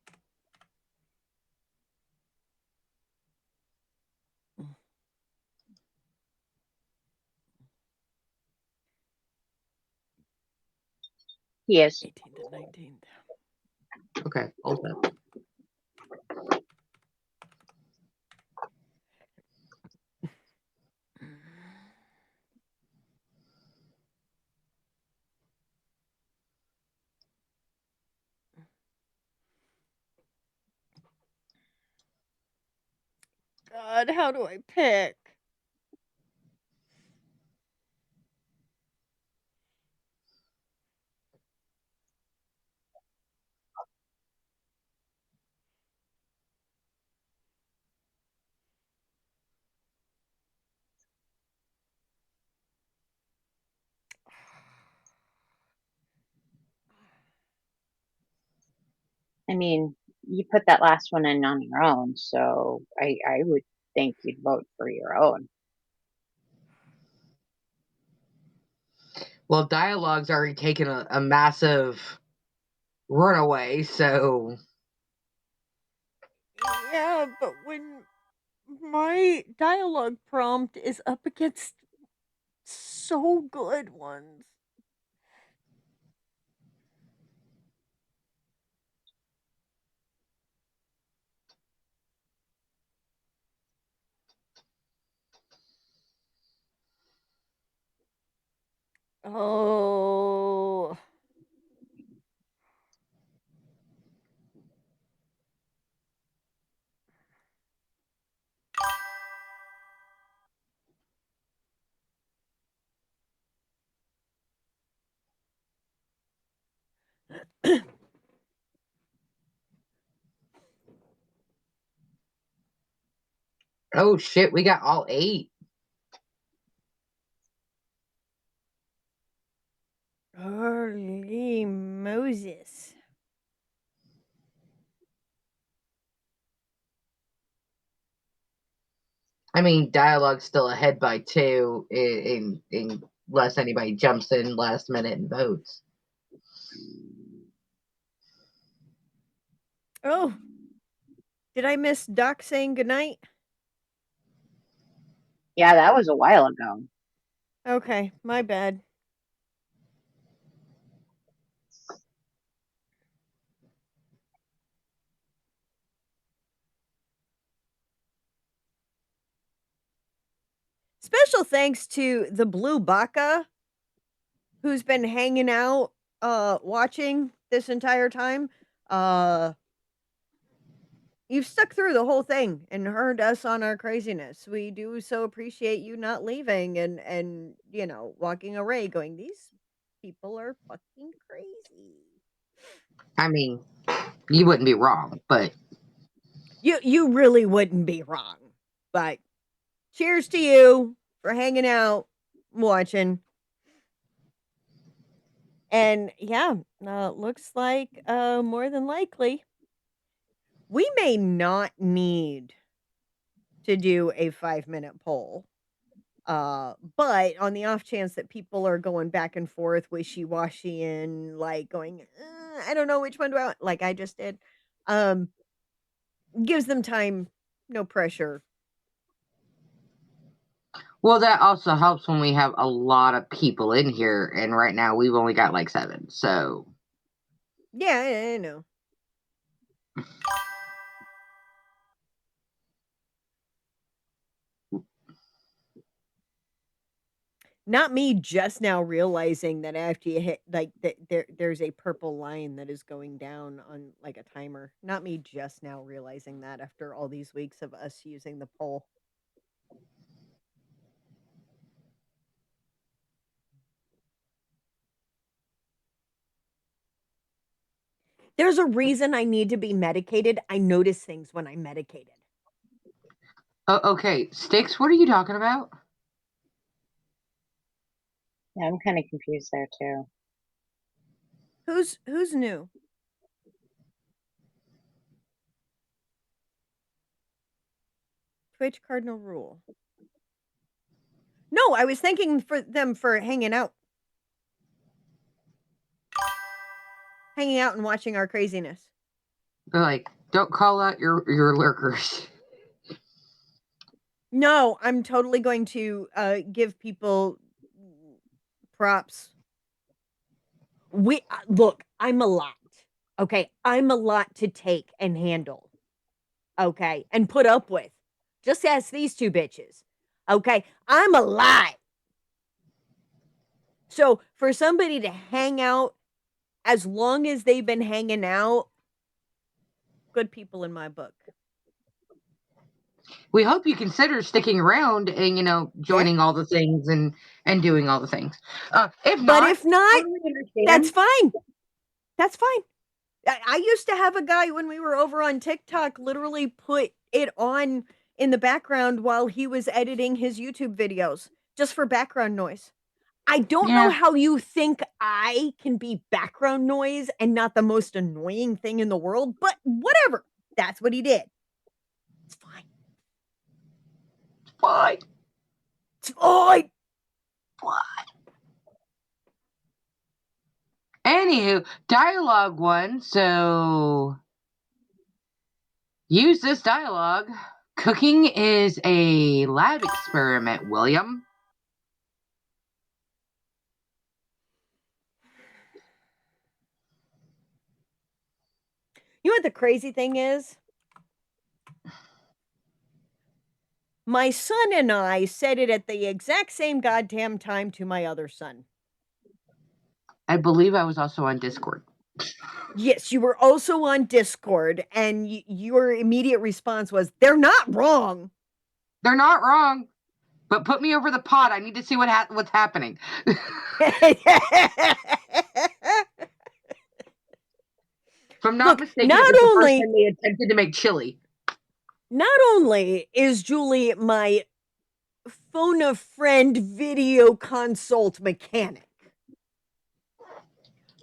He is. 18th and 19th. Okay, hold up. God, how do I pick? I mean, you put that last one in on your own, so I would think you'd vote for your own. Well, dialogue's already taken a massive runaway, so Yeah, but when my dialogue prompt is up against so good ones. Oh. oh shit, we got all 8. Holy Moses. I mean, dialogue's still ahead by 2 in unless anybody jumps in last minute and votes. Oh. Did I miss Doc saying goodnight? Yeah, that was a while ago. Okay, my bad. Special thanks to the Blue Baka who's been hanging out watching this entire time. Uh you've stuck through the whole thing and heard us on our craziness. We do so appreciate you not leaving and walking away going these people are fucking crazy. I mean, you wouldn't be wrong, but You really wouldn't be wrong. But cheers to you for hanging out, watching. And yeah, looks like more than likely we may not need to do a 5-minute poll. But on the off chance that people are going back and forth, wishy washy, and like going, I don't know which one do I want, like I just did, um, gives them time, no pressure. well, that also helps when we have a lot of people in here, and right now we've only got like 7. So, Yeah, I know. Not me just now realizing that after you hit like there's a purple line that is going down on like a timer. Not me just now realizing that after all these weeks of us using the poll. There's a reason I need to be medicated. I notice things when I'm medicated. okay, Sticks, what are you talking about? Yeah, I'm kind of confused there too. Who's new? Twitch Cardinal Rule. No, I was thanking for them for hanging out. hanging out and watching our craziness. They're like, don't call out your lurkers. No, I'm totally going to give people props. Look, I'm a lot. Okay, I'm a lot to take and handle. Okay, and put up with. Just ask these two bitches. Okay, I'm a lot. So for somebody to hang out as long as they've been hanging out, good people in my book. We hope you consider sticking around and joining all the things and doing all the things. If not, totally understand. That's fine. That's fine. I used to have a guy when we were over on TikTok literally put it on in the background while he was editing his YouTube videos just for background noise. I don't know how you think I can be background noise and not the most annoying thing in the world, but whatever. That's what he did. It's fine. It's fine. It's fine. Anywho, dialogue one. So use this dialogue. Cooking is a lab experiment, William. You know what the crazy thing is? My son and I said it at the exact same goddamn time to my other son. I believe I was also on Discord. Yes, you were also on Discord, and your immediate response was, "They're not wrong." They're not wrong, but put me over the pot. I need to see what's happening. If I'm not mistaken, not it was the only- first time they attempted to make chili. Not only is Julie my phone a friend video consult mechanic,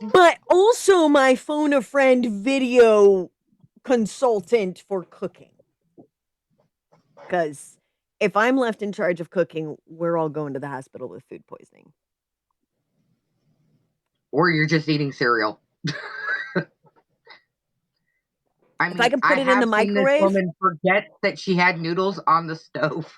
but also my phone a friend video consultant for cooking. Because if I'm left in charge of cooking, we're all going to the hospital with food poisoning. Or you're just eating cereal. I mean, if I can put it in the microwave, this woman forget that she had noodles on the stove.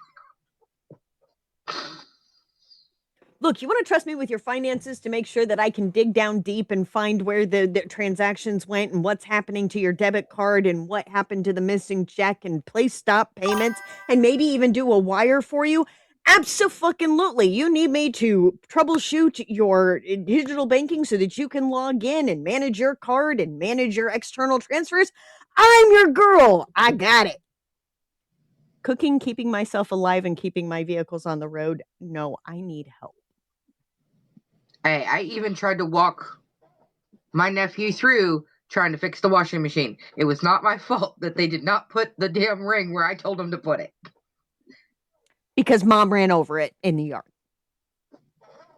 Look, you want to trust me with your finances to make sure that I can dig down deep and find where the transactions went and what's happening to your debit card and what happened to the missing check and place stop payments and maybe even do a wire for you? Abso-fucking-lutely. You need me to troubleshoot your digital banking so that you can log in and manage your card and manage your external transfers? I'm your girl. I got it. Cooking, keeping myself alive, and keeping my vehicles on the road. No, I need help. Hey, I even tried to walk my nephew through trying to fix the washing machine. It was not my fault that they did not put the damn ring where I told them to put it. Because mom ran over it in the yard.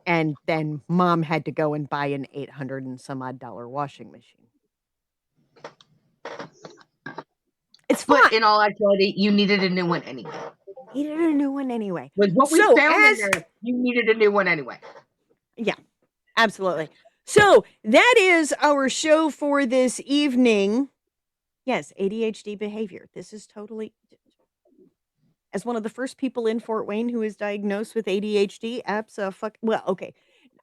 And then mom had to go and buy an $800 and some odd washing machine. It's fine. But in all actuality, you needed a new one anyway. Needed a new one anyway. With what we found in there, you needed a new one anyway. Yeah, absolutely. So that is our show for this evening. Yes, ADHD behavior. This is totally... As one of the first people in Fort Wayne who is diagnosed with ADHD, well, okay.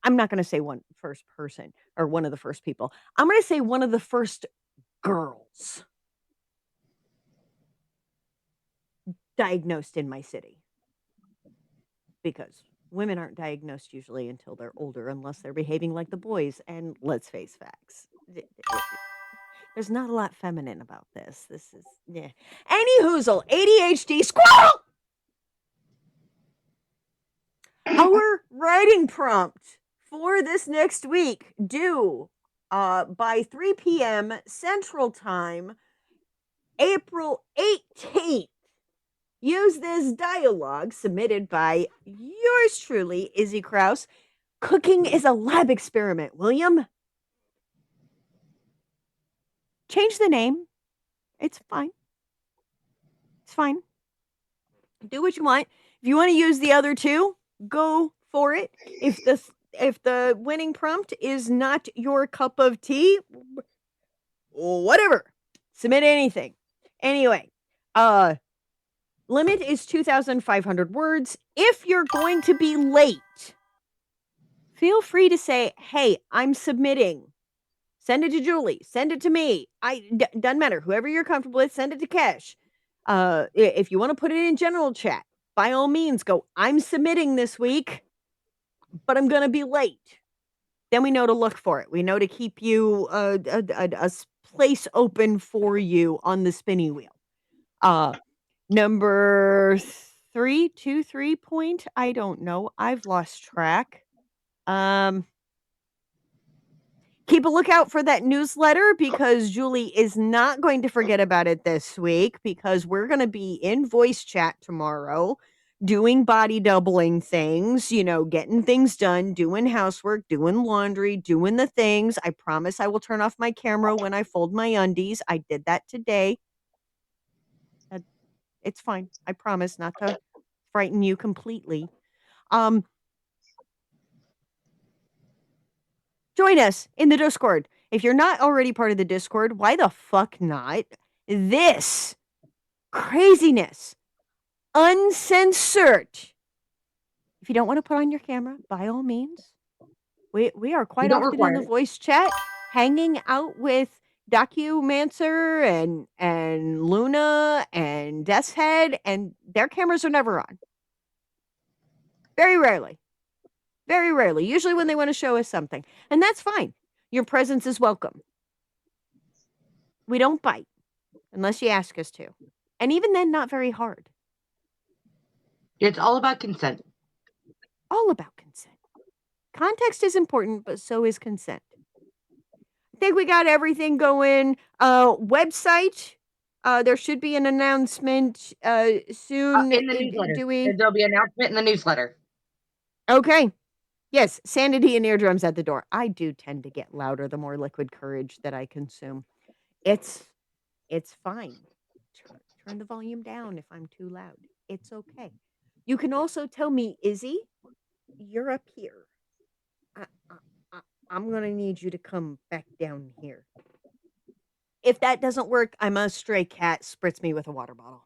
I'm not going to say one first person or one of the first people. I'm going to say one of the first girls diagnosed in my city. Because women aren't diagnosed usually until they're older unless they're behaving like the boys. And let's face facts. There's not a lot feminine about this. This is, yeah. Any hoozle, ADHD, squirrel! Our writing prompt for this next week, due by 3 p.m. Central Time, April 18th. Use this dialogue submitted by yours truly, Izzy Krause. Cooking is a lab experiment, William. Change the name. It's fine. It's fine. Do what you want. If you want to use the other two, go for it. If if the winning prompt is not your cup of tea, whatever. Submit anything. Anyway, limit is 2,500 words. If you're going to be late, feel free to say, "Hey, I'm submitting." Send it to Julie. Send it to me. Doesn't matter. Whoever you're comfortable with, send it to Kesh. If you want to put it in general chat, by all means, go. I'm submitting this week, but I'm gonna be late. Then we know to look for it. We know to keep you a place open for you on the spinny wheel. Number 323 point. I don't know. I've lost track. Keep a lookout for that newsletter because Julie is not going to forget about it this week because we're going to be in voice chat tomorrow doing body doubling things, getting things done, doing housework, doing laundry, doing the things. I promise I will turn off my camera when I fold my undies. I did that today. It's fine. I promise not to frighten you completely. Join us in the Discord. If you're not already part of the Discord, why the fuck not? This craziness, uncensored. If you don't want to put on your camera, by all means, we are quite often in the voice chat, hanging out with Documancer and Luna and Death's Head, and their cameras are never on. Very rarely. Very rarely. Usually when they want to show us something. And that's fine. Your presence is welcome. We don't bite unless you ask us to. And even then, not very hard. It's all about consent. All about consent. Context is important, but so is consent. I think we got everything going. Website. There should be an announcement soon. In the newsletter. There'll be an announcement in the newsletter. Okay. Yes, sanity and eardrums at the door. I do tend to get louder the more liquid courage that I consume. It's fine. Turn the volume down if I'm too loud. It's okay. You can also tell me, Izzy, you're up here. I'm going to need you to come back down here. If that doesn't work, I'm a stray cat. Spritz me with a water bottle.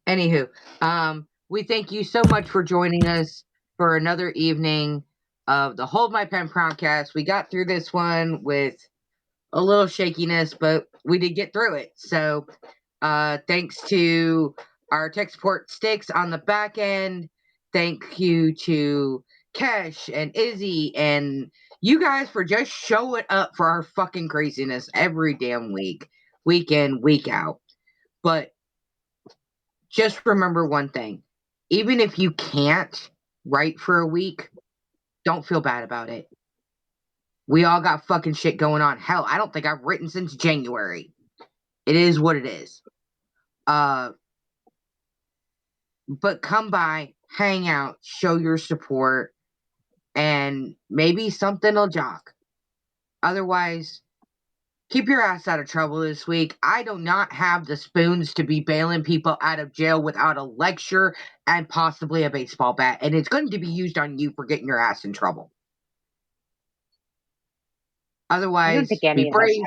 Anywho, we thank you so much for joining us for another evening of the Hold My Pen Promptcast. We got through this one with a little shakiness, but we did get through it. So thanks to our tech support sticks on the back end. Thank you to Kesh and Izzy and you guys for just showing up for our fucking craziness every damn week in, week out. But just remember one thing. Even if you can't write for a week, don't feel bad about it. We all got fucking shit going on. Hell, I don't think I've written since January. It is what it is. But come by, hang out, show your support, and maybe something will jock. Otherwise, keep your ass out of trouble this week. I do not have the spoons to be bailing people out of jail without a lecture and possibly a baseball bat. And it's going to be used on you for getting your ass in trouble. Otherwise, be brave.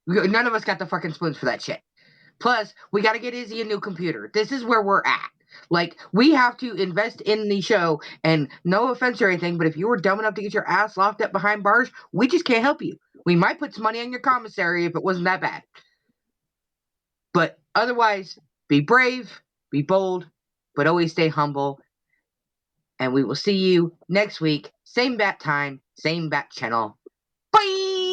None of us got the fucking spoons for that shit. Plus, we got to get Izzy a new computer. This is where we're at. Like, we have to invest in the show, and no offense or anything, but if you were dumb enough to get your ass locked up behind bars, we just can't help you. We might put some money on your commissary if it wasn't that bad. But otherwise, be brave, be bold, but always stay humble. And we will see you next week. Same bat time, same bat channel. Bye!